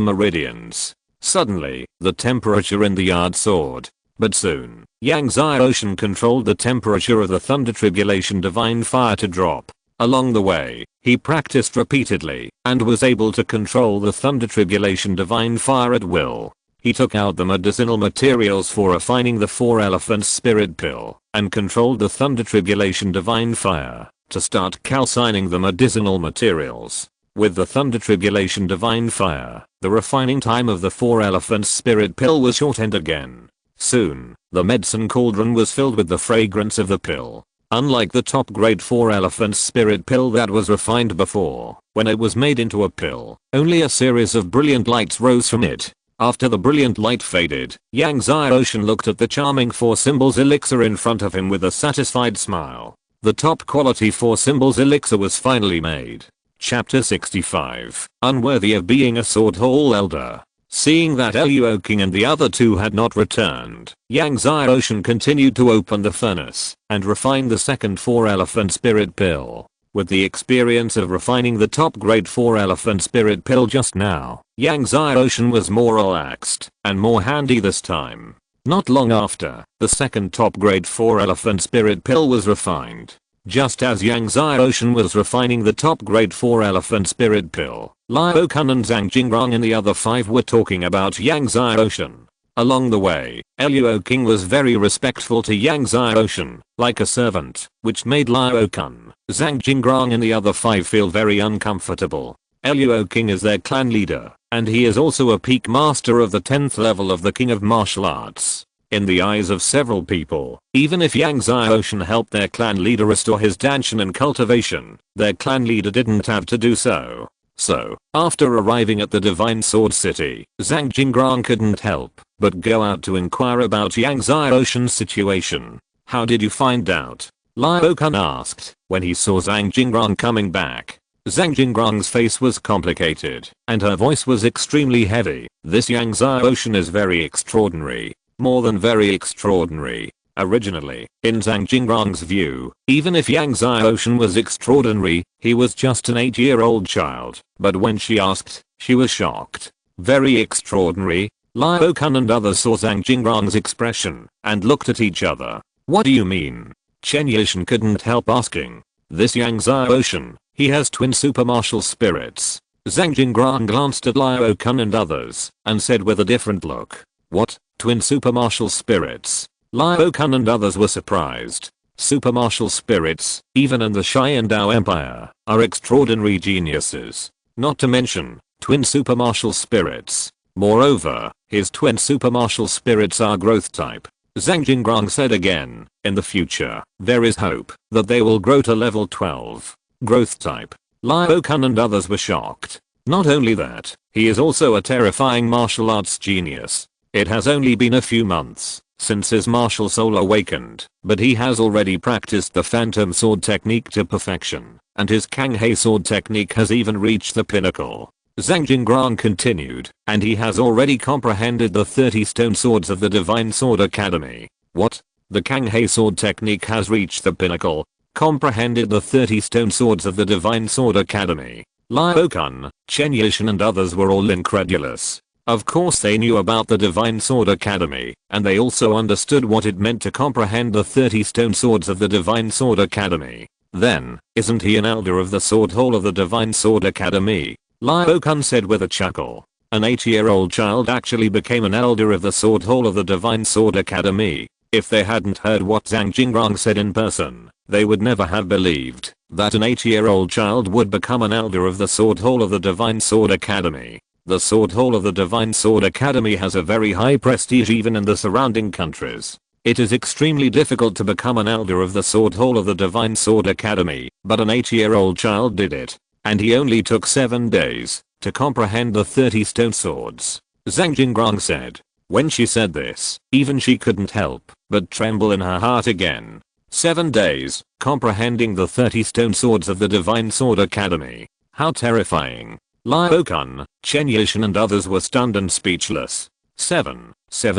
A: meridians. Suddenly, the temperature in the yard soared. But soon, Yang Xiaoshan controlled the temperature of the Thunder Tribulation Divine Fire to drop. Along the way, he practiced repeatedly and was able to control the Thunder Tribulation Divine Fire at will. He took out the medicinal materials for refining the 4 Elephant Spirit Pill and controlled the Thunder Tribulation Divine Fire to start calcining the medicinal materials. With the Thunder Tribulation Divine Fire, the refining time of the 4 Elephant Spirit Pill was shortened again. Soon, the medicine cauldron was filled with the fragrance of the pill. Unlike the top grade 4 Elephant Spirit Pill that was refined before, when it was made into a pill, only a series of brilliant lights rose from it. After the brilliant light faded, Yang Xiaoshan looked at the charming 4 symbols elixir in front of him with a satisfied smile. The top quality 4 symbols elixir was finally made. Chapter 65. Unworthy of being a sword hall elder. Seeing that Luo King and the other two had not returned, Yang Xiaoshan continued to open the furnace and refine the second 4 Elephant Spirit Pill. With the experience of refining the top grade 4 Elephant Spirit Pill just now, Yang Xiaoshan was more relaxed and more handy this time. Not long after, the second top grade 4 Elephant Spirit Pill was refined. Just as Yang Xiaoshan was refining the top grade 4 Elephant Spirit Pill, Luo Kun and Zhang Jingrong and the other 5 were talking about Yang Xiaoshan. Along the way, Luo King was very respectful to Yang Xiaoshan, like a servant, which made Luo Kun, Zhang Jingrong and the other 5 feel very uncomfortable. Luo King is their clan leader, and he is also a peak master of the 10th level of the King of Martial Arts. In the eyes of several people, even if Yang Xiaoshan helped their clan leader restore his Danshan and cultivation, their clan leader didn't have to do so. So, after arriving at the Divine Sword City, Zhang Jingrong couldn't help but go out to inquire about Yang Xiaoshan's situation. How did you find out? Luo Kun asked when he saw Zhang Jingrong coming back. Zhang Jingrong's face was complicated, and her voice was extremely heavy. This Yang Xiaoshan is very extraordinary. More than very extraordinary. Originally, in Zhang Jingrong's view, even if Yang Xiaoshan was extraordinary, he was just an 8-year-old child. But when she asked, she was shocked. Very extraordinary? Luo Kun and others saw Zhang Jingrong's expression and looked at each other. What do you mean? Chen Yishan couldn't help asking. This Yang Xiaoshan, he has twin super martial spirits. Zhang Jingrong glanced at Luo Kun and others and said with a different look. What? Twin super martial spirits? Luo Kun and others were surprised. Super martial spirits, even in the Xiandao Empire, are extraordinary geniuses. Not to mention, twin super martial spirits. Moreover, his twin super martial spirits are growth type. Zhang Jingrong said again, in the future, there is hope that they will grow to level 12. Growth type. Luo Kun and others were shocked. Not only that, he is also a terrifying martial arts genius. It has only been a few months since his martial soul awakened, but he has already practiced the Phantom Sword technique to perfection, and his Kanghe Sword technique has even reached the pinnacle. Zhang Jingrong continued, and he has already comprehended the 30 stone swords of the Divine Sword Academy. What? The Kanghe sword technique has reached the pinnacle. Comprehended the 30 stone swords of the Divine Sword Academy. Liu-kun, Chen Yishan and others were all incredulous. Of course they knew about the Divine Sword Academy, and they also understood what it meant to comprehend the 30 stone swords of the Divine Sword Academy. Then, isn't he an elder of the Sword Hall of the Divine Sword Academy? Liu-kun said with a chuckle. An 8-year-old child actually became an elder of the Sword Hall of the Divine Sword Academy. If they hadn't heard what Zhang Jingrong said in person, they would never have believed that an 8-year-old child would become an elder of the Sword Hall of the Divine Sword Academy. The Sword Hall of the Divine Sword Academy has a very high prestige even in the surrounding countries. It is extremely difficult to become an elder of the Sword Hall of the Divine Sword Academy, but an 8-year-old child did it. And he only took 7 days to comprehend the 30 stone swords. Zhang Jingrong said. When she said this, even she couldn't help but tremble in her heart again. 7 days, comprehending the 30 stone swords of the Divine Sword Academy. How terrifying. Liu-kun, Chen Yishan and others were stunned and speechless. 7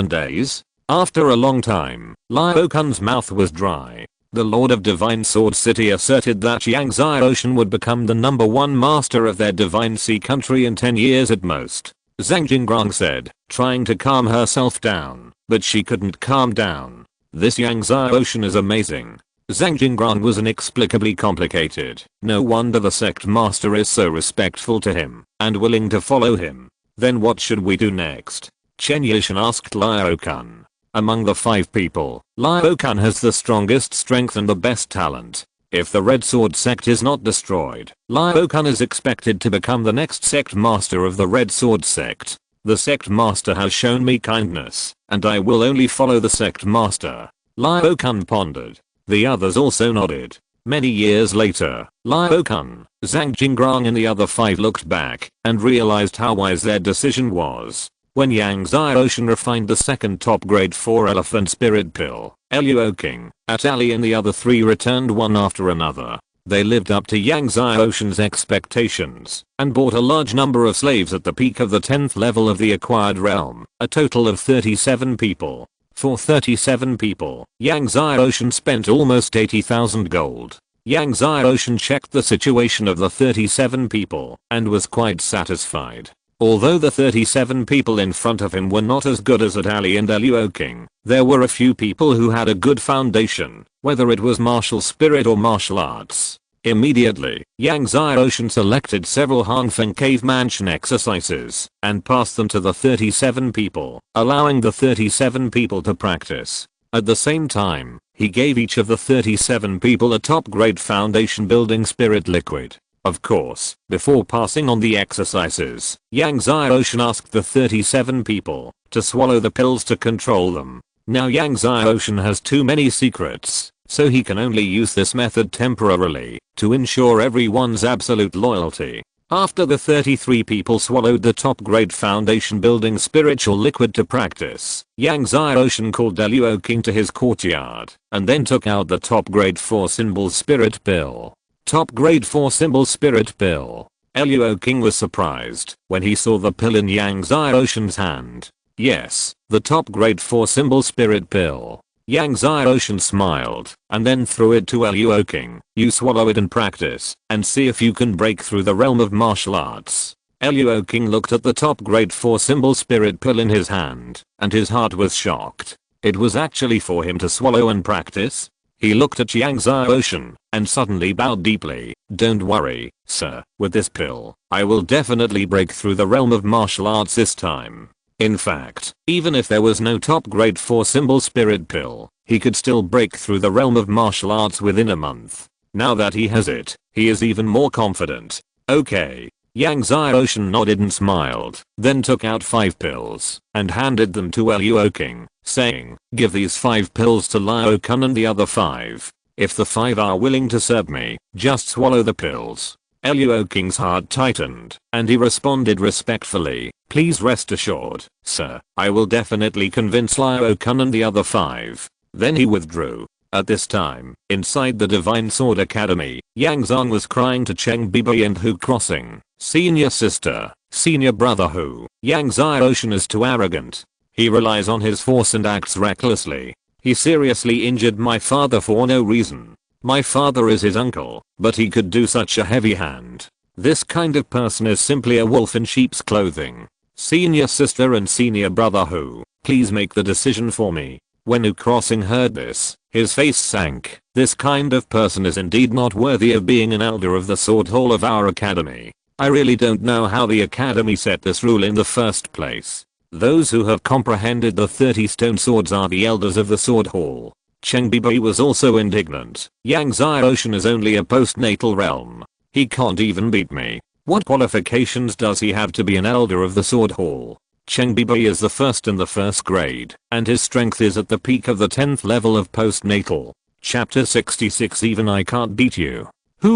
A: days? After a long time, Liu-kun's mouth was dry. The Lord of Divine Sword City asserted that Yang Xiaoshan would become the #1 master of their Divine Sea country in 10 years at most. Zhang Jingrong said, trying to calm herself down, but she couldn't calm down. This Yang Xiaoshan is amazing. Zhang Jingrong was inexplicably complicated. No wonder the sect master is so respectful to him and willing to follow him. Then what should we do next? Chen Yishan asked Liu-kun. Among the 5 people, Liu-kun has the strongest strength and the best talent. If the Red Sword sect is not destroyed, Liu-kun is expected to become the next sect master of the Red Sword sect. The sect master has shown me kindness, and I will only follow the sect master. Liu-kun pondered. The others also nodded. Many years later, Liu-kun, Zhang Jingrong and the other 5 looked back and realized how wise their decision was. When Yang Xiaoshan refined the second top grade 4 elephant spirit pill, Liu-king, Atali and the other 3 returned one after another. They lived up to Yang Xiaoshan's expectations and bought a large number of slaves at the peak of the 10th level of the acquired realm, a total of 37 people. For 37 people, Yang Xiaoshan spent almost 80,000 gold. Yang Xiaoshan checked the situation of the 37 people and was quite satisfied. Although the 37 people in front of him were not as good as Atali and Liu-king, there were a few people who had a good foundation, whether it was martial spirit or martial arts. Immediately, Yang Xiaoshan selected several Hanfeng Cave Mansion exercises and passed them to the 37 people, allowing the 37 people to practice. At the same time, he gave each of the 37 people a top-grade foundation building spirit liquid. Of course, before passing on the exercises, Yang Xiaoshan asked the 37 people to swallow the pills to control them. Now Yang Xiaoshan has too many secrets, so he can only use this method temporarily to ensure everyone's absolute loyalty. After the 33 people swallowed the top-grade foundation building spiritual liquid to practice, Yang Xiaoshan called Liu-king to his courtyard and then took out the top-grade 4 symbol spirit pill. Top grade 4 symbol spirit pill. Liu-king was surprised when he saw the pill in Yang Xiaoshan's hand. Yes, the top grade 4 symbol spirit pill. Yang Xiaoshan smiled and then threw it to Liu-king. You swallow it and practice and see if you can break through the realm of martial arts. Liu-king looked at the top grade 4 symbol spirit pill in his hand and his heart was shocked. It was actually for him to swallow and practice. He looked at Yang Xiaoshan and suddenly bowed deeply. Don't worry, sir, with this pill, I will definitely break through the realm of martial arts this time. In fact, even if there was no top grade 4 symbol spirit pill, he could still break through the realm of martial arts within a month. Now that he has it, he is even more confident. Okay. Yang Xiaoshan nodded and smiled, then took out 5 pills and handed them to Liu-king, saying, give these 5 pills to Liu-kun and the other 5. If the 5 are willing to serve me, just swallow the pills. Liu-king's heart tightened, and he responded respectfully, please rest assured, sir, I will definitely convince Liu-kun and the other 5. Then he withdrew. At this time, inside the Divine Sword Academy, Yang Zong was crying to Cheng Bibi and Hu crossing, senior sister, senior brother Hu, Yang Xiaoshan is too arrogant. He relies on his force and acts recklessly. He seriously injured my father for no reason. My father is his uncle, but he could do such a heavy hand. This kind of person is simply a wolf in sheep's clothing. Senior sister and senior brother who, please make the decision for me. When Crossing heard this, his face sank. This kind of person is indeed not worthy of being an elder of the sword hall of our academy. I really don't know how the academy set this rule in the first place. Those who have comprehended the 30 stone swords are the elders of the sword hall. Cheng Bibi was also indignant. Yang Xiaoshan is only a postnatal realm. He can't even beat me. What qualifications does he have to be an elder of the sword hall? Cheng Bibi is the first in the first grade, and his strength is at the peak of the 10th level of postnatal. Chapter 66. Even I can't beat you.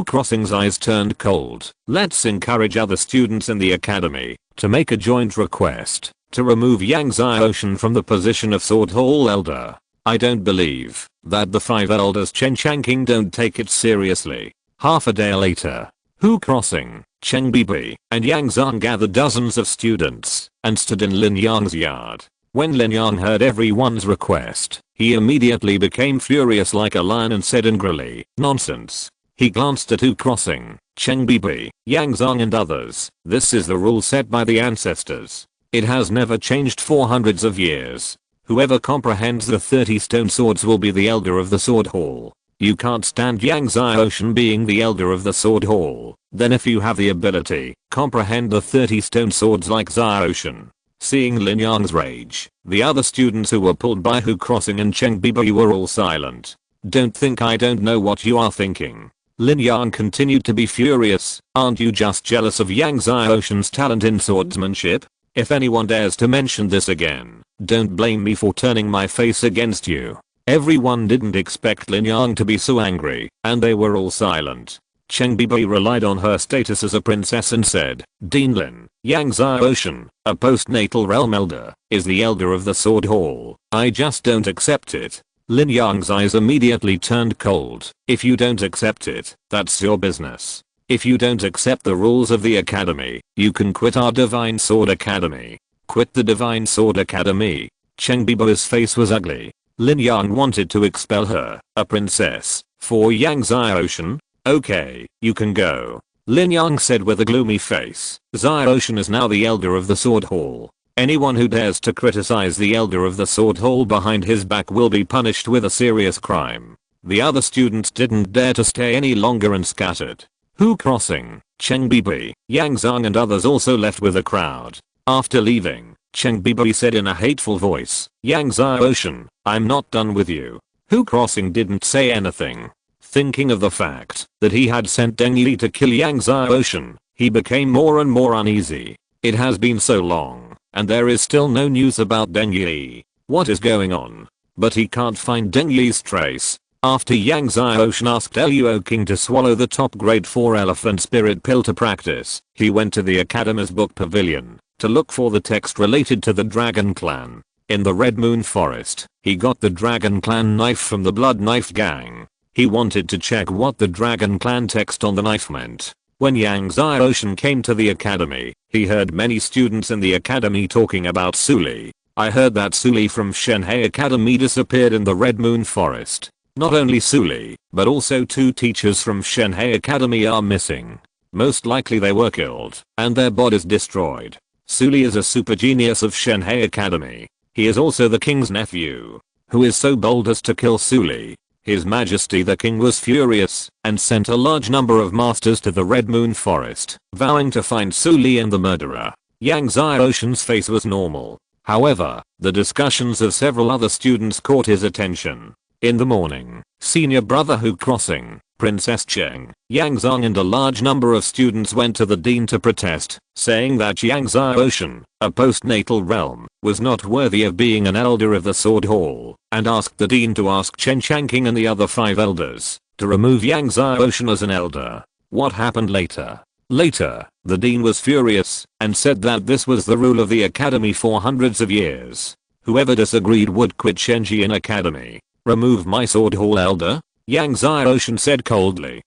A: Crossing's eyes turned cold. Let's encourage other students in the academy to make a joint request to remove Yang Xiaoshan from the position of sword hall elder. I don't believe that the 5 elders Chen Changqing don't take it seriously. Half a day later, Crossing, Cheng Bibi, and Yang Zhang gathered dozens of students and stood in Lin Yang's yard. When Lin Yang heard everyone's request, he immediately became furious like a lion and said angrily, "Nonsense." He glanced at Crossing, Cheng Bibi, Yang Zhang and others. This is the rule set by the ancestors. It has never changed for hundreds of years. Whoever comprehends the 30 stone swords will be the elder of the sword hall. You can't stand Yang Xiaoshan being the elder of the sword hall. Then if you have the ability, comprehend the 30 stone swords like Xiaoshan. Seeing Lin Yang's rage, the other students who were pulled by Crossing and Cheng Bibi were all silent. Don't think I don't know what you are thinking. Lin Yang continued to be furious. Aren't you just jealous of Yang Xiaoshan's talent in swordsmanship? If anyone dares to mention this again, don't blame me for turning my face against you. Everyone didn't expect Lin Yang to be so angry, and they were all silent. Cheng Bibi relied on her status as a princess and said, "Dean Lin, Yang Xiaoshan, a postnatal realm elder, is the elder of the sword hall. I just don't accept it." Lin Yang's eyes immediately turned cold. "If you don't accept it, that's your business. If you don't accept the rules of the academy, you can quit our Divine Sword Academy." Quit the Divine Sword Academy? Cheng Bibi's face was ugly. Lin Yang wanted to expel her, a princess, for Yang Xiaoshan? "Okay, you can go," Lin Yang said with a gloomy face. "Xiaoshan is now the elder of the sword hall. Anyone who dares to criticize the elder of the sword hall behind his back will be punished with a serious crime." The other students didn't dare to stay any longer and scattered. Crossing, Cheng Bibi, Yang Zhang and others also left with the crowd. After leaving, Cheng Bibi said in a hateful voice, "Yang Xiaoshan, I'm not done with you." Crossing didn't say anything. Thinking of the fact that he had sent Deng Yi to kill Yang Xiaoshan, he became more and more uneasy. It has been so long, and there is still no news about Deng Yi. What is going on? But he can't find Deng Yi's trace. After Yang Xiaoshan asked Luo King to swallow the top grade 4 elephant spirit pill to practice, he went to the academy's book pavilion to look for the text related to the Dragon Clan. In the Red Moon Forest, he got the Dragon Clan knife from the Blood Knife Gang. He wanted to check what the Dragon Clan text on the knife meant. When Yang Xiaoshan came to the academy, he heard many students in the academy talking about Suli. "I heard that Suli from Shenhe Academy disappeared in the Red Moon Forest." Not only Suli, but also 2 teachers from Shenhe Academy are missing. Most likely they were killed, and their bodies destroyed. Suli is a super genius of Shenhe Academy. He is also the king's nephew, who is so bold as to kill Suli. His Majesty the King was furious, and sent a large number of masters to the Red Moon Forest, vowing to find Suli and the murderer. Yang Xiaoshan's face was normal. However, the discussions of several other students caught his attention. In the morning, senior brother Crossing, Princess Cheng, Yang Zhang and a large number of students went to the dean to protest, saying that Yang Xiaoshan, a postnatal realm, was not worthy of being an elder of the sword hall, and asked the dean to ask Chen Changqing and the other 5 elders to remove Yang Xiaoshan as an elder. What happened later? Later, the dean was furious and said that this was the rule of the academy for hundreds of years. Whoever disagreed would quit Shenjian Academy. "Remove my sword hall elder?" Yang Xiaoshan said coldly.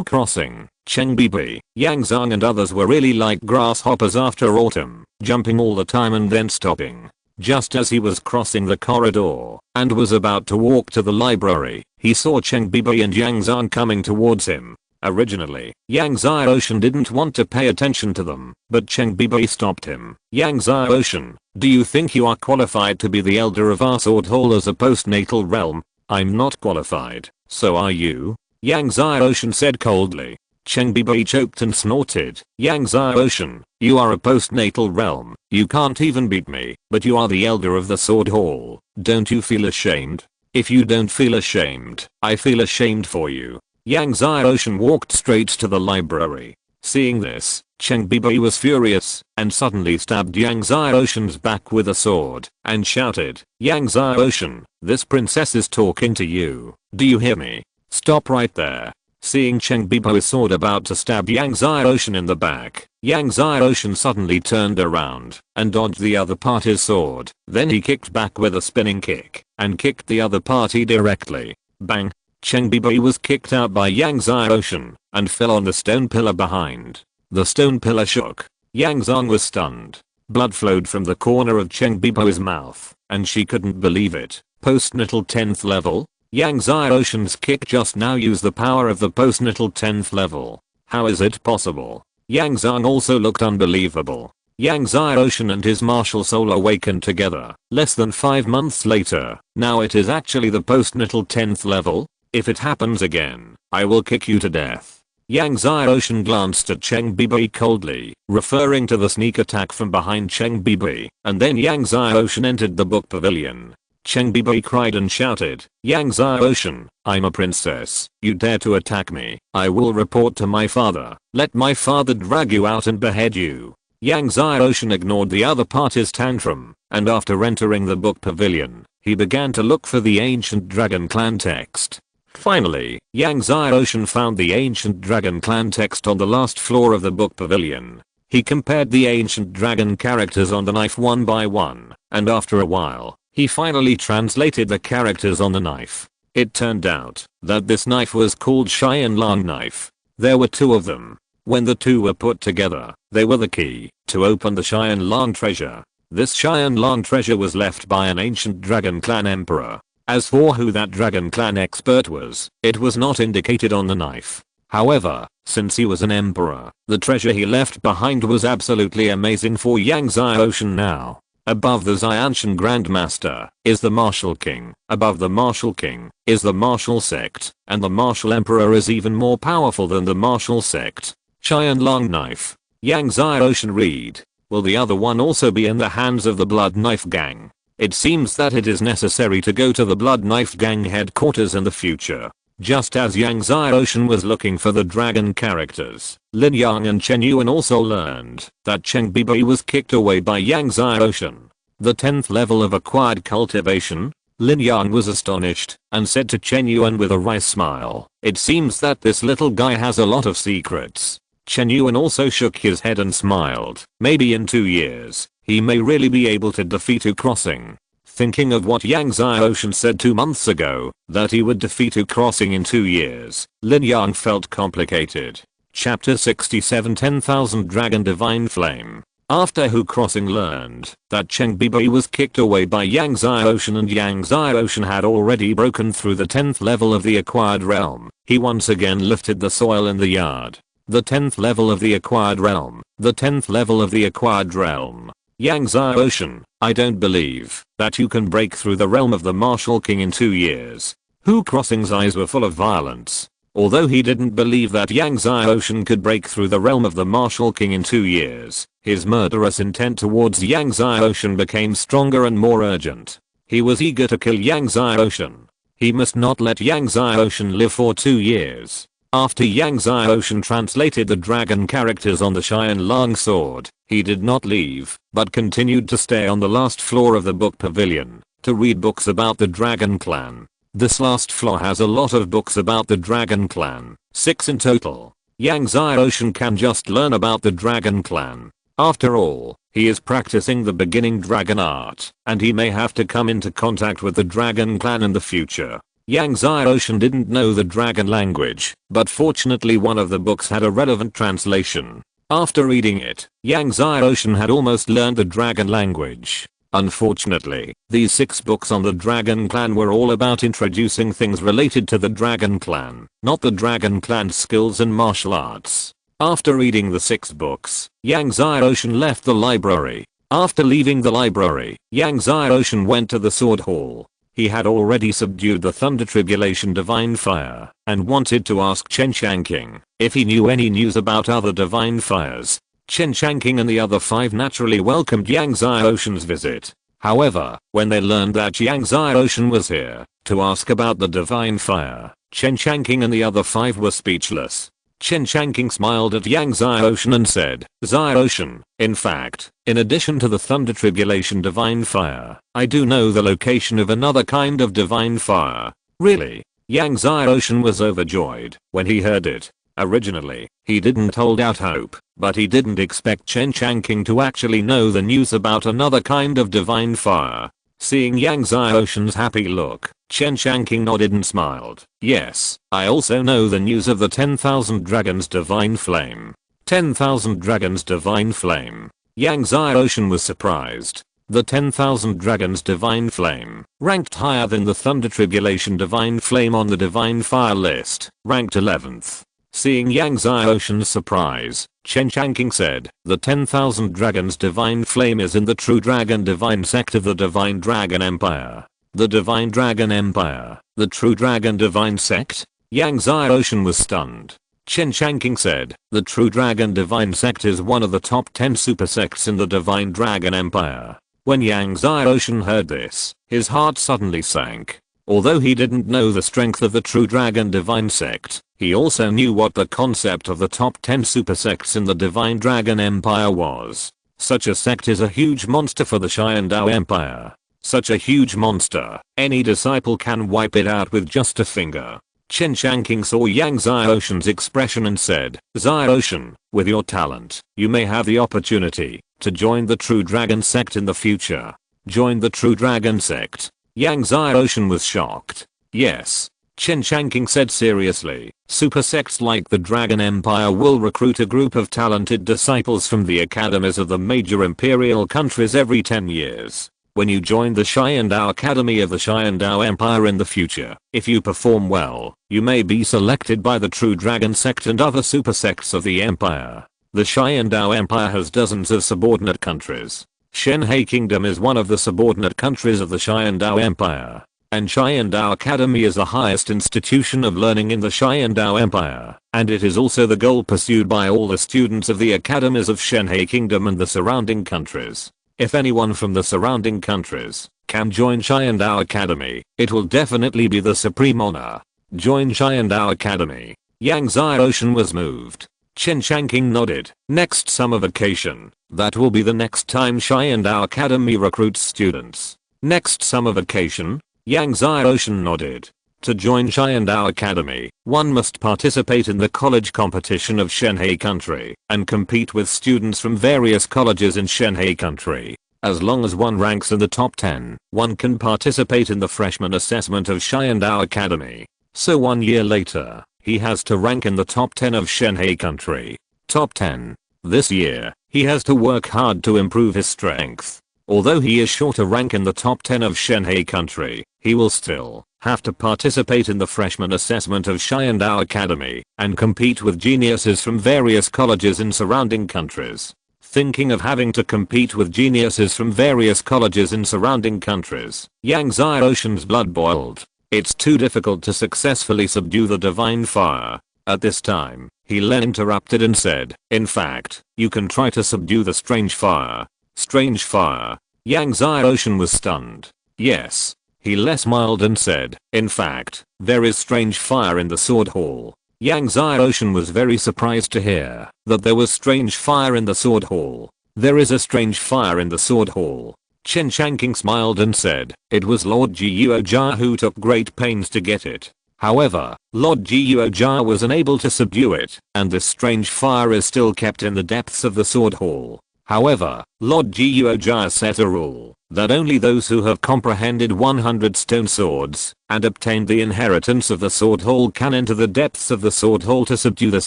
A: Crossing, Cheng Bibi, Yang Zhang and others were really like grasshoppers after autumn, jumping all the time and then stopping. Just as he was crossing the corridor and was about to walk to the library, he saw Cheng Bibi and Yang Zhan coming towards him. Originally, Yang Xiaoshan didn't want to pay attention to them, but Cheng Bibi stopped him. Yang Xiaoshan, do you think you are qualified to be the elder of our sword hall as a postnatal realm? I'm not qualified, so are you? Yang Xiaoshan said coldly. Cheng Bibi choked and snorted. Yang Xiaoshan, you are a postnatal realm, you can't even beat me, but you are the elder of the sword hall. Don't you feel ashamed? If you don't feel ashamed, I feel ashamed for you. Yang Xiaoshan walked straight to the library. Seeing this, Cheng Bibi was furious and suddenly stabbed Yang Xiaoshan's back with a sword and shouted, Yang Xiaoshan, this princess is talking to you. Do you hear me? Stop right there. Seeing Cheng Bibi's sword about to stab Yang Xiaoshan in the back, Yang Xiaoshan suddenly turned around and dodged the other party's sword. Then he kicked back with a spinning kick and kicked the other party directly. Bang! Cheng Bibi was kicked out by Yang Xiaoshan and fell on the stone pillar behind. The stone pillar shook. Yang Zhan was stunned. Blood flowed from the corner of Cheng Bibi's mouth and she couldn't believe it. Postnatal 10th level? Yang Xiaoshan's kick just now used the power of the postnatal 10th level. How is it possible? Yang Zhan also looked unbelievable. Yang Xiaoshan and his martial soul awakened together less than 5 months later. Now it is actually the postnatal 10th level? If it happens again, I will kick you to death. Yang Xiaoshan glanced at Cheng Bibi coldly, referring to the sneak attack from behind Cheng Bibi, and then Yang Xiaoshan entered the book pavilion. Cheng Bibi cried and shouted, Yang Xiaoshan, I'm a princess. You dare to attack me, I will report to my father. Let my father drag you out and behead you. Yang Xiaoshan ignored the other party's tantrum, and after entering the book pavilion, he began to look for the ancient Dragon Clan text. Finally, Yang Xiaoshan found the ancient Dragon Clan text on the last floor of the book pavilion. He compared the ancient dragon characters on the knife one by one, and after a while, he finally translated the characters on the knife. It turned out that this knife was called Cheyenne Long knife. There were 2 of them. When the 2 were put together, they were the key to open the Cheyenne Long treasure. This Cheyenne Long treasure was left by an ancient Dragon Clan emperor. As for who that Dragon Clan expert was, it was not indicated on the knife. However, since he was an emperor, the treasure he left behind was absolutely amazing for Yang Xiaoshan now. Above the Xianshan Grandmaster is the Martial King. Above the Martial King is the Martial Sect, and the Martial Emperor is even more powerful than the Martial Sect. Cheyenne Long knife. Yang Xiaoshan read. Will the other one also be in the hands of the Blood Knife Gang? It seems that it is necessary to go to the Blood Knife Gang headquarters in the future. Just as Yang Xiaoshan was looking for the dragon characters, Lin Yang and Chen Yuan also learned that Cheng Bibi was kicked away by Yang Xiaoshan. The 10th level of acquired cultivation? Lin Yang was astonished and said to Chen Yuan with a wry smile, it seems that this little guy has a lot of secrets. Chen Yuan also shook his head and smiled. Maybe in 2 years, he may really be able to defeat Wu Crossing. Thinking of what Yang Xiaoshan said 2 months ago, that he would defeat Wu Crossing in 2 years, Lin Yang felt complicated. Chapter 67 10,000 Dragon Divine Flame. After Wu Crossing learned that Cheng Bibi was kicked away by Yang Xiaoshan and Yang Xiaoshan had already broken through the 10th level of the acquired realm, he once again lifted the soil in the yard. The 10th level of the acquired realm. The 10th level of the acquired realm. Yang Xiaoshan, I don't believe that you can break through the realm of the Martial King in 2 years. Wu Crossing's eyes were full of violence. Although he didn't believe that Yang Xiaoshan could break through the realm of the Martial King in 2 years, his murderous intent towards Yang Xiaoshan became stronger and more urgent. He was eager to kill Yang Xiaoshan. He must not let Yang Xiaoshan live for 2 years. After Yang Xiaoshan translated the dragon characters on the Cheyenne Long sword, he did not leave, but continued to stay on the last floor of the book pavilion, to read books about the Dragon Clan. This last floor has a lot of books about the Dragon Clan, 6 in total. Yang Xiaoshan can just learn about the Dragon Clan. After all, he is practicing the beginning dragon art, and he may have to come into contact with the Dragon Clan in the future. Yang Xiaoshan didn't know the dragon language, but fortunately one of the books had a relevant translation. After reading it, Yang Xiaoshan had almost learned the dragon language. Unfortunately, these 6 books on the Dragon Clan were all about introducing things related to the Dragon Clan, not the Dragon Clan's skills and martial arts. After reading the 6 books, Yang Xiaoshan left the library. After leaving the library, Yang Xiaoshan went to the sword hall. He had already subdued the Thunder Tribulation Divine Fire and wanted to ask Chen Shanking if he knew any news about other divine fires. Chen Shanking and the other 5 naturally welcomed Yang Xiaoshan's visit. However, when they learned that Yang Xiaoshan was here to ask about the divine fire, Chen Shanking and the other 5 were speechless. Chen Shanking smiled at Yang Xiaoshan and said, "Xiaoshan, in fact, in addition to the Thunder Tribulation Divine Fire, I do know the location of another kind of divine fire." Really? Yang Xiaoshan was overjoyed when he heard it. Originally, he didn't hold out hope, but he didn't expect Chen Shanking to actually know the news about another kind of divine fire. Seeing Yang Xiaoshan's happy look, Chen Shanking nodded and smiled. "Yes, I also know the news of the 10,000 Dragons Divine Flame." 10,000 Dragons Divine Flame. Yang Xiaoshan was surprised. The 10,000 Dragons Divine Flame ranked higher than the Thunder Tribulation Divine Flame on the Divine Fire list, ranked 11th. Seeing Yang Xiaoshan's surprise, Chen Shanking said, "The 10,000 Dragons Divine Flame is in the True Dragon Divine sect of the Divine Dragon Empire." The Divine Dragon Empire, the True Dragon Divine sect? Yang Xiaoshan was stunned. Chen Shanking said, "The True Dragon Divine sect is one of the top 10 super sects in the Divine Dragon Empire." When Yang Xiaoshan heard this, his heart suddenly sank. Although he didn't know the strength of the True Dragon Divine sect, he also knew what the concept of the top 10 super sects in the Divine Dragon Empire was. Such a sect is a huge monster for the Xiandao Empire. Such a huge monster, any disciple can wipe it out with just a finger. Chen Shanking saw Yang Xiaoshan's expression and said, "Xiaoshan, with your talent, you may have the opportunity to join the True Dragon sect in the future." Join the True Dragon sect? Yang Xiaoshan was shocked. "Yes." Chen Shanking said seriously, "Super sects like the Dragon Empire will recruit a group of talented disciples from the academies of the major imperial countries every 10 years. When you join the Xiandao Academy of the Xiandao Empire in the future, if you perform well, you may be selected by the True Dragon sect and other super sects of the empire. The Xiandao Empire has dozens of subordinate countries. Shenhe Kingdom is one of the subordinate countries of the Xiandao Empire. And Xiandao Academy is the highest institution of learning in the Xiandao Empire, and it is also the goal pursued by all the students of the academies of Shenhe Kingdom and the surrounding countries. If anyone from the surrounding countries can join Xiandao Academy, it will definitely be the supreme honor. Join Xiandao Academy." Yang Xiaoshan was moved. Chen Shanking nodded. "Next summer vacation, that will be the next time Xiandao Academy recruits students." "Next summer vacation?" Yang Xiaoshan nodded. To join Xiandao Academy, one must participate in the college competition of Shenhe Country and compete with students from various colleges in Shenhe Country. As long as one ranks in the top 10, one can participate in the freshman assessment of Xiandao Academy. So 1 year later, he has to rank in the top 10 of Shenhe Country. Top 10. This year, he has to work hard to improve his strength. Although he is sure to rank in the top 10 of Shenhe Country, he will still have to participate in the freshman assessment of Xiandao Academy and compete with geniuses from various colleges in surrounding countries. Thinking of having to compete with geniuses from various colleges in surrounding countries, Yang Xiaoshan's blood boiled. It's too difficult to successfully subdue the divine fire. At this time, he interrupted and said, "In fact, you can try to subdue the strange fire." Strange fire? Yang Xiaoshan was stunned. "Yes." He smiled and said, "In fact, there is strange fire in the sword hall." Yang Xiaoshan was very surprised to hear that there was strange fire in the sword hall. "There is a strange fire in the sword hall." Chen Shanking smiled and said, "It was Lord Jiuojia who took great pains to get it. However, Lord Jiuojia was unable to subdue it, and this strange fire is still kept in the depths of the sword hall. However, Lord Jiuojia set a rule that only those who have comprehended 100 stone swords and obtained the inheritance of the sword hall can enter the depths of the sword hall to subdue this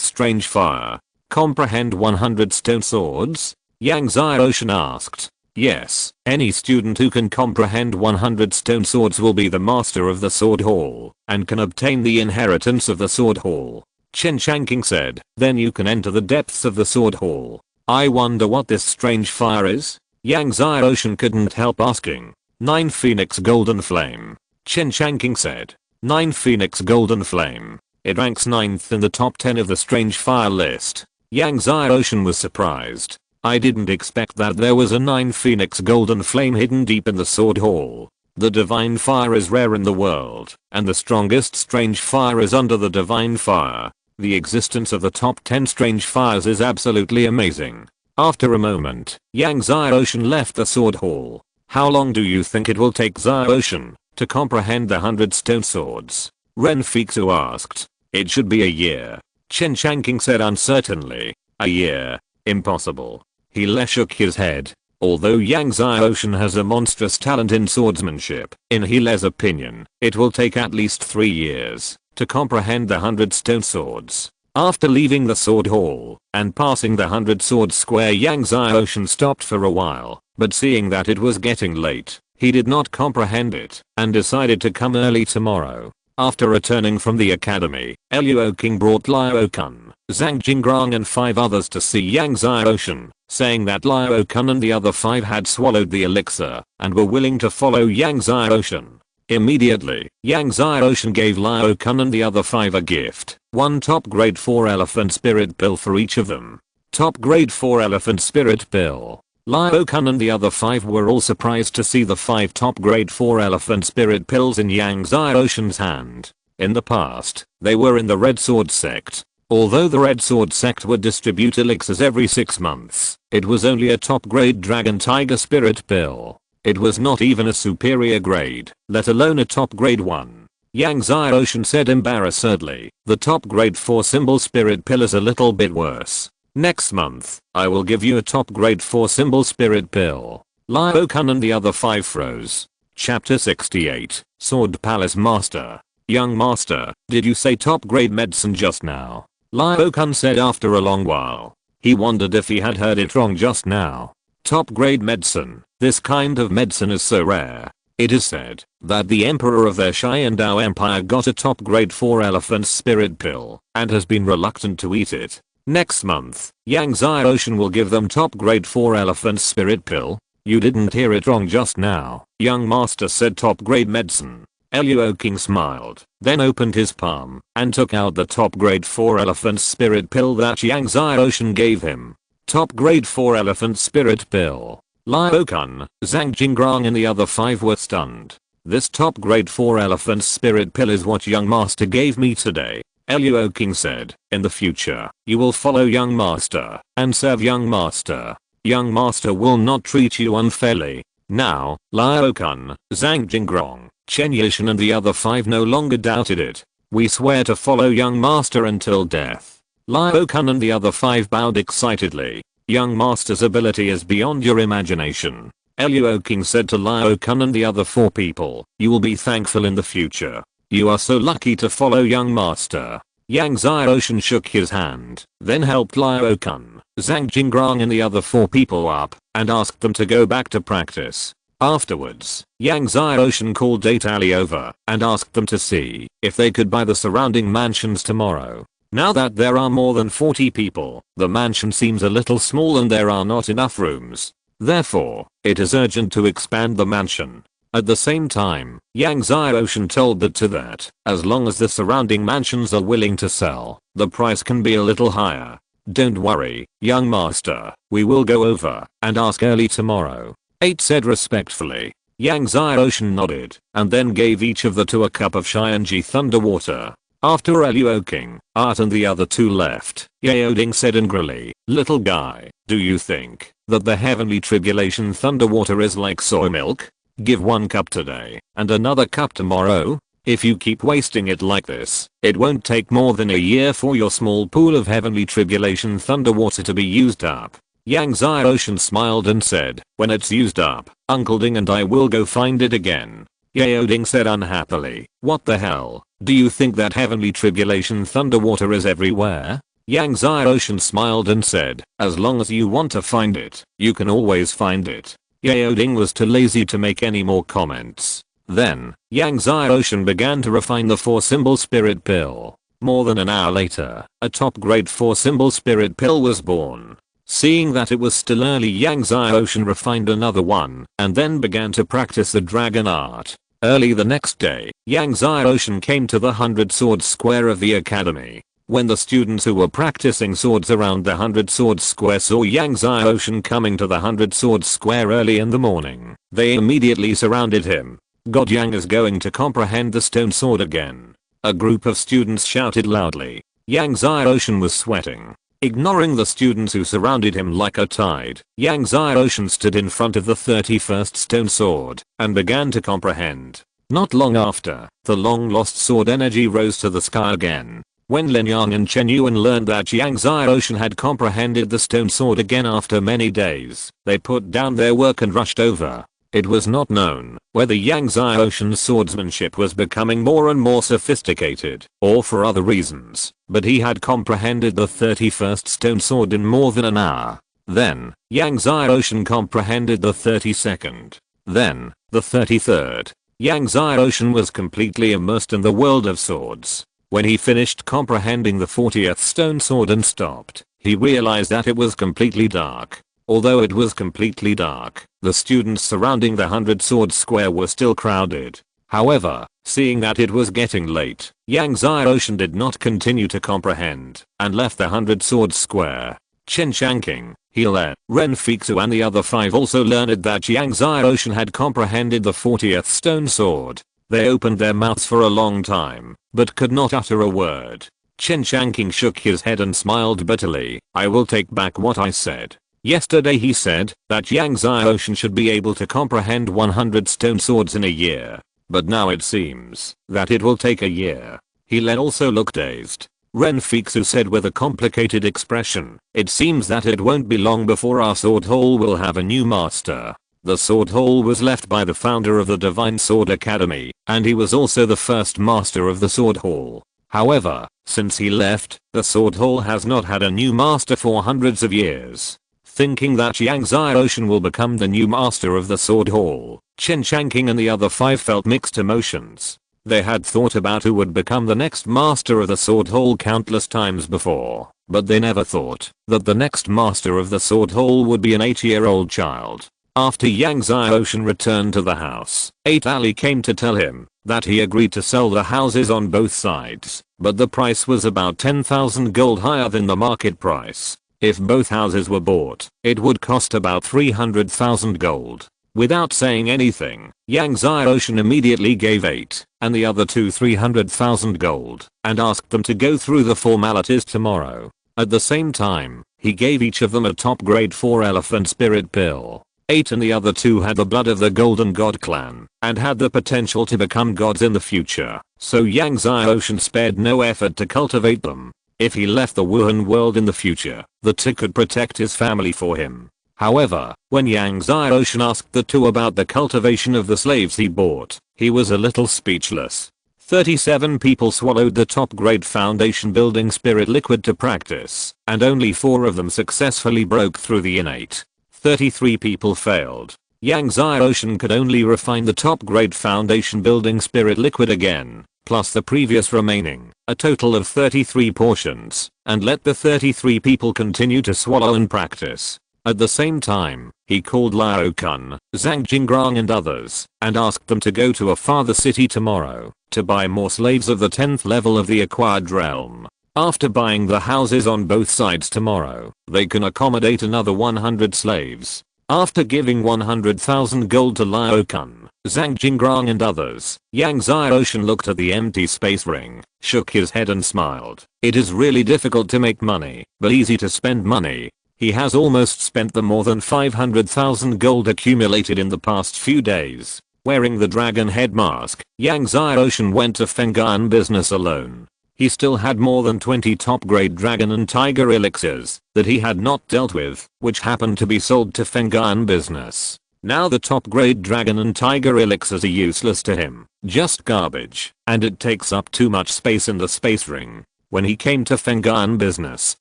A: strange fire." Comprehend 100 stone swords? Yang Xiaoshan asked. Yes, any student who can comprehend 100 stone swords will be the master of the sword hall, and can obtain the inheritance of the sword hall. Chen Shanking said, then you can enter the depths of the sword hall. I wonder what this strange fire is? Yang Xiaoshan couldn't help asking. 9 Phoenix Golden Flame. Chen Shanking said. 9 Phoenix Golden Flame. It ranks 9th in the top 10 of the strange fire list. Yang Xiaoshan was surprised. I didn't expect that there was a 9 Phoenix Golden Flame hidden deep in the sword hall. The divine fire is rare in the world, and the strongest strange fire is under the divine fire. The existence of the top 10 strange fires is absolutely amazing. After a moment, Yang Xiaoshan left the sword hall. How long do you think it will take Xiaoshan to comprehend the 100 stone swords? Ren Fixu asked. It should be a year. Chen Shanking said uncertainly. A year? Impossible. He shook his head. Although Yang Xiaoshan has a monstrous talent in swordsmanship, in He's opinion, it will take at least 3 years to comprehend the 100 stone swords. After leaving the sword hall and passing the 100 sword square, Yang Xiaoshan stopped for a while, but seeing that it was getting late, he did not comprehend it and decided to come early tomorrow. After returning from the academy, Luo King brought Liao Kun, Zhang Jinggrong and 5 others to see Yang Xiaoshan, saying that Liao Kun and the other 5 had swallowed the elixir and were willing to follow Yang Xiaoshan. Immediately, Yang Xiaoshan gave Liao Kun and the other 5 a gift, 1 top grade 4 elephant spirit pill for each of them. Top grade 4 elephant spirit pill. Liao Kun and the other 5 were all surprised to see the 5 top grade 4 elephant spirit pills in Yang Xiaoshan's hand. In the past, they were in the Red Sword sect. Although the Red Sword sect would distribute elixirs every 6 months, it was only a top grade dragon tiger spirit pill. It was not even a superior grade, let alone a top grade one. Yang Xiaoshan said embarrassedly, the top grade 4 symbol spirit pill is a little bit worse. Next month, I will give you a top grade 4 symbol spirit pill. Liao Kun and the other 5 froze. Chapter 68, Sword Palace Master. Young Master, did you say top grade medicine just now? Liao Kun said after a long while. He wondered if he had heard it wrong just now. Top grade medicine. This kind of medicine is so rare. It is said that the emperor of their Xiandao Empire got a top grade 4 elephant spirit pill and has been reluctant to eat it. Next month, Yang Xiaoshan will give them top grade 4 elephant spirit pill. You didn't hear it wrong just now. Young Master said top grade medicine. Luo King smiled, then opened his palm and took out the top grade 4 elephant spirit pill that Yang Xiaoshan gave him. Top grade 4 elephant spirit pill. Liao Kun, Zhang Jinggrong and the other 5 were stunned. This top grade 4 elephant spirit pill is what Young Master gave me today. Luo King said, in the future, you will follow Young Master and serve Young Master. Young Master will not treat you unfairly. Now, Liao Kun, Zhang Jinggrong, Chen Yishan and the other 5 no longer doubted it. We swear to follow Young Master until death. Liao Kun and the other 5 bowed excitedly. Young Master's ability is beyond your imagination. Luo King said to Liao Kun and the other 4 people, you will be thankful in the future. You are so lucky to follow Young Master. Yang Xiaoshan shook his hand, then helped Liao Kun, Zhang Jinggrong and the other 4 people up, and asked them to go back to practice. Afterwards, Yang Xiaoshan called 8 Ali over and asked them to see if they could buy the surrounding mansions tomorrow. Now that there are more than 40 people, the mansion seems a little small and there are not enough rooms. Therefore, it is urgent to expand the mansion. At the same time, Yang Xiaoshan told that as long as the surrounding mansions are willing to sell, the price can be a little higher. Don't worry, Young Master, we will go over and ask early tomorrow. 8 said respectfully. Yang Xiaoshan nodded and then gave each of the 2 a cup of Xianji Thunder Water. After Luo King, Art and the other 2 left, Yao Ding said angrily, little guy, do you think that the heavenly tribulation thunder water is like soy milk? Give 1 cup today and another cup tomorrow. If you keep wasting it like this, it won't take more than a year for your small pool of heavenly tribulation thunder water to be used up. Yang Xiaoshan smiled and said, when it's used up, Uncle Ding and I will go find it again. Yao Ding said unhappily, what the hell? Do you think that heavenly tribulation thunder water is everywhere? Yang Xiaoshan smiled and said, as long as you want to find it, you can always find it. Yao Ding was too lazy to make any more comments. Then, Yang Xiaoshan began to refine the 4-symbol spirit pill. More than an hour later, a top-grade 4-symbol spirit pill was born. Seeing that it was still early, Yang Xiaoshan refined another one, and then began to practice the dragon art. Early the next day, Yang Xiaoshan came to the 100 Swords Square of the academy. When the students who were practicing swords around the 100 Swords Square saw Yang Xiaoshan coming to the 100 Swords Square early in the morning, they immediately surrounded him. God, Yang is going to comprehend the stone sword again. A group of students shouted loudly. Yang Xiaoshan was sweating. Ignoring the students who surrounded him like a tide, Yang Xiaoshan stood in front of the 31st stone sword and began to comprehend. Not long after, the long-lost sword energy rose to the sky again. When Lin Yang and Chen Yuan learned that Yang Xiaoshan had comprehended the stone sword again after many days, they put down their work and rushed over. It was not known whether Yang Xiaoshan's swordsmanship was becoming more and more sophisticated, or for other reasons, but he had comprehended the 31st stone sword in more than an hour. Then, Yang Xiaoshan comprehended the 32nd. Then, the 33rd. Yang Xiaoshan was completely immersed in the world of swords. When he finished comprehending the 40th stone sword and stopped, he realized that it was completely dark. Although it was completely dark, the students surrounding the 100 Swords Square were still crowded. However, seeing that it was getting late, Yang Xiaoshan did not continue to comprehend and left the 100 Swords Square. Chen Shanking, Hele, Ren Fixu and the other 5 also learned that Yang Xiaoshan had comprehended the 40th stone sword. They opened their mouths for a long time, but could not utter a word. Chen Shanking shook his head and smiled bitterly. I will take back what I said. Yesterday he said that Yang Xiaoshan should be able to comprehend 100 stone swords in a year. But now it seems that it will take a year. Hele also looked dazed. Ren Fixu said with a complicated expression, it seems that it won't be long before our sword hall will have a new master. The sword hall was left by the founder of the Divine Sword Academy, and he was also the first master of the sword hall. However, since he left, the sword hall has not had a new master for hundreds of years. Thinking that Yang Xiaoshan will become the new master of the sword hall, Chen Shanking and the other 5 felt mixed emotions. They had thought about who would become the next master of the sword hall countless times before, but they never thought that the next master of the sword hall would be an 8-year-old child. After Yang Xiaoshan returned to the house, 8 Ali came to tell him that he agreed to sell the houses on both sides, but the price was about 10,000 gold higher than the market price. If both houses were bought, it would cost about 300,000 gold. Without saying anything, Yang Xiaoshan immediately gave 8 and the other 2 300,000 gold and asked them to go through the formalities tomorrow. At the same time, he gave each of them a top grade 4 elephant spirit pill. 8 and the other 2 had the blood of the Golden God clan and had the potential to become gods in the future, so Yang Xiaoshan spared no effort to cultivate them. If he left the Wuhan world in the future, the 2 could protect his family for him. However, when Yang Xiaoshan asked the 2 about the cultivation of the slaves he bought, he was a little speechless. 37 people swallowed the top grade foundation building spirit liquid to practice, and only 4 of them successfully broke through the innate. 33 people failed. Yang Xiaoshan could only refine the top grade foundation building spirit liquid again, plus the previous remaining, a total of 33 portions, and let the 33 people continue to swallow and practice. At the same time, he called Lao Kun, Zhang Jinggrang and others, and asked them to go to a farther city tomorrow, to buy more slaves of the 10th level of the acquired realm. After buying the houses on both sides tomorrow, they can accommodate another 100 slaves. After giving 100,000 gold to Lao Kun, Zhang Jinggrang and others, Yang Xiaoshan looked at the empty space ring, shook his head and smiled. It is really difficult to make money, but easy to spend money. He has almost spent the more than 500,000 gold accumulated in the past few days. Wearing the dragon head mask, Yang Xiaoshan went to Feng'an business alone. He still had more than 20 top grade dragon and tiger elixirs that he had not dealt with, which happened to be sold to Feng'an business. Now the top grade dragon and tiger elixirs are useless to him, just garbage, and it takes up too much space in the space ring. When he came to Feng'an business,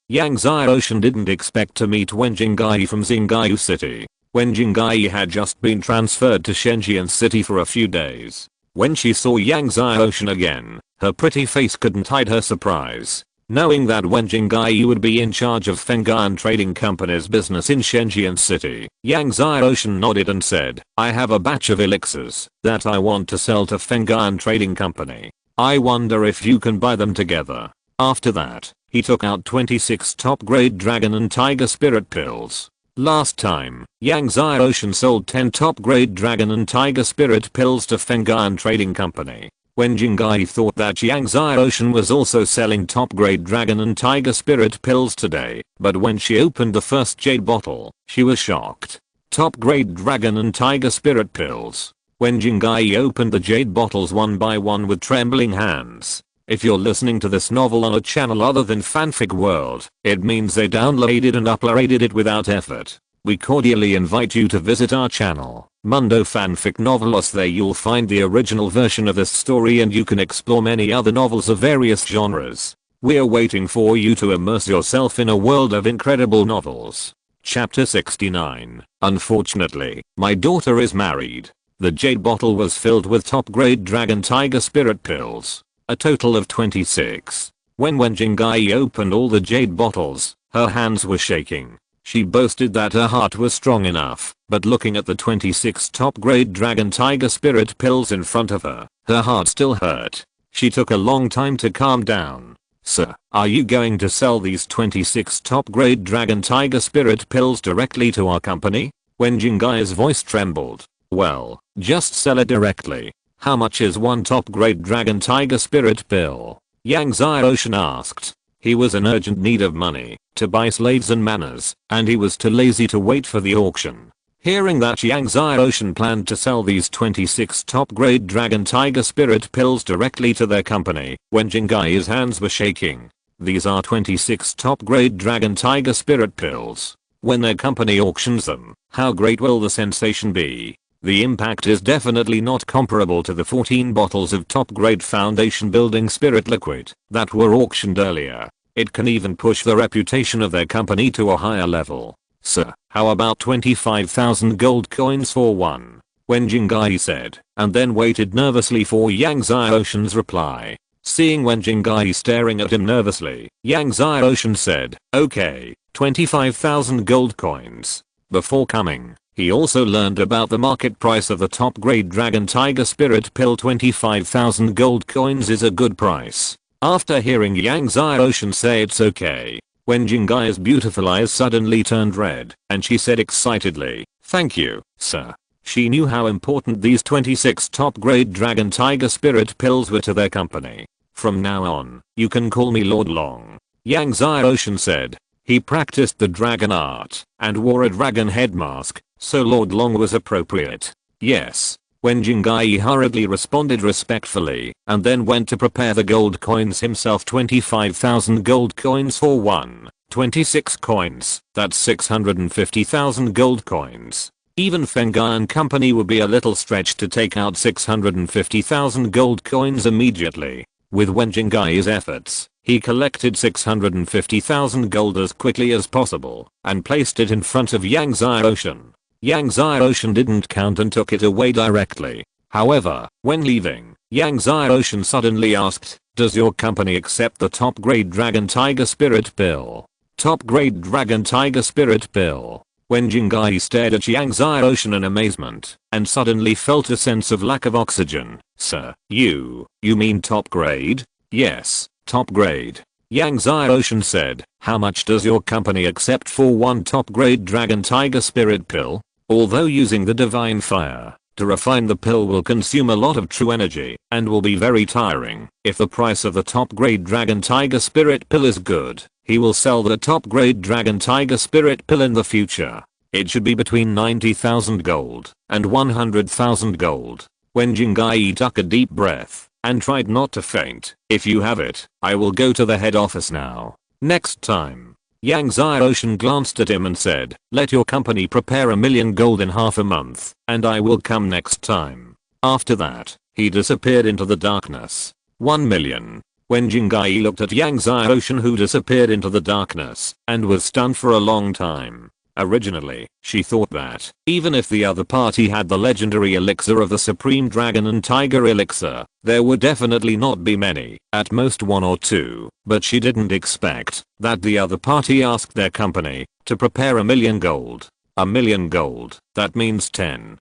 A: Yang Xiaoshan didn't expect to meet Wen Jinggai from Xingaiu City. when Jingai had just been transferred to Shenzhen City for a few days. When she saw Yang Xiaoshan again, her pretty face couldn't hide her surprise. Knowing that Wen Jingai would be in charge of Feng'an Trading Company's business in Shenzhen City, Yang Xiaoshan nodded and said, I have a batch of elixirs that I want to sell to Feng'an Trading Company. I wonder if you can buy them together. After that, he took out 26 top-grade dragon and tiger spirit pills. Last time, Yang Xiaoshan sold 10 top-grade dragon and tiger spirit pills to Feng'an Trading Company. When Jingai thought that Yang Xiaoshan was also selling top-grade dragon and tiger spirit pills today, but when she opened the first jade bottle, she was shocked. Top-grade dragon and tiger spirit pills. When Jingai opened the jade bottles one by one with trembling hands. If you're listening to this novel on a channel other than Fanfic World, it means they downloaded and uploaded it without effort. We cordially invite you to visit our channel, Mundo Fanfic Novelos. There you'll find the original version of this story and you can explore many other novels of various genres. We're waiting for you to immerse yourself in a world of incredible novels. Chapter 69. Unfortunately, my daughter is married. The jade bottle was filled with top-grade dragon tiger spirit pills. A total of 26. When Jingai opened all the jade bottles, her hands were shaking. She boasted that her heart was strong enough, but looking at the 26 top-grade dragon tiger spirit pills in front of her, her heart still hurt. She took a long time to calm down. Sir, are you going to sell these 26 top-grade dragon tiger spirit pills directly to our company? When Jingai's voice trembled. Well, just sell it directly. How much is one top-grade dragon tiger spirit pill? Yang Xiaoshan asked. He was in urgent need of money to buy slaves and manners, and he was too lazy to wait for the auction. Hearing that Yang Xiaoshan planned to sell these 26 top-grade dragon tiger spirit pills directly to their company, when Jingai's hands were shaking. These are 26 top-grade dragon tiger spirit pills. When their company auctions them, how great will the sensation be? The impact is definitely not comparable to the 14 bottles of top-grade foundation building spirit liquid that were auctioned earlier. It can even push the reputation of their company to a higher level. Sir, how about 25,000 gold coins for one? When Jingai said, and then waited nervously for Yang Xiaoshan's reply. Seeing Wen Jingai staring at him nervously, Yang Xiaoshan said, okay, 25,000 gold coins. Before coming, he also learned about the market price of the top-grade dragon tiger spirit pill. 25,000 gold coins is a good price. After hearing Yang Xiaoshan say it's okay, Wen Jingai's beautiful eyes suddenly turned red, and she said excitedly, thank you, sir. She knew how important these 26 top-grade dragon tiger spirit pills were to their company. From now on, you can call me Lord Long. Yang Xiaoshan said. He practiced the dragon art and wore a dragon head mask, so Lord Long was appropriate. Yes. When Jingai hurriedly responded respectfully and then went to prepare the gold coins himself. 25,000 gold coins for one. 26 coins, that's 650,000 gold coins. Even Feng'an Company would be a little stretched to take out 650,000 gold coins immediately. With Wen Jingai's efforts, he collected 650,000 gold as quickly as possible and placed it in front of Yang Xiaoshan. Yang Xiaoshan didn't count and took it away directly. However, when leaving, Yang Xiaoshan suddenly asked, does your company accept the top-grade dragon tiger spirit pill? Top-grade dragon tiger spirit pill. When Jingai stared at Yang Xiaoshan in amazement and suddenly felt a sense of lack of oxygen. Sir, you mean top grade? Yes, top grade. Yang Xiaoshan said, how much does your company accept for one top grade dragon tiger spirit pill? Although using the divine fire to refine the pill will consume a lot of true energy and will be very tiring, if the price of the top grade dragon tiger spirit pill is good, he will sell the top grade dragon tiger spirit pill in the future. It should be between 90,000 gold and 100,000 gold. When Jingai took a deep breath and tried not to faint, if you have it, I will go to the head office now. Next time. Yang Xiaoshan glanced at him and said, let your company prepare 1,000,000 gold in half a month, and I will come next time. After that, he disappeared into the darkness. 1 million. When Jingai looked at Yang Xiaoshan, who disappeared into the darkness and was stunned for a long time. Originally, she thought that, even if the other party had the legendary elixir of the Supreme Dragon and Tiger elixir, there would definitely not be many, at most 1 or 2, but she didn't expect that the other party asked their company to prepare 1,000,000 gold. 1,000,000 gold, that means 10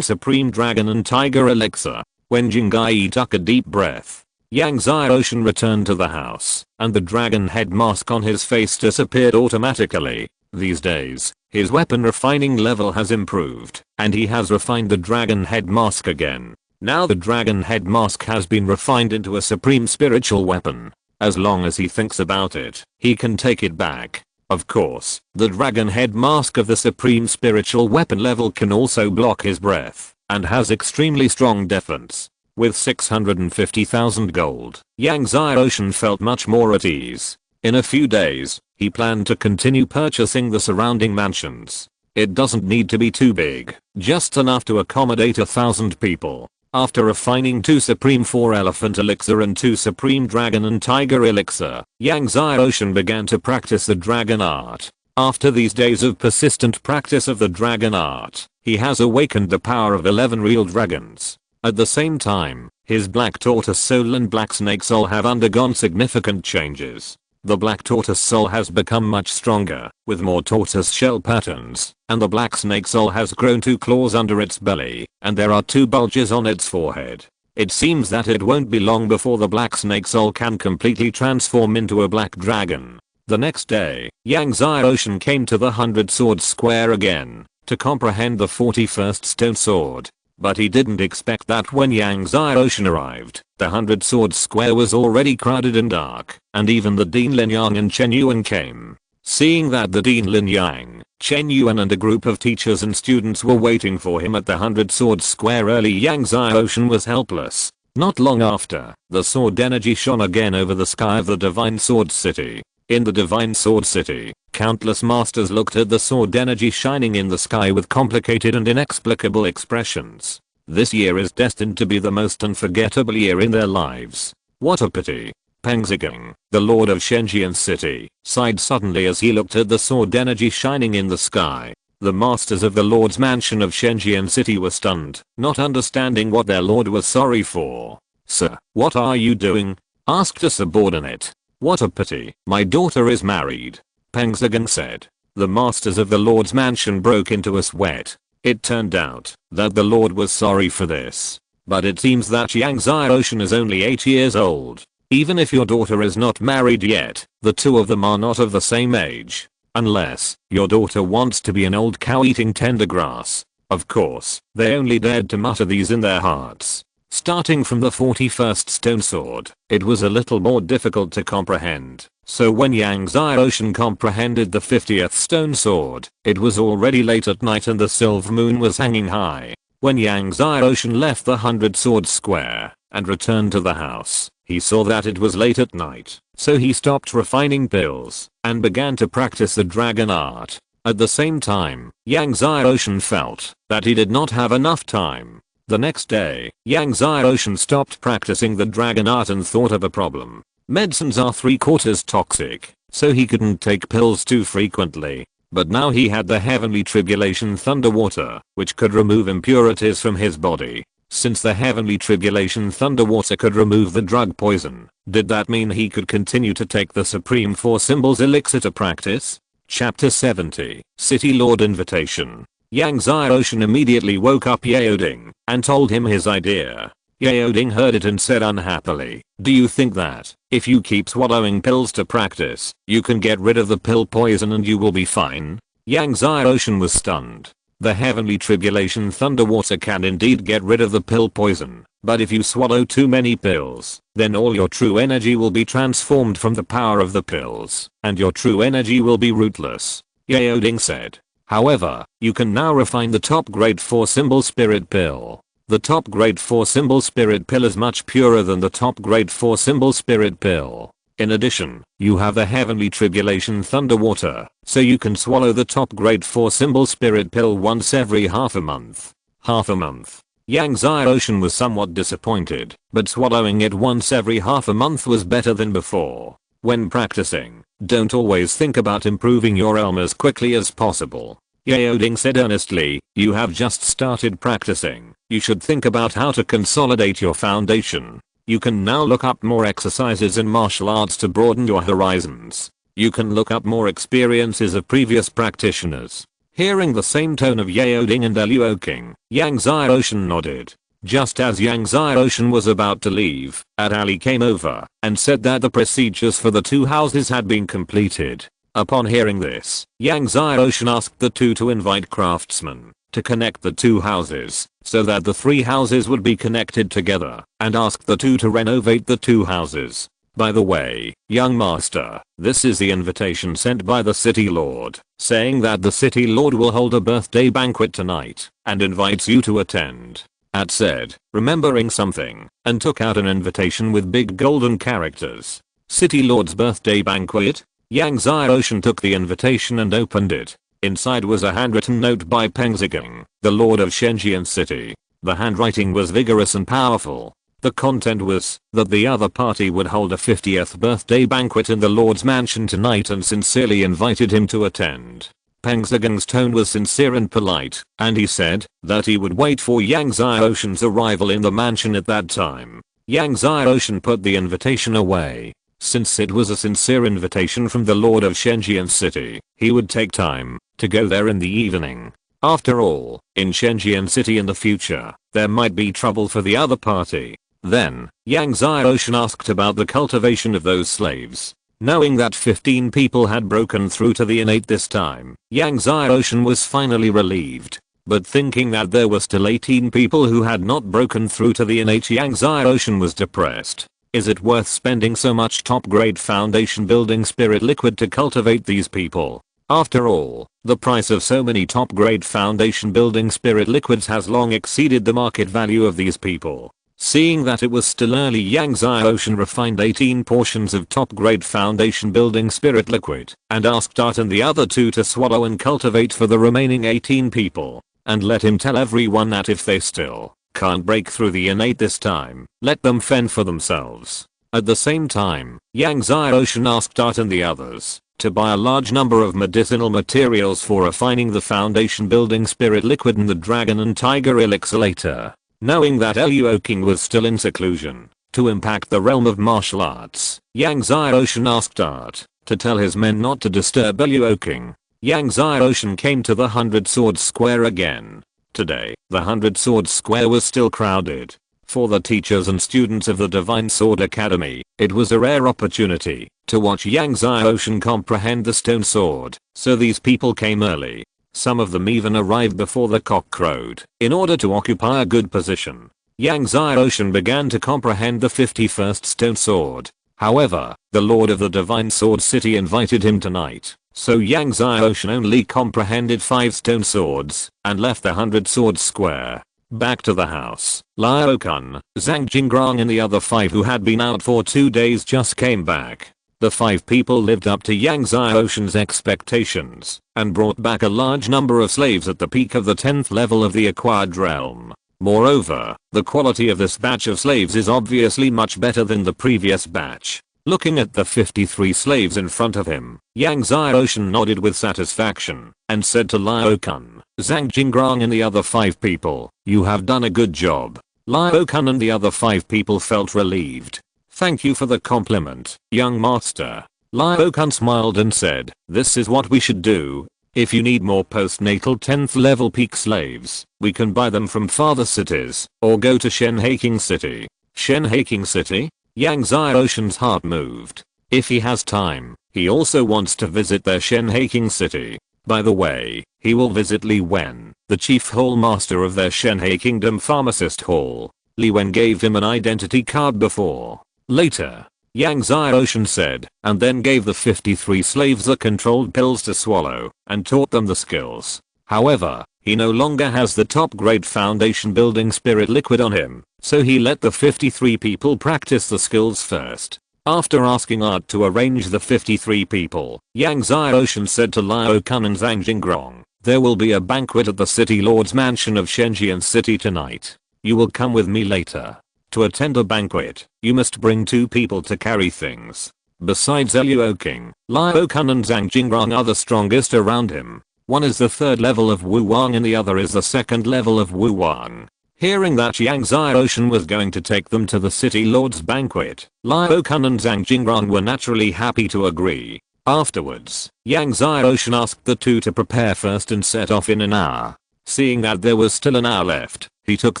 A: Supreme Dragon and Tiger elixir. When Jingai took a deep breath, Yang Xiaoshan returned to the house, and the dragon head mask on his face disappeared automatically. These days, his weapon refining level has improved, and he has refined the dragon head mask again. Now the dragon head mask has been refined into a supreme spiritual weapon. As long as he thinks about it, he can take it back. Of course, the dragon head mask of the supreme spiritual weapon level can also block his breath, and has extremely strong defense. With 650,000 gold, Yang Xiaoshan felt much more at ease. In a few days, he planned to continue purchasing the surrounding mansions. It doesn't need to be too big, just enough to accommodate 1,000 people. After refining 2 Supreme 4 Elephant Elixir and 2 Supreme Dragon and Tiger Elixir, Yang Xiaoshan began to practice the dragon art. After these days of persistent practice of the dragon art, he has awakened the power of 11 real dragons. At the same time, his Black Tortoise Soul and Black Snake Soul have undergone significant changes. The Black Tortoise Soul has become much stronger, with more tortoise shell patterns, and the Black Snake Soul has grown 2 claws under its belly, and there are 2 bulges on its forehead. It seems that it won't be long before the Black Snake Soul can completely transform into a black dragon. The next day, Yang Xiaoshan came to the 100 Sword Square again, to comprehend the 41st Stone Sword. But he didn't expect that when Yang Xiaoshan arrived, the 100 Sword Square was already crowded and dark, and even the Dean Lin Yang and Chen Yuan came. Seeing that the Dean Lin Yang, Chen Yuan and a group of teachers and students were waiting for him at the 100 Sword Square early, Yang Xiaoshan was helpless. Not long after, the sword energy shone again over the sky of the Divine Sword City. In the Divine Sword City, countless masters looked at the sword energy shining in the sky with complicated and inexplicable expressions. This year is destined to be the most unforgettable year in their lives. What a pity. Peng Zigang, the lord of Shenzhen City, sighed suddenly as he looked at the sword energy shining in the sky. The masters of the lord's mansion of Shenzhen City were stunned, not understanding what their lord was sorry for. "Sir, what are you doing?" asked a subordinate. "What a pity, my daughter is married," Peng Zigang said. The masters of the lord's mansion broke into a sweat. It turned out that the lord was sorry for this. But it seems that Yang Xiaoshan is only 8 years old. Even if your daughter is not married yet, the two of them are not of the same age. Unless your daughter wants to be an old cow eating tender grass. Of course, they only dared to mutter these in their hearts. Starting from the 41st Stone Sword, it was a little more difficult to comprehend. So when Yang Xiaoshan comprehended the 50th Stone Sword, it was already late at night and the silver moon was hanging high. When Yang Xiaoshan left the 100 Sword Square and returned to the house, he saw that it was late at night, so he stopped refining pills and began to practice the dragon art. At the same time, Yang Xiaoshan felt that he did not have enough time. The next day, Yang Xiaoshan stopped practicing the dragon art and thought of a problem. Medicines are 3/4 toxic, so he couldn't take pills too frequently. But now he had the Heavenly Tribulation Thunder Water, which could remove impurities from his body. Since the Heavenly Tribulation Thunder Water could remove the drug poison, did that mean he could continue to take the Supreme 4 Symbols Elixir to practice? Chapter 70, City Lord Invitation. Yang Xiaoshan immediately woke up Yaoding and told him his idea. Yaoding heard it and said unhappily, "Do you think that, if you keep swallowing pills to practice, you can get rid of the pill poison and you will be fine?" Yang Xiaoshan was stunned. The Heavenly Tribulation Thunder Water can indeed get rid of the pill poison, but if you swallow too many pills, then all your true energy will be transformed from the power of the pills, and your true energy will be rootless. Yaoding said. However, you can now refine the top grade 4 symbol spirit pill. The top grade 4 symbol spirit pill is much purer than the top grade 4 symbol spirit pill. In addition, you have the Heavenly Tribulation Thunder Water, so you can swallow the top grade 4 symbol spirit pill once every half a month. Half a month. Yang Xiaoshan was somewhat disappointed, but swallowing it once every half a month was better than before. When practicing, don't always think about improving your realm as quickly as possible. Yaoding said earnestly, you have just started practicing. You should think about how to consolidate your foundation. You can now look up more exercises in martial arts to broaden your horizons. You can look up more experiences of previous practitioners. Hearing the same tone of Yaoding and Awakening, Yang Xiaoshan nodded. Just as Yang Xiaoshan was about to leave, Ali came over and said that the procedures for the two houses had been completed. Upon hearing this, Yang Xiaoshan asked the two to invite craftsmen to connect the two houses so that the three houses would be connected together, and asked the two to renovate the two houses. By the way, young master, this is the invitation sent by the city lord, saying that the city lord will hold a birthday banquet tonight and invites you to attend. At said, remembering something, and took out an invitation with big golden characters. City lord's birthday banquet? Yang Xiaoshan took the invitation and opened it. Inside was a handwritten note by Peng Zhigang, the lord of Shenzhen City. The handwriting was vigorous and powerful. The content was that the other party would hold a 50th birthday banquet in the lord's mansion tonight and sincerely invited him to attend. Peng Zhigang's tone was sincere and polite, and he said that he would wait for Yang Xiaoshan's arrival in the mansion at that time. Yang Xiaoshan put the invitation away. Since it was a sincere invitation from the lord of Shenzhen City, he would take time to go there in the evening. After all, in Shenzhen City in the future, there might be trouble for the other party. Then, Yang Xiaoshan asked about the cultivation of those slaves. Knowing that 15 people had broken through to the innate this time, Yang Xiaoshan was finally relieved. But thinking that there were still 18 people who had not broken through to the innate, Yang Xiaoshan was depressed. Is it worth spending so much top-grade foundation building spirit liquid to cultivate these people? After all, the price of so many top-grade foundation building spirit liquids has long exceeded the market value of these people. Seeing that it was still early, Yang Xiaoshan refined 18 portions of top-grade foundation building spirit liquid and asked Art and the other two to swallow and cultivate for the remaining 18 people, and let him tell everyone that if they still can't break through the innate this time, let them fend for themselves. At the same time, Yang Xiaoshan asked Art and the others to buy a large number of medicinal materials for refining the foundation building spirit liquid and the dragon and tiger elixir later. Knowing that Awakening was still in seclusion to impact the realm of martial arts, Yang Xiaoshan asked Art to tell his men not to disturb Awakening. Yang Xiaoshan came to the 100 Swords Square again. Today, the 100 Swords Square was still crowded. For the teachers and students of the Divine Sword Academy, it was a rare opportunity to watch Yang Xiaoshan comprehend the stone sword, so these people came early. Some of them even arrived before the cock crowed, in order to occupy a good position. Yang Xiaoshan began to comprehend the 51st stone sword. However, the Lord of the Divine Sword City invited him tonight, so Yang Xiaoshan only comprehended 5 stone swords, and left the 100 Swords Square. Back to the house, Liao Kun, Zhang Jinggrong and the other 5 who had been out for 2 days just came back. The 5 people lived up to Yang Xiaoshan's expectations, and brought back a large number of slaves at the peak of the 10th level of the acquired realm. Moreover, the quality of this batch of slaves is obviously much better than the previous batch. Looking at the 53 slaves in front of him, Yang Xiaoshan nodded with satisfaction, and said to Liao Kun, Zhang Jinggrong and the other 5 people, you have done a good job. Liao Kun and the other 5 people felt relieved. Thank you for the compliment, young master. Liao Kun smiled and said, this is what we should do. If you need more postnatal 10th level peak slaves, we can buy them from farther cities, or go to Shenhaking City. Shenhaking City? Yang Xiaoshan's heart moved. If he has time, he also wants to visit their Shenhaking City. By the way, he will visit Li Wen, the chief hall master of their Shenhe Kingdom Pharmacist Hall. Li Wen gave him an identity card before. Later, Yang Xiaoshan said, and then gave the 53 slaves the controlled pills to swallow, and taught them the skills. However, he no longer has the top grade foundation building spirit liquid on him, so he let the 53 people practice the skills first. After asking Art to arrange the 53 people, Yang Xiaoshan said to Liao Kun and Zhang Jinggrong, there will be a banquet at the city lord's mansion of Shenzhen City tonight. You will come with me later. To attend a banquet, you must bring 2 people to carry things. Besides Luo King, Liu Kun and Zhang Jingrong are the strongest around him. One is the 3rd level of Wu Wang and the other is the 2nd level of Wu Wang. Hearing that Yang Xiaoshan was going to take them to the city lord's banquet, Liu Kun and Zhang Jingrong were naturally happy to agree. Afterwards, Yang Xiaoshan asked the two to prepare first and set off in an hour. Seeing that there was still an hour left, he took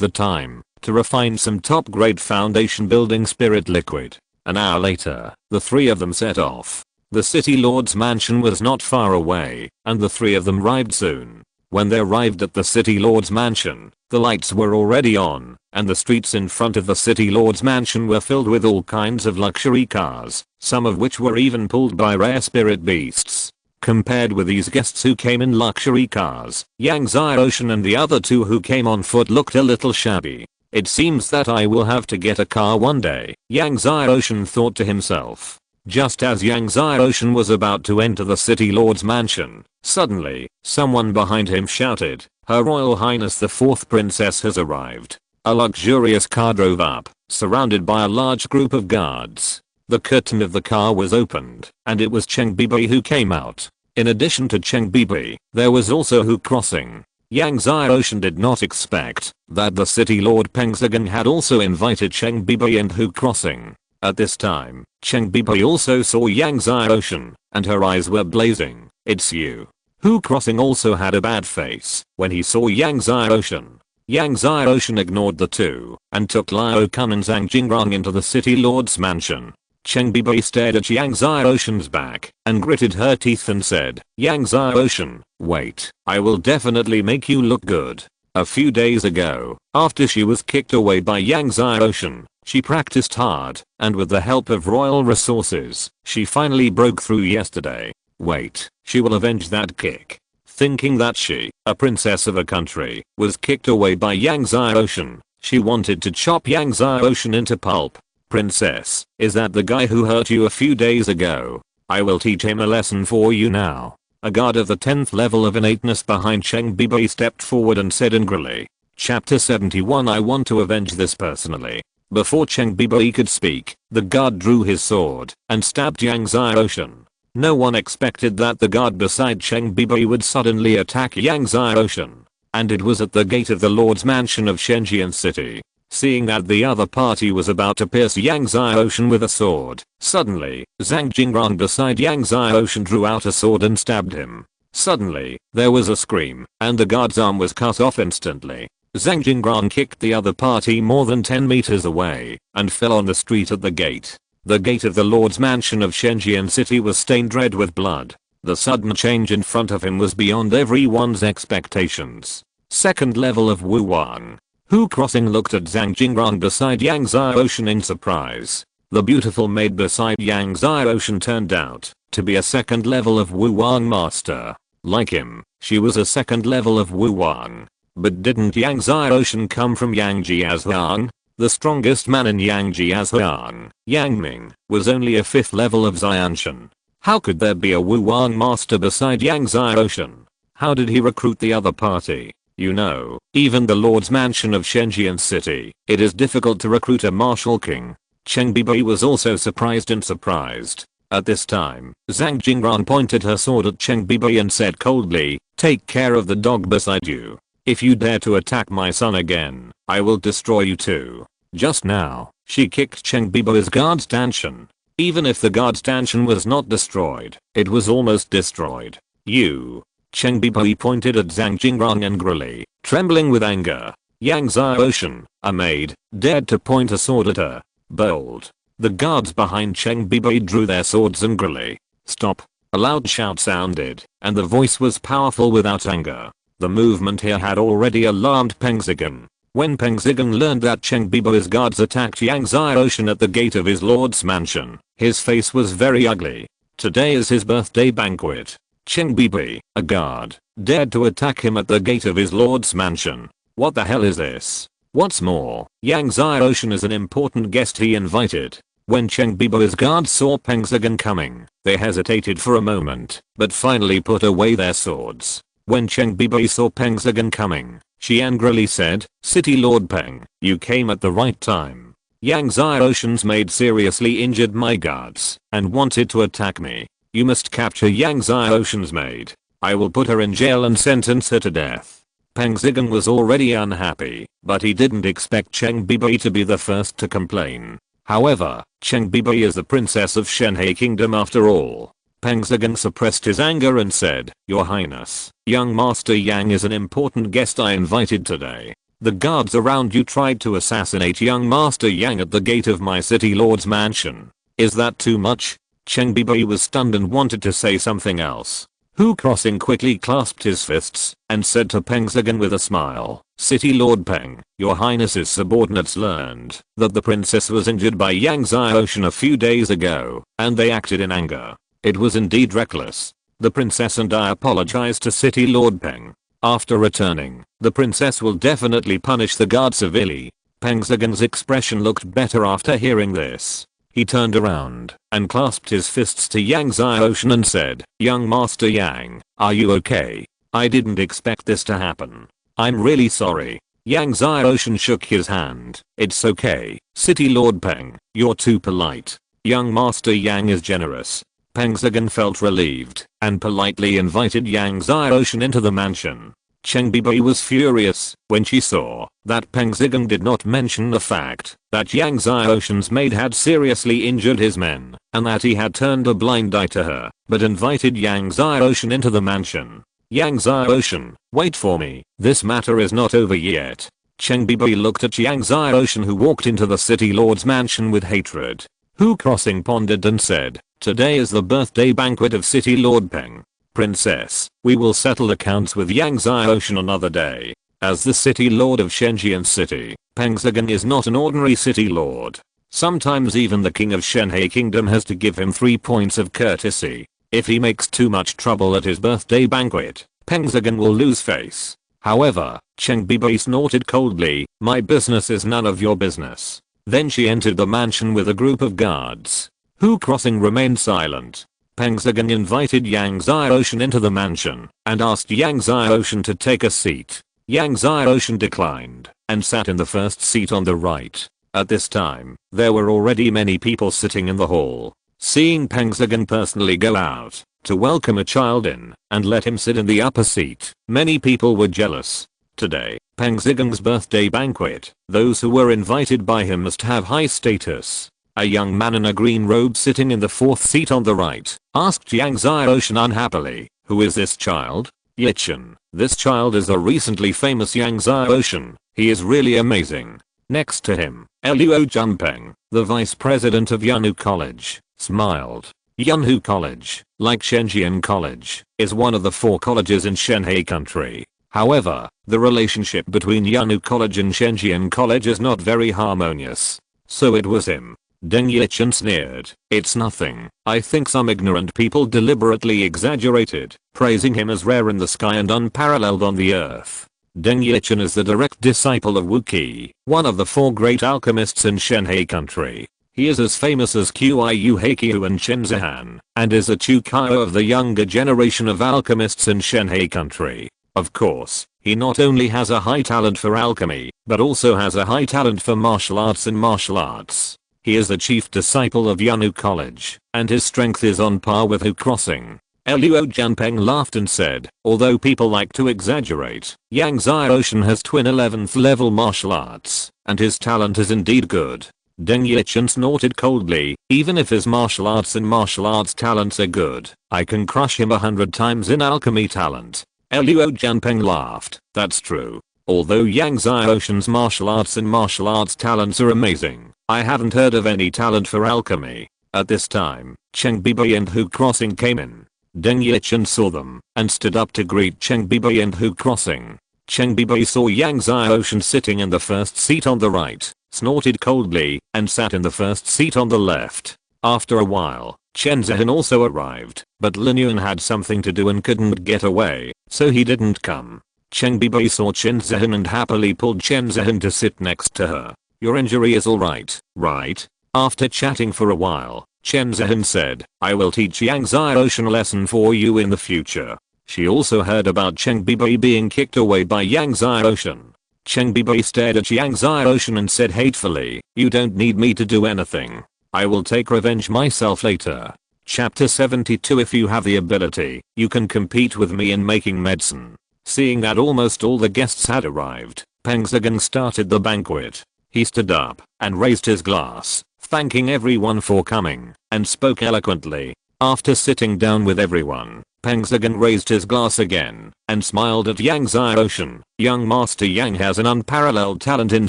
A: the time to refine some top grade foundation building spirit liquid. An hour later, the three of them set off. The city lord's mansion was not far away, and the three of them arrived soon. When they arrived at the city lord's mansion, the lights were already on, and the streets in front of the city lord's mansion were filled with all kinds of luxury cars, some of which were even pulled by rare spirit beasts. Compared with these guests who came in luxury cars, Yang Xiaoshan and the other two who came on foot looked a little shabby. It seems that I will have to get a car one day, Yang Xiaoshan thought to himself. Just as Yang Xiaoshan was about to enter the city lord's mansion, suddenly, someone behind him shouted, "Her Royal Highness the 4th Princess has arrived." A luxurious car drove up, surrounded by a large group of guards. The curtain of the car was opened, and it was Cheng Bibi who came out. In addition to Cheng Bibi, there was also Hu Crossing. Yang Xiaoshan did not expect that the city lord Peng Zigang had also invited Cheng Bibi and Hu Crossing. At this time, Cheng Bibi also saw Yang Xiaoshan, and her eyes were blazing. "It's you." Hu Crossing also had a bad face when he saw Yang Xiaoshan. Yang Xiaoshan ignored the two and took Liu Kun and Zhang Jingrong into the city lord's mansion. Cheng Bibi stared at Yang Xiaoshan's back and gritted her teeth and said, "Yang Xiaoshan, wait, I will definitely make you look good." A few days ago, after she was kicked away by Yang Xiaoshan, she practiced hard, and with the help of royal resources, she finally broke through yesterday. Wait, she will avenge that kick. Thinking that she, a princess of a country, was kicked away by Yang Xiaoshan, she wanted to chop Yang Xiaoshan into pulp. "Princess, is that the guy who hurt you a few days ago? I will teach him a lesson for you now." A guard of the 10th level of innateness behind Cheng Bibi stepped forward and said angrily. Chapter 71 I want to avenge this personally. Before Cheng Bibi could speak, the guard drew his sword and stabbed Yang Xiaoshan. No one expected that the guard beside Cheng Bibi would suddenly attack Yang Xiaoshan. And it was at the gate of the lord's mansion of Shenzhen City. Seeing that the other party was about to pierce Yang Xiaoshan with a sword, suddenly, Zhang Jingrong beside Yang Xiaoshan drew out a sword and stabbed him. Suddenly, there was a scream, and the guard's arm was cut off instantly. Zhang Jingrong kicked the other party more than 10 meters away, and fell on the street at the gate. The gate of the lord's mansion of Shenzhen City was stained red with blood. The sudden change in front of him was beyond everyone's expectations. 2nd level of Wu Wang. Hu Crossing looked at Zhang Jingrong beside Yang Xiaoshan in surprise. The beautiful maid beside Yang Xiaoshan turned out to be a 2nd level of Wu Wang master. Like him, she was a 2nd level of Wu Wang. But didn't Yang Xiaoshan come from Yang Jiazhuang? The strongest man in Yang Jiazhuang, Yang Ming, was only a 5th level of Xianshan. How could there be a Wu Wang master beside Yang Xiaoshan? How did he recruit the other party? You know, even the lord's mansion of Shenzhen City, it is difficult to recruit a martial king. Cheng Bibi was also surprised. At this time, Zhang Jingrong pointed her sword at Cheng Bibi and said coldly, "Take care of the dog beside you. If you dare to attack my son again, I will destroy you too." Just now, she kicked Cheng Bibi's guard stanchion. Even if the guard stanchion was not destroyed, it was almost destroyed. "You." Cheng Bibi pointed at Zhang Jingrong angrily, trembling with anger. Yang Xiaoshan, a maid, dared to point a sword at her. Bold. The guards behind Cheng Bibi drew their swords angrily. "Stop." A loud shout sounded, and the voice was powerful without anger. The movement here had already alarmed Peng Zigang. When Peng Zigang learned that Cheng Bibi's guards attacked Yang Xiaoshan at the gate of his lord's mansion, his face was very ugly. Today is his birthday banquet. Cheng Bibi, a guard, dared to attack him at the gate of his lord's mansion. What the hell is this? What's more, Yang Xiaoshan is an important guest he invited. When Cheng Bibi's guards saw Peng Zigang coming, they hesitated for a moment, but finally put away their swords. When Cheng Bibi saw Peng Zigang coming, she angrily said, "City Lord Peng, you came at the right time." Yang Xiaoshen's maid seriously injured my guards and wanted to attack me. You must capture Yang Xiaoshen's maid. I will put her in jail and sentence her to death." Peng Zigang was already unhappy, but he didn't expect Cheng Bibei to be the first to complain. However, Cheng Bibei is the princess of Shenhe Kingdom after all. Peng Zigang suppressed his anger and said, "Your Highness, young Master Yang is an important guest I invited today. The guards around you tried to assassinate young Master Yang at the gate of my city lord's mansion. Is that too much?" Cheng Bibei was stunned and wanted to say something else. Hu Crossing quickly clasped his fists and said to Peng Zigang with a smile, "City Lord Peng, your highness's subordinates learned that the princess was injured by Yang Xiaoshen a few days ago, and they acted in anger. It was indeed reckless. The princess and I apologize to City Lord Peng. After returning, the princess will definitely punish the guard severely." Peng Zigang's expression looked better after hearing this. He turned around and clasped his fists to Yang Xiaoshen and said, "Young Master Yang, are you okay? I didn't expect this to happen. I'm really sorry." Yang Xiaoshen shook his hand. "It's okay, City Lord Peng, you're too polite. Young Master Yang is generous." Peng Zigang felt relieved and politely invited Yang Xiaoshen into the mansion. Cheng Bibei was furious when she saw that Peng Zigang did not mention the fact that Yang Xiaoshen's maid had seriously injured his men and that he had turned a blind eye to her, but invited Yang Xiaoshen into the mansion. "Yang Xiaoshen, wait for me, this matter is not over yet." Cheng Bibei looked at Yang Xiaoshen who walked into the city lord's mansion with hatred. Hu Crossing pondered and said, "Today is the birthday banquet of City Lord Peng. Princess, we will settle accounts with Yang Xiaoshen another day." As the city lord of Shenjian City, Peng Zigang is not an ordinary city lord. Sometimes even the king of Shenhe Kingdom has to give him 3 points of courtesy. If he makes too much trouble at his birthday banquet, Peng Zigang will lose face. However, Cheng Bibei snorted coldly, "My business is none of your business." Then she entered the mansion with a group of guards. Hu Crossing remained silent. Peng Zigang invited Yang Xiaoshen into the mansion and asked Yang Xiaoshen to take a seat. Yang Xiaoshen declined and sat in the first seat on the right. At this time, there were already many people sitting in the hall. Seeing Peng Zigang personally go out to welcome a child in and let him sit in the upper seat, many people were jealous. Today, Peng Zigang's birthday banquet, those who were invited by him must have high status. A young man in a green robe sitting in the fourth seat on the right asked Yang Xiaoshen unhappily, "Who is this child?" "Yichen, this child is the recently famous Yang Xiaoshen. He is really amazing." Next to him, Luo Junpeng, the vice president of Yunhu College, smiled. Yunhu College, like Shenjian College, is one of the 4 colleges in Shenhe country. However, the relationship between Yunhu College and Shenjian College is not very harmonious. So it was him. Deng Yichen sneered, "It's nothing. I think some ignorant people deliberately exaggerated, praising him as rare in the sky and unparalleled on the earth." Deng Yichen is the direct disciple of Wu Qi, one of the 4 great alchemists in Shenhe country. He is as famous as Qiu Heqiu and Chen Zihan, and is a Chukai of the younger generation of alchemists in Shenhe country. Of course, he not only has a high talent for alchemy, but also has a high talent for martial arts and martial arts. He is the chief disciple of Yunhu College, and his strength is on par with Hu Crossing. Luo Junpeng laughed and said, "Although people like to exaggerate, Yang Xiaoshen has twin 11th level martial arts, and his talent is indeed good." Deng Yichen snorted coldly, "Even if his martial arts and martial arts talents are good, I can crush him 100 times in alchemy talent." Luo Junpeng laughed, "That's true. Although Yang Xiaoshen's martial arts and martial arts talents are amazing, I haven't heard of any talent for alchemy." At this time, Cheng Bibei and Hu Crossing came in. Deng Yichen saw them and stood up to greet Cheng Bibei and Hu Crossing. Cheng Bibei saw Yang Xiaoshen sitting in the first seat on the right, snorted coldly, and sat in the first seat on the left. After a while, Chen Zihan also arrived, but Lin Yuan had something to do and couldn't get away, so he didn't come. Cheng Bibei saw Chen Zihan and happily pulled Chen Zihan to sit next to her. "Your injury is alright, right?" After chatting for a while, Chen Zihan said, "I will teach Yang Xiaoshen a lesson for you in the future." She also heard about Cheng Bibei being kicked away by Yang Xiaoshen. Cheng Bibi stared at Yang Xiaoshan and said hatefully, "You don't need me to do anything. I will take revenge myself later." Chapter 72. If you have the ability, you can compete with me in making medicine. Seeing that almost all the guests had arrived, Peng Zhigang started the banquet. He stood up and raised his glass, thanking everyone for coming, and spoke eloquently. After sitting down with everyone, Peng Zhigang raised his glass again and smiled at Yang Xiaoshan. "Young Master Yang has an unparalleled talent in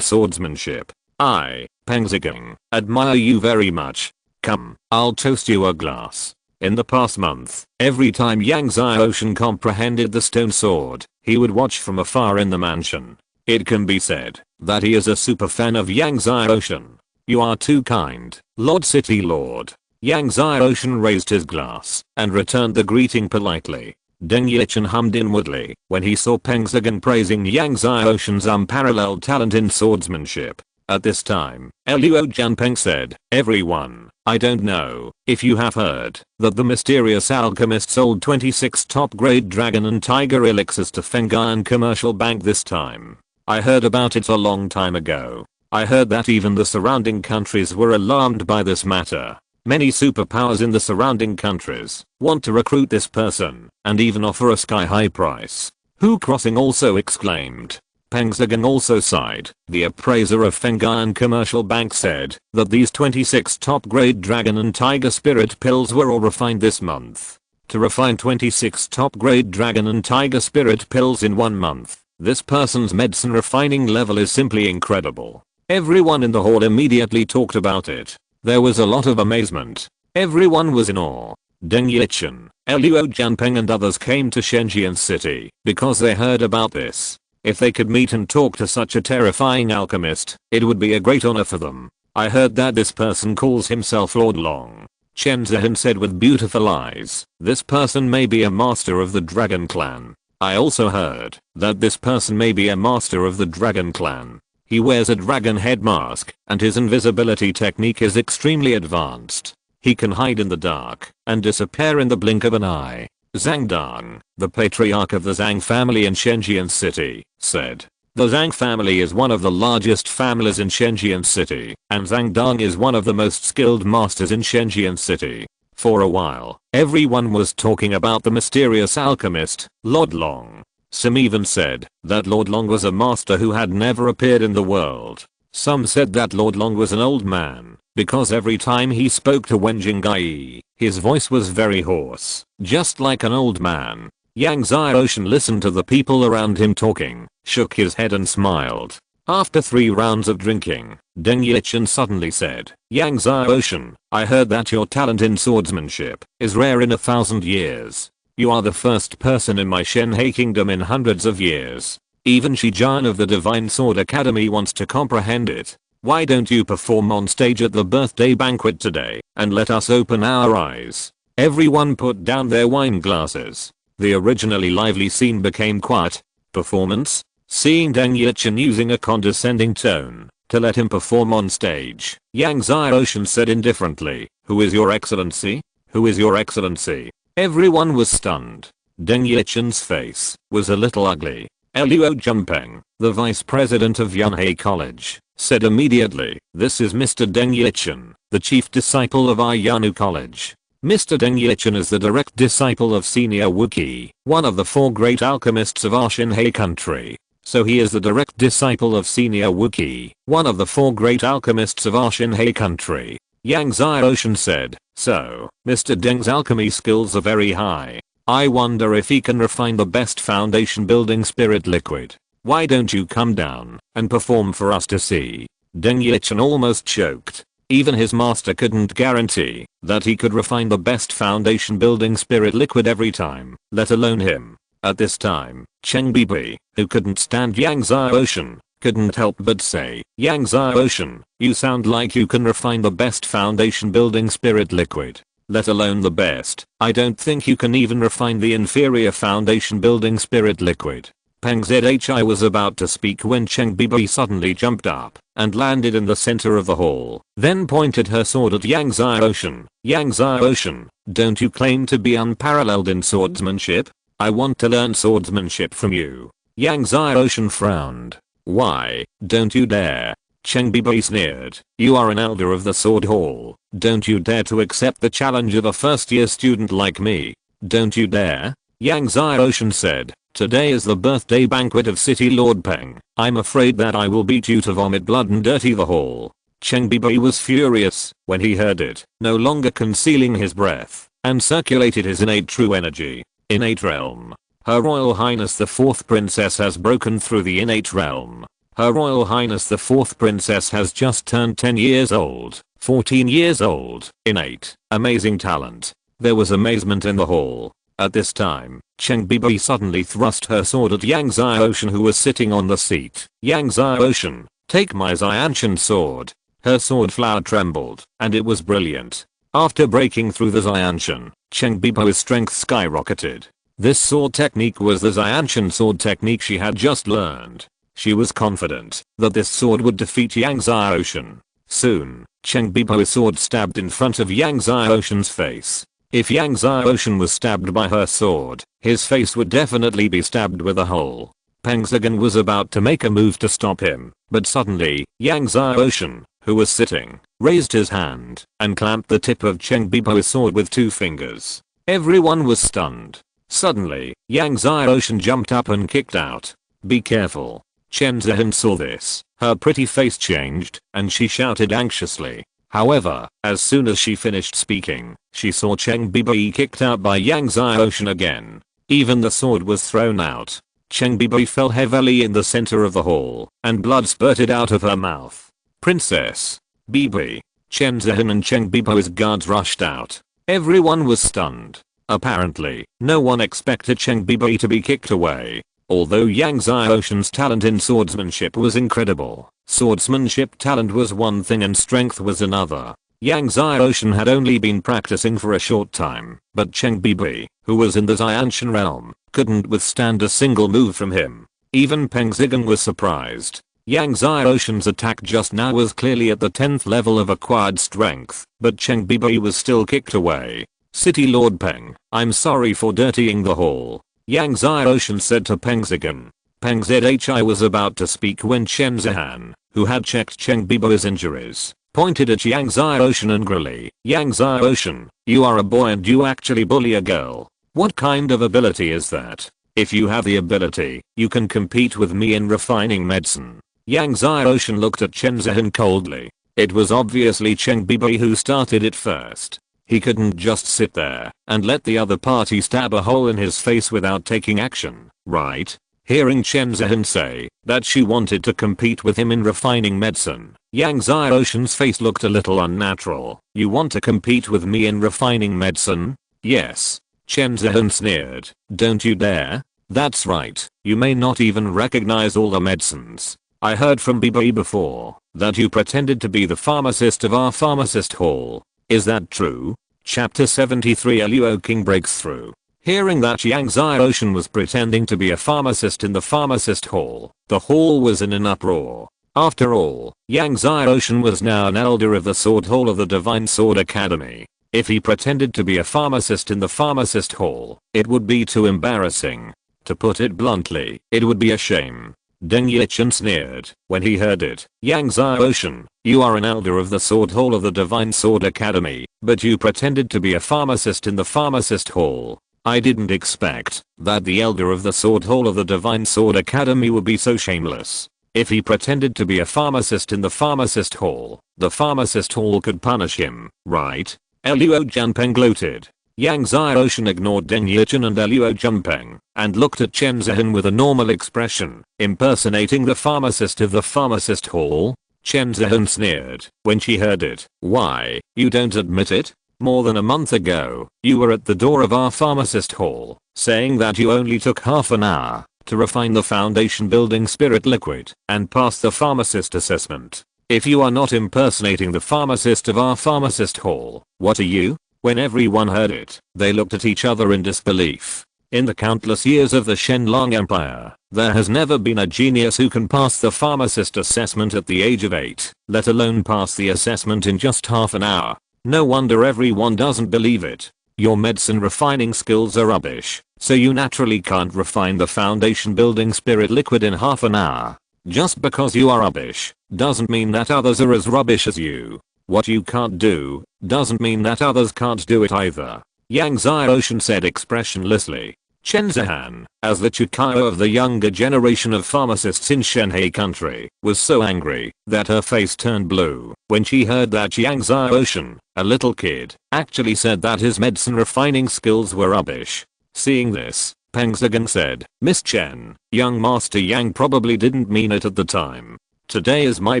A: swordsmanship. I, Peng Zhigang, admire you very much. Come, I'll toast you a glass." In the past month, every time Yang Xiaoshan comprehended the stone sword, he would watch from afar in the mansion. It can be said that he is a super fan of Yang Xiaoshan. "You are too kind, Lord City Lord." Yang Xiaoshan raised his glass and returned the greeting politely. Deng Yichin hummed inwardly when he saw Peng Zhigang praising Yang Xiaoshan's unparalleled talent in swordsmanship. At this time, Luo Jianpeng said, "Everyone, I don't know if you have heard that the mysterious alchemist sold 26 top-grade dragon and tiger elixirs to Feng'an Commercial Bank this time. I heard about it a long time ago. I heard that even the surrounding countries were alarmed by this matter. Many superpowers in the surrounding countries want to recruit this person and even offer a sky-high price." Hu Crossing also exclaimed. Peng Zhigang also sighed. The appraiser of Feng'an Commercial Bank said that these 26 top-grade dragon and tiger spirit pills were all refined this month. To refine 26 top-grade dragon and tiger spirit pills in 1 month, this person's medicine refining level is simply incredible. Everyone in the hall immediately talked about it. There was a lot of amazement. Everyone was in awe. Deng Yichin, Luo Jianpeng and others came to Shenzhen City because they heard about this. If they could meet and talk to such a terrifying alchemist, it would be a great honor for them. "I heard that this person calls himself Lord Long," Chen Zihan said with beautiful eyes. "This person may be a master of the Dragon Clan. I also heard that this person may be a master of the Dragon Clan. He wears a dragon head mask, and his invisibility technique is extremely advanced. He can hide in the dark and disappear in the blink of an eye." Zhang Dang, the patriarch of the Zhang family in Shenzhen City, said, "The Zhang family is one of the largest families in Shenzhen City, and Zhang Dang is one of the most skilled masters in Shenzhen City." For a while, everyone was talking about the mysterious alchemist, Lord Long. Some even said that Lord Long was a master who had never appeared in the world. Some said that Lord Long was an old man, because every time he spoke to Wen Jinggai, his voice was very hoarse, just like an old man. Yang Xiaoshan listened to the people around him talking, shook his head and smiled. After 3 rounds of drinking, Deng Yichin suddenly said, "Yang Xiaoshan, I heard that your talent in swordsmanship is rare in 1,000 years. You are the first person in my Shenhe kingdom in hundreds of years. Even Shijan of the Divine Sword Academy wants to comprehend it. Why don't you perform on stage at the birthday banquet today and let us open our eyes?" Everyone put down their wine glasses. The originally lively scene became quiet. Performance? Seeing Deng Yichin using a condescending tone to let him perform on stage, Yang Xiaoshan said indifferently, "Who is your excellency? Who is your excellency?" Everyone was stunned. Deng Yichin's face was a little ugly. Luo Jianpeng, the vice president of Yunhei College, said immediately, "This is Mr. Deng Yichin, the chief disciple of our Yanu College." Mr. Deng Yichin is the direct disciple of Senior Wuki, one of the 4 great alchemists of our Shenhe country. So he is the direct disciple of Senior Wuki, one of the 4 great alchemists of our Shenhe country. Yang Xiaoshan said, "So, Mr. Deng's alchemy skills are very high. I wonder if he can refine the best foundation building spirit liquid. Why don't you come down and perform for us to see?" Deng Yichin almost choked. Even his master couldn't guarantee that he could refine the best foundation building spirit liquid every time, let alone him. At this time, Cheng Bibi, who couldn't stand Yang Xiaoshan, couldn't help but say, "Yang Xiaoshan, you sound like you can refine the best foundation building spirit liquid. Let alone the best, I don't think you can even refine the inferior foundation building spirit liquid." Peng Zhi was about to speak when Cheng Bibi suddenly jumped up and landed in the center of the hall, then pointed her sword at Yang Xiaoshan. "Yang Xiaoshan, don't you claim to be unparalleled in swordsmanship? I want to learn swordsmanship from you." Yang Xiaoshan frowned. Why, don't you dare. Cheng Bibi sneered. You are an elder of the Sword Hall. Don't you dare to accept the challenge of a first year student like me. Don't you dare. Yang Xiaoshan said. Today is the birthday banquet of City Lord Peng. I'm afraid that I will beat you to vomit blood and dirty the hall. Cheng Bibi was furious when he heard it, no longer concealing his breath, and circulated his innate true energy. Innate realm. Her Royal Highness the 4th Princess has broken through the innate realm. Her Royal Highness the 4th Princess has just turned 10 years old, 14 years old, innate, amazing talent. There was amazement in the hall. At this time, Cheng Bibi suddenly thrust her sword at Yang Xiaoshan, who was sitting on the seat. Yang Xiaoshan, take my Xianshan sword. Her sword flower trembled, and it was brilliant. After breaking through the Xianshan, Cheng Bibi's strength skyrocketed. This sword technique was the Xianshan sword technique she had just learned. She was confident that this sword would defeat Yang Xiaoshan. Soon, Cheng Bibi's sword stabbed in front of Yang Xiaoshan's face. If Yang Xiaoshan was stabbed by her sword, his face would definitely be stabbed with a hole. Peng Zigan was about to make a move to stop him, but suddenly, Yang Xiaoshan, who was sitting, raised his hand and clamped the tip of Cheng Bibi's sword with 2 fingers. Everyone was stunned. Suddenly, Yang Xiaoshan jumped up and kicked out. Be careful. Chen Zihan saw this. Her pretty face changed, and she shouted anxiously. However, as soon as she finished speaking, she saw Cheng Bibi kicked out by Yang Xiaoshan again. Even the sword was thrown out. Cheng Bibi fell heavily in the center of the hall, and blood spurted out of her mouth. Princess Bibi. Chen Zihan and Cheng Bibi's guards rushed out. Everyone was stunned. Apparently, no one expected Cheng Bibi to be kicked away. Although Yang Xiaoshan's talent in swordsmanship was incredible, swordsmanship talent was one thing and strength was another. Yang Xiaoshan had only been practicing for a short time, but Cheng Bibi, who was in the Xianshan realm, couldn't withstand a single move from him. Even Peng Zigan was surprised. Yang Xiaoshan's attack just now was clearly at the 10th level of acquired strength, but Cheng Bibi was still kicked away. City Lord Peng, I'm sorry for dirtying the hall. Yang Xiaoshan said to Peng Zigan. Peng Zhi was about to speak when Chen Zihan, who had checked Cheng Bibi's injuries, pointed at Yang Xiaoshan angrily. Yang Xiaoshan, you are a boy and you actually bully a girl. What kind of ability is that? If you have the ability, you can compete with me in refining medicine. Yang Xiaoshan looked at Chen Zihan coldly. It was obviously Cheng Bibi who started it first. He couldn't just sit there and let the other party stab a hole in his face without taking action, right? Hearing Chen Zihan say that she wanted to compete with him in refining medicine, Yang Xiaoshan's face looked a little unnatural. You want to compete with me in refining medicine? Yes. Chen Zihan sneered. Don't you dare. That's right. You may not even recognize all the medicines. I heard from Bibi before that you pretended to be the pharmacist of our pharmacist hall. Is that true? Chapter 73 Luo King breaks through. Hearing that Yang Xiaoshan was pretending to be a pharmacist in the pharmacist hall, the hall was in an uproar. After all, Yang Xiaoshan was now an elder of the Sword Hall of the Divine Sword Academy. If he pretended to be a pharmacist in the pharmacist hall, it would be too embarrassing. To put it bluntly, it would be a shame. Deng Yichen sneered when he heard it. Yang Xiaoshan, you are an elder of the Sword Hall of the Divine Sword Academy, but you pretended to be a pharmacist in the pharmacist hall. I didn't expect that the elder of the Sword Hall of the Divine Sword Academy would be so shameless. If he pretended to be a pharmacist in the pharmacist hall, the pharmacist hall could punish him, right? Luo Junpeng gloated. Yang Xiaoshan ignored Deng Yichen and Luo Junpeng and looked at Chen Zihan with a normal expression, impersonating the pharmacist of the pharmacist hall. Chen Zihan sneered when she heard it. Why, you don't admit it? More than a month ago, you were at the door of our pharmacist hall, saying that you only took half an hour to refine the foundation building spirit liquid and pass the pharmacist assessment. If you are not impersonating the pharmacist of our pharmacist hall, what are you? When everyone heard it, they looked at each other in disbelief. In the countless years of the Shenlong Empire, there has never been a genius who can pass the pharmacist assessment at the age of 8, let alone pass the assessment in just half an hour. No wonder everyone doesn't believe it. Your medicine refining skills are rubbish, so you naturally can't refine the foundation building spirit liquid in half an hour. Just because you are rubbish doesn't mean that others are as rubbish as you. What you can't do doesn't mean that others can't do it either. Yang Xiaoshan said expressionlessly. Chen Zihan, as the Chikao of the younger generation of pharmacists in Shenhe country, was so angry that her face turned blue when she heard that Yang Xiaoshan, a little kid, actually said that his medicine refining skills were rubbish. Seeing this, Peng Zigan said, Miss Chen, young Master Yang probably didn't mean it at the time. Today is my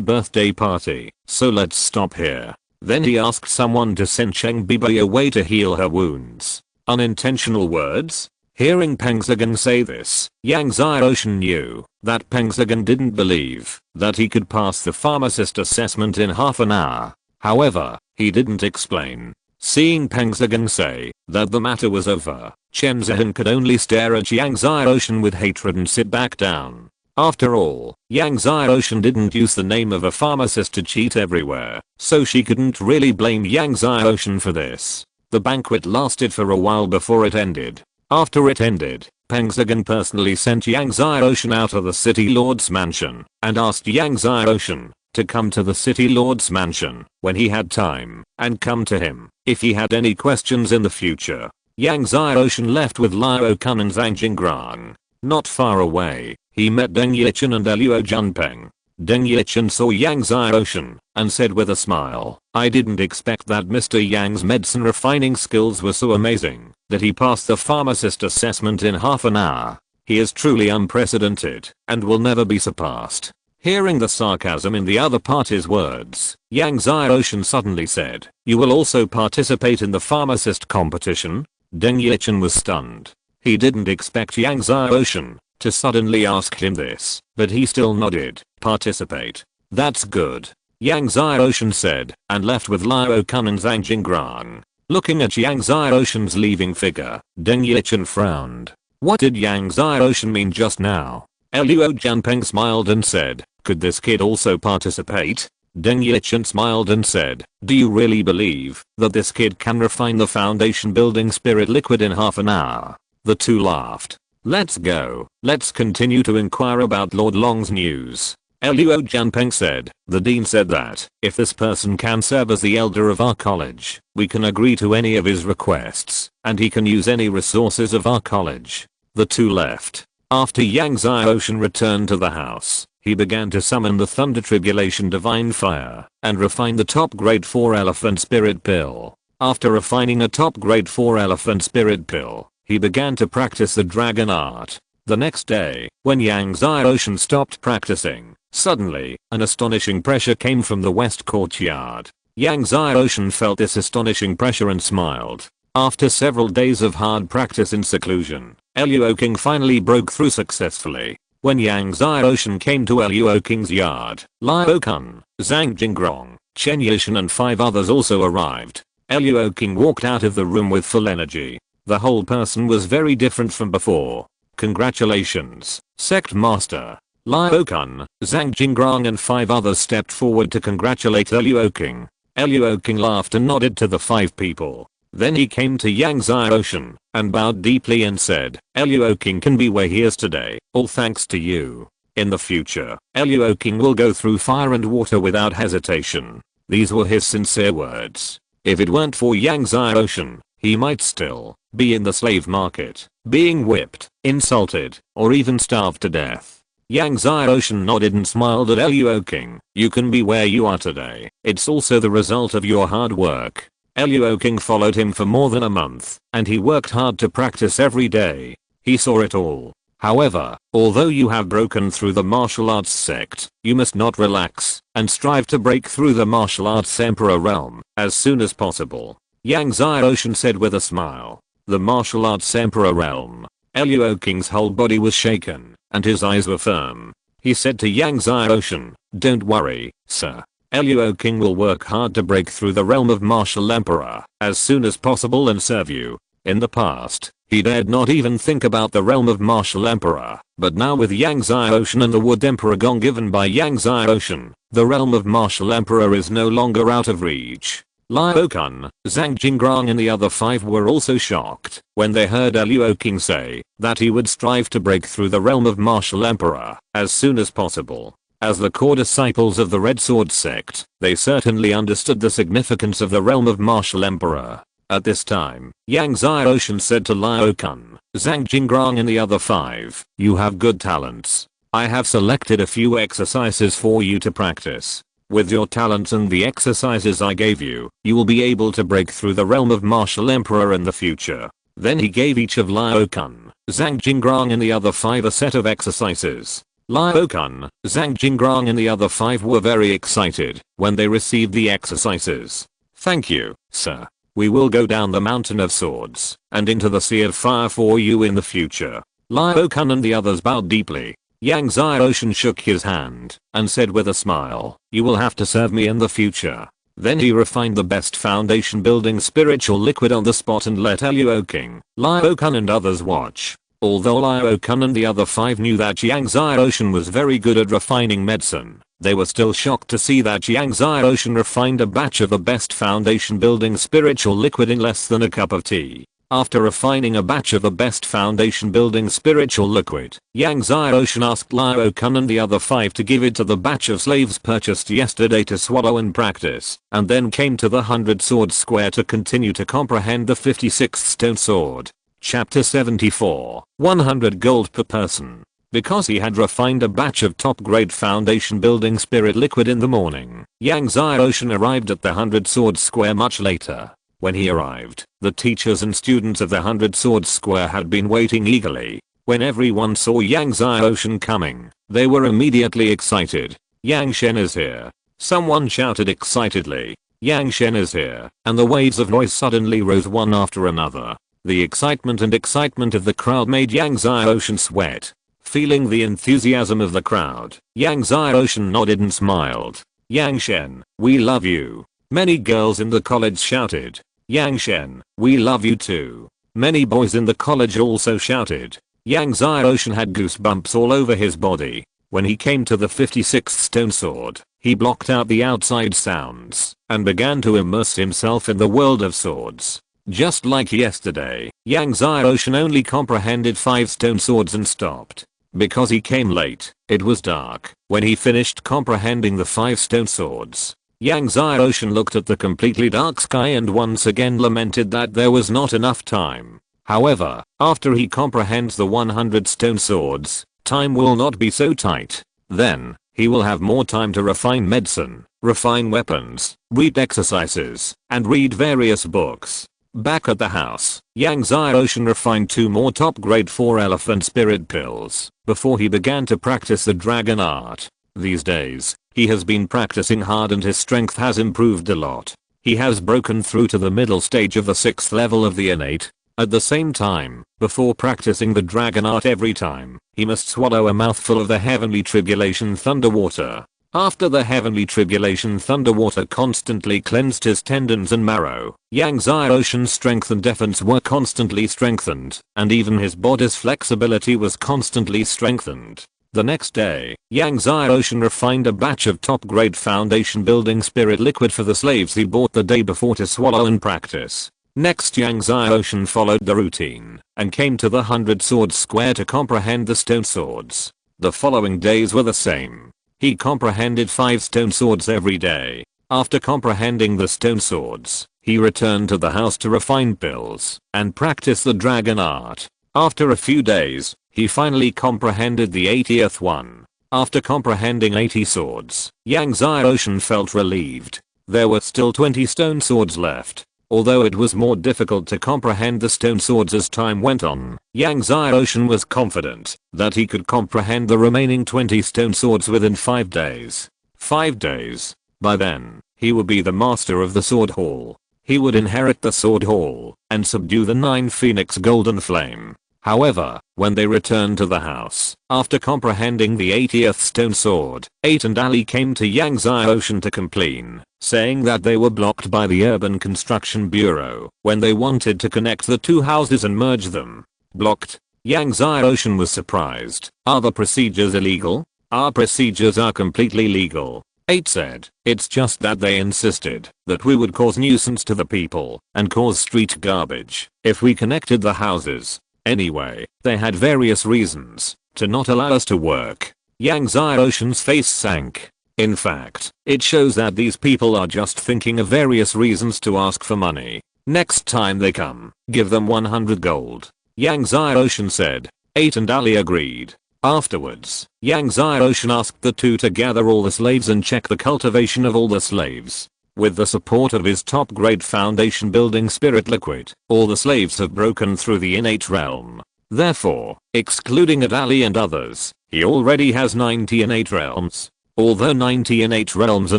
A: birthday party, so let's stop here. Then he asked someone to send Cheng Bibi away to heal her wounds. Unintentional words? Hearing Peng Zigan say this, Yang Xiaoshan knew that Peng Zigan didn't believe that he could pass the pharmacist assessment in half an hour. However, he didn't explain. Seeing Peng Zigan say that the matter was over, Chen Zihan could only stare at Yang Xiaoshan with hatred and sit back down. After all, Yang Xiaoshan didn't use the name of a pharmacist to cheat everywhere, so she couldn't really blame Yang Xiaoshan for this. The banquet lasted for a while before it ended. After it ended, Peng Zigan personally sent Yang Xiaoshan out of the City Lord's mansion and asked Yang Xiaoshan to come to the City Lord's mansion when he had time and come to him if he had any questions in the future. Yang Xiaoshan left with Liu Kun and Zhang Jinggrang. Not far away, he met Deng Yichen and Luo Junpeng. Deng Yichen saw Yang Xiaoshan and said with a smile, I didn't expect that Mr. Yang's medicine refining skills were so amazing that he passed the pharmacist assessment in half an hour. He is truly unprecedented and will never be surpassed. Hearing the sarcasm in the other party's words, Yang Xiaoshan suddenly said, you will also participate in the pharmacist competition? Deng Yichen was stunned. He didn't expect Yang Xiaoshan to suddenly ask him this, but he still nodded. Participate. That's good. Yang Xiaoshan said, and left with Liu Kun and Zhang Jinggrang. Looking at Yang Xiaoshan's leaving figure, Deng Yichen frowned. What did Yang Xiaoshan mean just now? Luo Junpeng smiled and said, could this kid also participate? Deng Yichen smiled and said, do you really believe that this kid can refine the foundation building spirit liquid in half an hour? The two laughed. Let's go. Let's continue to inquire about Lord Long's news. Luo Junpeng said, the dean said that if this person can serve as the elder of our college, we can agree to any of his requests, and he can use any resources of our college. The two left. After Yang Xiaoshan returned to the house, he began to summon the Thunder Tribulation Divine Fire and refine the top grade 4 Elephant Spirit Pill. After refining a top grade 4 Elephant Spirit Pill, he began to practice the dragon art. The next day, when Yang Xiaoshan stopped practicing, suddenly, an astonishing pressure came from the west courtyard. Yang Xiaoshan felt this astonishing pressure and smiled. After several days of hard practice in seclusion, Luo King finally broke through successfully. When Yang Xiaoshan came to Luo King's yard, Liu Kun, Zhang Jinggrong, Chen Yishan and 5 others also arrived. Luo King walked out of the room with full energy. The whole person was very different from before. Congratulations, Sect Master. Liu Kun, Zhang Jinggrang and 5 others stepped forward to congratulate Luo King. Luo King laughed and nodded to the 5 people. Then he came to Yang Xiaoshan and bowed deeply and said, Luo King can be where he is today, all thanks to you. In the future, Luo King will go through fire and water without hesitation. These were his sincere words. If it weren't for Yang Xiaoshan, he might still be in the slave market, being whipped, insulted, or even starved to death. Yang Xiaoshan nodded and smiled at Luo King. You can be where you are today. It's also the result of your hard work. Luo King followed him for more than a month, and he worked hard to practice every day. He saw it all. However, although you have broken through the martial arts sect, you must not relax and strive to break through the martial arts emperor realm as soon as possible. Yang Xiaoshan said with a smile. The martial arts emperor realm. Luo King's whole body was shaken, and his eyes were firm. He said to Yang Xiaoshan, don't worry, sir. Luo King will work hard to break through the realm of martial emperor as soon as possible and serve you. In the past, he dared not even think about the realm of martial emperor, but now with Yang Xiaoshan and the wood emperor gong given by Yang Xiaoshan, the realm of martial emperor is no longer out of reach. Liu-kun, Zhang Jingrang and the other 5 were also shocked when they heard Liu King say that he would strive to break through the realm of martial emperor as soon as possible. As the core disciples of the Red Sword sect, they certainly understood the significance of the realm of martial emperor. At this time, Yang Xiaoshan said to Liu-kun, Zhang Jingrang and the other 5, "You have good talents. I have selected a few exercises for you to practice. With your talents and the exercises I gave you, you will be able to break through the realm of martial emperor in the future." Then he gave each of Liu-kun, Zhang Jingrang and the other 5 a set of exercises. Liu-kun, Zhang Jingrang and the other 5 were very excited when they received the exercises. "Thank you, sir. We will go down the mountain of swords and into the sea of fire for you in the future." Liu-kun and the others bowed deeply. Yang Xiaoshan shook his hand and said with a smile, "You will have to serve me in the future." Then he refined the best foundation building spiritual liquid on the spot and let Liu King, Liu-kun and others watch. Although Liu-kun and the other 5 knew that Yang Xiaoshan was very good at refining medicine, they were still shocked to see that Yang Xiaoshan refined a batch of the best foundation building spiritual liquid in less than a cup of tea. After refining a batch of the best foundation building spiritual liquid, Yang Xiaoshan asked Liu-kun and the other 5 to give it to the batch of slaves purchased yesterday to swallow and practice, and then came to the 100 sword square to continue to comprehend the 56th stone sword. Chapter 74, 100 gold per person. Because he had refined a batch of top grade foundation building spirit liquid in the morning, Yang Xiaoshan arrived at the 100 sword square much later. When he arrived, the teachers and students of the 100 sword square had been waiting eagerly. When everyone saw Yang Xiaoshan coming, they were immediately excited. "Yang Shen is here!" Someone shouted excitedly. "Yang Shen is here!" And the waves of noise suddenly rose one after another. The excitement of the crowd made Yang Xiaoshan sweat. Feeling the enthusiasm of the crowd, Yang Xiaoshan nodded and smiled. "Yang Shen, we love you." Many girls in the college shouted. "Yang Shen, we love you too." Many boys in the college also shouted. Yang Xiaoshan had goosebumps all over his body. When he came to the 56th stone sword, he blocked out the outside sounds and began to immerse himself in the world of swords. Just like yesterday, Yang Xiaoshan only comprehended 5 stone swords and stopped. Because he came late, it was dark when he finished comprehending the 5 stone swords. Yang Xiaoshan looked at the completely dark sky and once again lamented that there was not enough time. However, after he comprehends the 100 stone swords, time will not be so tight. Then, he will have more time to refine medicine, refine weapons, read exercises, and read various books. Back at the house, Yang Xiaoshan refined 2 more top grade 4 elephant spirit pills before he began to practice the dragon art. These days, he has been practicing hard and his strength has improved a lot. He has broken through to the middle stage of the 6th level of the innate. At the same time, before practicing the dragon art every time, he must swallow a mouthful of the heavenly tribulation thunder water. After the heavenly tribulation thunder water constantly cleansed his tendons and marrow, Yang Xiaoshan's strength and defense were constantly strengthened, and even his body's flexibility was constantly strengthened. The next day, Yang Xiaoshan refined a batch of top grade foundation building spirit liquid for the slaves he bought the day before to swallow and practice. Next Yang Xiaoshan followed the routine and came to the 100 sword square to comprehend the stone swords. The following days were the same. He comprehended 5 stone swords every day. After comprehending the stone swords, he returned to the house to refine pills and practice the dragon art. After a few days, he finally comprehended the 80th one. After comprehending 80 swords, Yang Xiaoshan felt relieved. There were still 20 stone swords left. Although it was more difficult to comprehend the stone swords as time went on, Yang Xiaoshan was confident that he could comprehend the remaining 20 stone swords within 5 days. 5 days. By then, he would be the master of the sword hall. He would inherit the sword hall and subdue the 9 phoenix golden flame. However, when they returned to the house, after comprehending the 80th stone sword, 8 and Ali came to Yang Xiaoshan to complain, saying that they were blocked by the Urban Construction Bureau when they wanted to connect the 2 houses and merge them. Blocked? Yang Xiaoshan was surprised. Are the procedures illegal? Our procedures are completely legal. 8 said, "It's just that they insisted that we would cause nuisance to the people and cause street garbage if we connected the houses. Anyway, they had various reasons to not allow us to work." Yang Xiaoshen's face sank. In fact, it shows that these people are just thinking of various reasons to ask for money. "Next time they come, give them 100 gold. Yang Xiaoshen said. 8 and Ali agreed. Afterwards, Yang Xiaoshen asked the two to gather all the slaves and check the cultivation of all the slaves. With the support of his top-grade foundation building spirit liquid, all the slaves have broken through the innate realm. Therefore, excluding Ali and others, he already has 90 innate realms. Although 90 innate realms are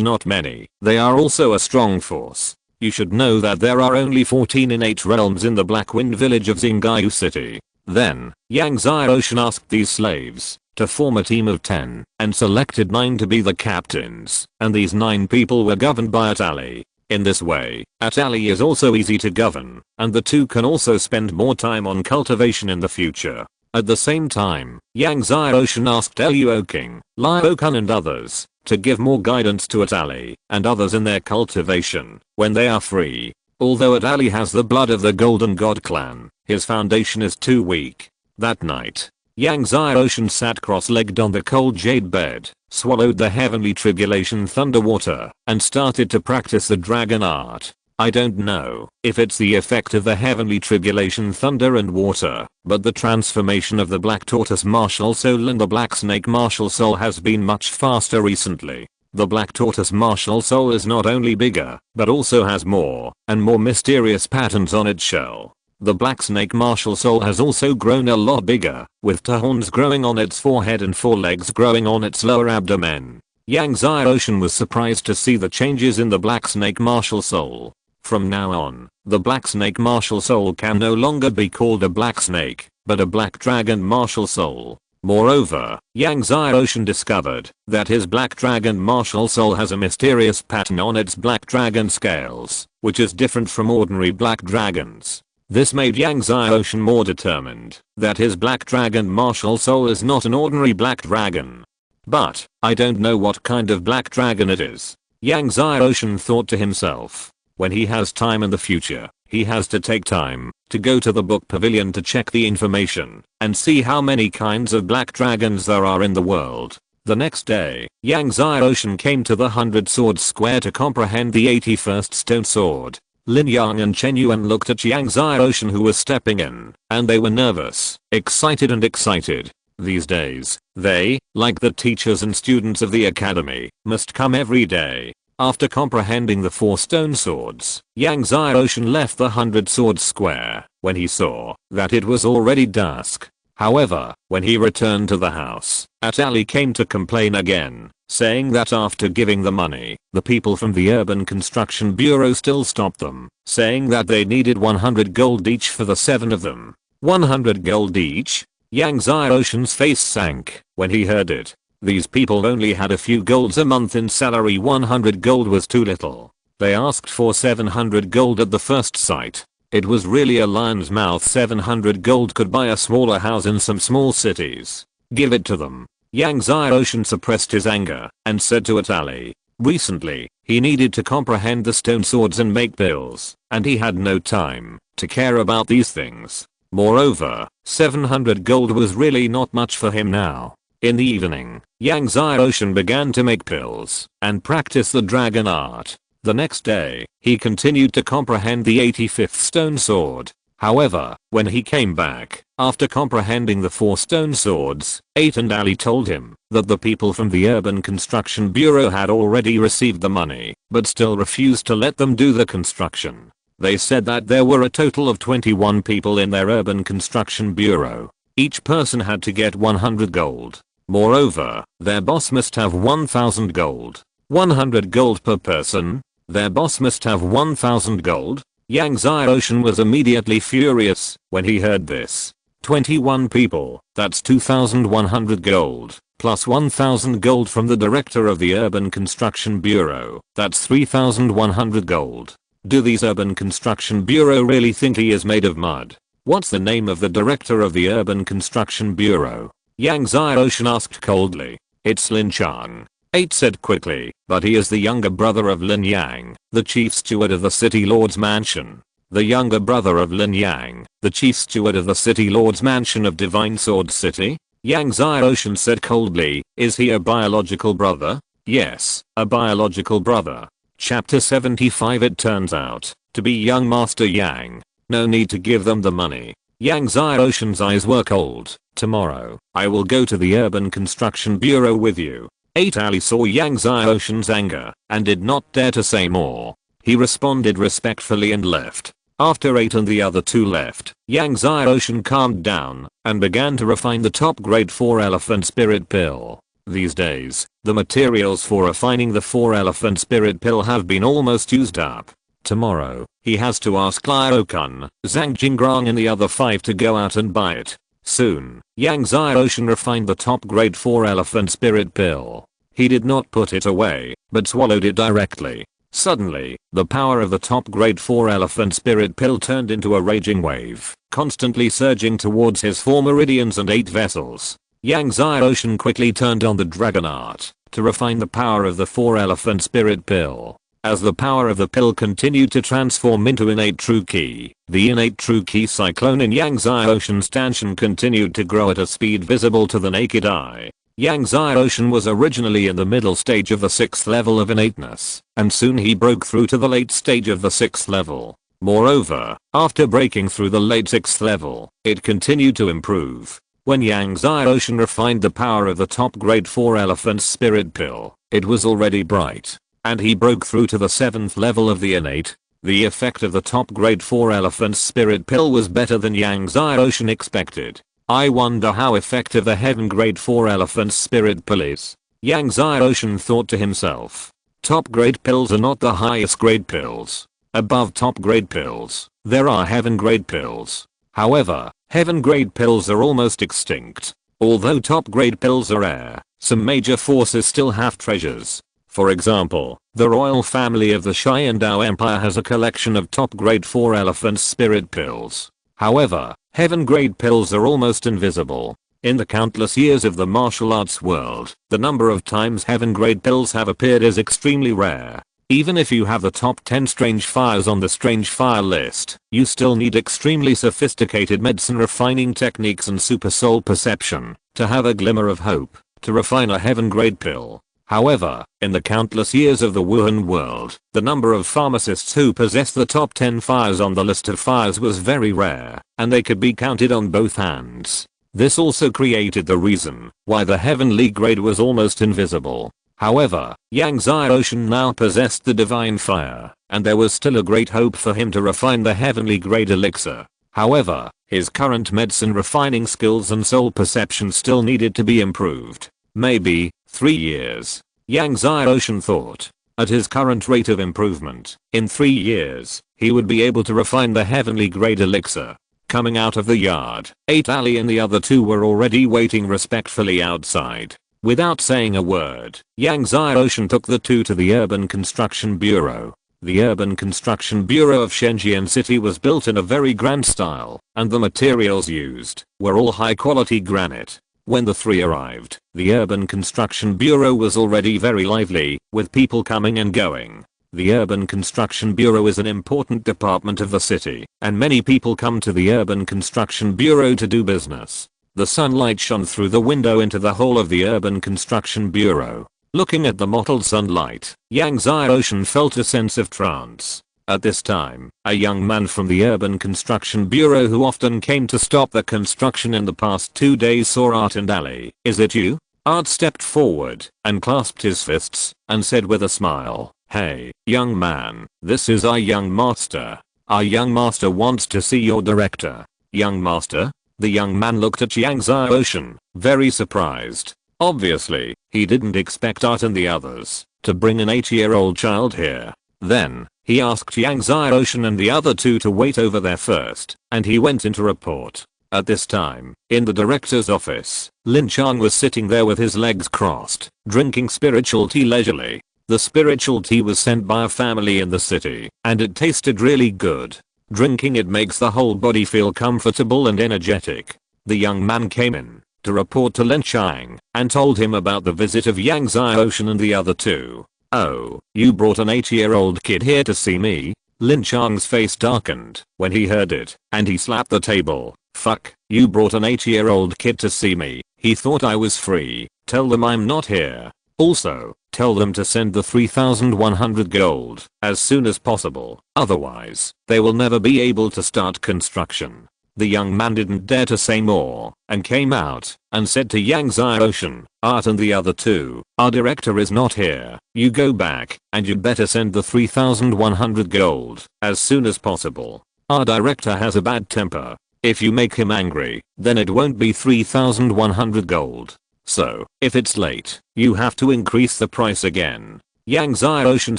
A: not many, they are also a strong force. You should know that there are only 14 innate realms in the Black Wind village of Xingyu City. Then, Yang Xiaoshen asked these slaves to form a team of 10 and selected 9 to be the captains, and these 9 people were governed by Ali. In this way, Ali is also easy to govern, and the two can also spend more time on cultivation in the future. At the same time, Yang Xiaoshen asked Liu King, Liu Kun and others to give more guidance to Ali and others in their cultivation when they are free. Although Ali has the blood of the Golden God clan, his foundation is too weak. That night, Yang Xiaoshen sat cross-legged on the cold jade bed, swallowed the heavenly tribulation thunder water, and started to practice the dragon art. I don't know if it's the effect of the heavenly tribulation thunder and water, but the transformation of the black tortoise martial soul and the black snake martial soul has been much faster recently. The black tortoise martial soul is not only bigger, but also has more and more mysterious patterns on its shell. The black snake martial soul has also grown a lot bigger, with 2 horns growing on its forehead and 4 legs growing on its lower abdomen. Yang Xiaoshen was surprised to see the changes in the black snake martial soul. From now on, the black snake martial soul can no longer be called a black snake, but a black dragon martial soul. Moreover, Yang Xiaoshen discovered that his black dragon martial soul has a mysterious pattern on its black dragon scales, which is different from ordinary black dragons. This made Yang Xiaoshen more determined that his black dragon martial soul is not an ordinary black dragon. But, I don't know what kind of black dragon it is. Yang Xiaoshen thought to himself. When he has time in the future, he has to take time to go to the book pavilion to check the information and see how many kinds of black dragons there are in the world. The next day, Yang Xiaoshen came to the 100 Swords Square to comprehend the 81st Stone Sword. Lin Yang and Chen Yuan looked at Yang Xiaoshen who was stepping in, and they were nervous, excited. These days, they, like the teachers and students of the academy, must come every day. After comprehending the 4 stone swords, Yang Xiaoshen left the 100 Swords Square when he saw that it was already dusk. However, when he returned to the house, Ali came to complain again, saying that after giving the money, the people from the Urban Construction Bureau still stopped them, saying that they needed 100 gold each for the 7 of them. 100 gold each? Yang Xiaoshen's face sank when he heard it. These people only had a few golds a month in salary. 100 gold was too little. They asked for 700 gold at the first sight. It was really a lion's mouth. 700 gold could buy a smaller house in some small cities. Give it to them. Yang Xiaoshen suppressed his anger and said to Ali. Recently, he needed to comprehend the stone swords and make bills, and he had no time to care about these things. Moreover, 700 gold was really not much for him now. In the evening, Yang Xiaoshen began to make pills and practice the dragon art. The next day, he continued to comprehend the 85th stone sword. However, when he came back, after comprehending the 4 stone swords, 8 and Ali told him that the people from the Urban Construction Bureau had already received the money, but still refused to let them do the construction. They said that there were a total of 21 people in their Urban Construction Bureau. Each person had to get 100 gold. Moreover, their boss must have 1000 gold. 100 gold per person? Their boss must have 1000 gold? Yang Xiaoshen was immediately furious when he heard this. 21 people, that's 2100 gold, plus 1000 gold from the director of the Urban Construction Bureau, that's 3100 gold. Do these Urban Construction Bureau really think he is made of mud? What's the name of the director of the Urban Construction Bureau? Yang Xiaoshen asked coldly. It's Lin Chang. 8 said quickly, but he is the younger brother of Lin Yang, the chief steward of the city lord's mansion. The younger brother of Lin Yang, the chief steward of the city lord's mansion of Divine Sword City? Yang Xiaoshan said coldly, is he a biological brother? Yes, a biological brother. Chapter 75. It turns out to be young Master Yang. No need to give them the money. Yang Xiaoshan's eyes were cold. Tomorrow, I will go to the Urban Construction Bureau with you. 8 Ali saw Yang Xiaoshan's anger and did not dare to say more. He responded respectfully and left. After 8 and the other 2 left, Yang Xiaoshan calmed down and began to refine the top grade 4 elephant spirit pill. These days, the materials for refining the 4 elephant spirit pill have been almost used up. Tomorrow, he has to ask Liao-kun, Zhang Jinggrang and the other 5 to go out and buy it. Soon, Yang Xiaoshan refined the top grade 4 elephant spirit pill. He did not put it away, but swallowed it directly. Suddenly, the power of the top grade 4 elephant spirit pill turned into a raging wave, constantly surging towards his 4 meridians and 8 vessels. Yang Xiaoshan quickly turned on the dragon art to refine the power of the 4 elephant spirit pill. As the power of the pill continued to transform into innate true ki, the innate true ki cyclone in Yang Xiaoshan's Tanshan continued to grow at a speed visible to the naked eye. Yang Xiaoshan was originally in the middle stage of the 6th level of innateness, and soon he broke through to the late stage of the 6th level. Moreover, after breaking through the late 6th level, it continued to improve. When Yang Xiaoshan refined the power of the top grade 4 elephant spirit pill, it was already bright. And he broke through to the 7th level of the innate. The effect of the top grade 4 elephant spirit pill was better than Yang Xiaoshan expected. I wonder how effective the heaven grade 4 elephant spirit pill is. Yang Xiaoshan thought to himself. Top grade pills are not the highest grade pills. Above top grade pills, there are heaven grade pills. However, heaven grade pills are almost extinct. Although top grade pills are rare, some major forces still have treasures. For example, the royal family of the Xiandao Empire has a collection of top grade 4 elephant spirit pills. However, heaven grade pills are almost invisible. In the countless years of the martial arts world, the number of times heaven grade pills have appeared is extremely rare. Even if you have the top 10 strange fires on the strange fire list, you still need extremely sophisticated medicine refining techniques and super soul perception to have a glimmer of hope to refine a heaven grade pill. However, in the countless years of the Wuhan world, the number of pharmacists who possess the top 10 fires on the list of fires was very rare, and they could be counted on both hands. This also created the reason why the heavenly grade was almost invisible. However, Yang Xiaoshan now possessed the divine fire, and there was still a great hope for him to refine the heavenly grade elixir. However, his current medicine refining skills and soul perception still needed to be improved. Maybe 3 years. Yang Xiaoshan thought. At his current rate of improvement, in 3 years, he would be able to refine the heavenly grade elixir. Coming out of the yard, 8 Ali and the other 2 were already waiting respectfully outside. Without saying a word, Yang Xiaoshan took the 2 to the Urban Construction Bureau. The Urban Construction Bureau of Shenzhen City was built in a very grand style, and the materials used were all high quality granite. When the 3 arrived, the Urban Construction Bureau was already very lively, with people coming and going. The Urban Construction Bureau is an important department of the city, and many people come to the Urban Construction Bureau to do business. The sunlight shone through the window into the hall of the Urban Construction Bureau. Looking at the mottled sunlight, Yang Xiaoshan felt a sense of trance. At this time, a young man from the Urban Construction Bureau who often came to stop the construction in the past 2 days saw Art and Ali. Is it you? Art stepped forward and clasped his fists and said with a smile, hey, young man, this is our young master. Our young master wants to see your director. Young master? The young man looked at Yang Xiaoshan, very surprised. Obviously, he didn't expect Art and the others to bring an 8-year-old child here. Then, he asked Yang Xiaoshan and the other 2 to wait over there first, and he went in to report. At this time, in the director's office, Lin Chang was sitting there with his legs crossed, drinking spiritual tea leisurely. The spiritual tea was sent by a family in the city, and it tasted really good. Drinking it makes the whole body feel comfortable and energetic. The young man came in, to report to Lin Chang and told him about the visit of Yang Xiaoshan and the other two. "Oh, you brought an 8-year-old kid here to see me?" Lin Chang's face darkened when he heard it, and he slapped the table. "Fuck, you brought an 8-year-old kid to see me? He thought I was free. Tell them I'm not here. Also, tell them to send the 3,100 gold as soon as possible, otherwise, they will never be able to start construction." The young man didn't dare to say more and came out and said to Yang Xiaoshan, "Art and the other two, our director is not here. You go back and you better send the 3,100 gold as soon as possible. Our director has a bad temper. If you make him angry, then it won't be 3,100 gold. So, if it's late, you have to increase the price again." Yang Xiaoshan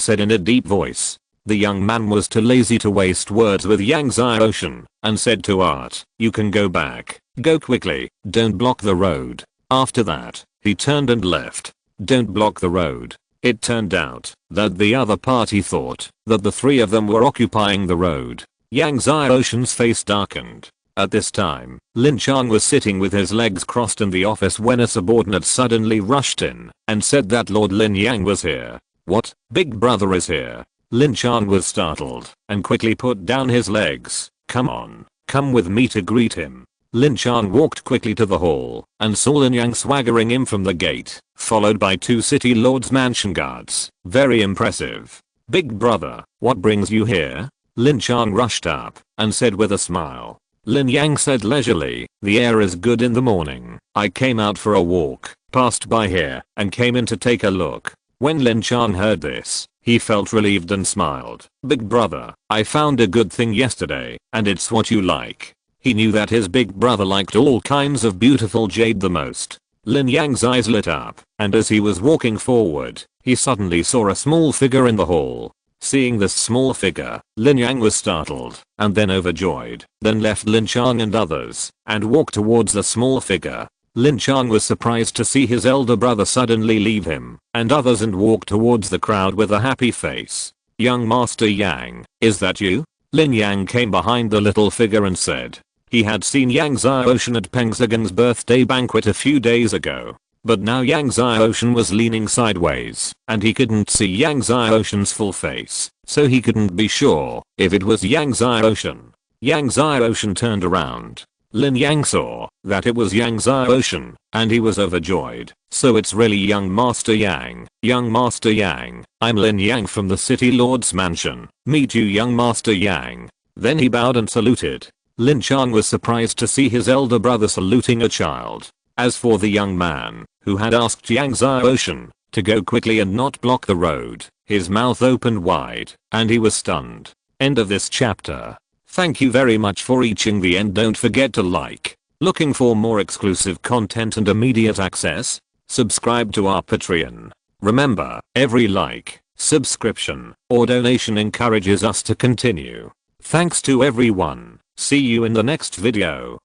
A: said in a deep voice. The young man was too lazy to waste words with Yang Xiaoshan and said to Art, "You can go back. Go quickly, don't block the road." After that, he turned and left. Don't block the road. It turned out that the other party thought that the three of them were occupying the road. Yang Xiaoshan's face darkened. At this time, Lin Chang was sitting with his legs crossed in the office when a subordinate suddenly rushed in and said that Lord Lin Yang was here. "What? Big brother is here?" Lin Chang was startled and quickly put down his legs. "Come on, come with me to greet him." Lin Chang walked quickly to the hall and saw Lin Yang swaggering in from the gate, followed by 2 city lords' mansion guards. Very impressive. "Big brother, what brings you here?" Lin Chang rushed up and said with a smile. Lin Yang said leisurely, "The air is good in the morning. I came out for a walk, passed by here, and came in to take a look." When Lin Chang heard this, he felt relieved and smiled. "Big brother, I found a good thing yesterday, and it's what you like." He knew that his big brother liked all kinds of beautiful jade the most. Lin Yang's eyes lit up, and as he was walking forward, he suddenly saw a small figure in the hall. Seeing this small figure, Lin Yang was startled, and then overjoyed, then left Lin Chang and others, and walked towards the small figure. Lin Chang was surprised to see his elder brother suddenly leave him and others and walk towards the crowd with a happy face. "Young Master Yang, is that you?" Lin Yang came behind the little figure and said. He had seen Yang Xiaoshan at Peng Zigan's birthday banquet a few days ago, but now Yang Xiaoshan was leaning sideways and he couldn't see Yang Xiaoshan's full face, so he couldn't be sure if it was Yang Xiaoshan. Yang Xiaoshan turned around. Lin Yang saw that it was Yang Xiaoshan, and he was overjoyed. "So it's really young Master Yang. Young Master Yang, I'm Lin Yang from the City Lord's mansion. Meet you, young Master Yang." Then he bowed and saluted. Lin Chang was surprised to see his elder brother saluting a child. As for the young man, who had asked Yang Xiaoshan to go quickly and not block the road, his mouth opened wide, and he was stunned. End of this chapter. Thank you very much for reaching the end. Don't forget to like. Looking for more exclusive content and immediate access? Subscribe to our Patreon. Remember, every like, subscription, or donation encourages us to continue. Thanks to everyone. See you in the next video.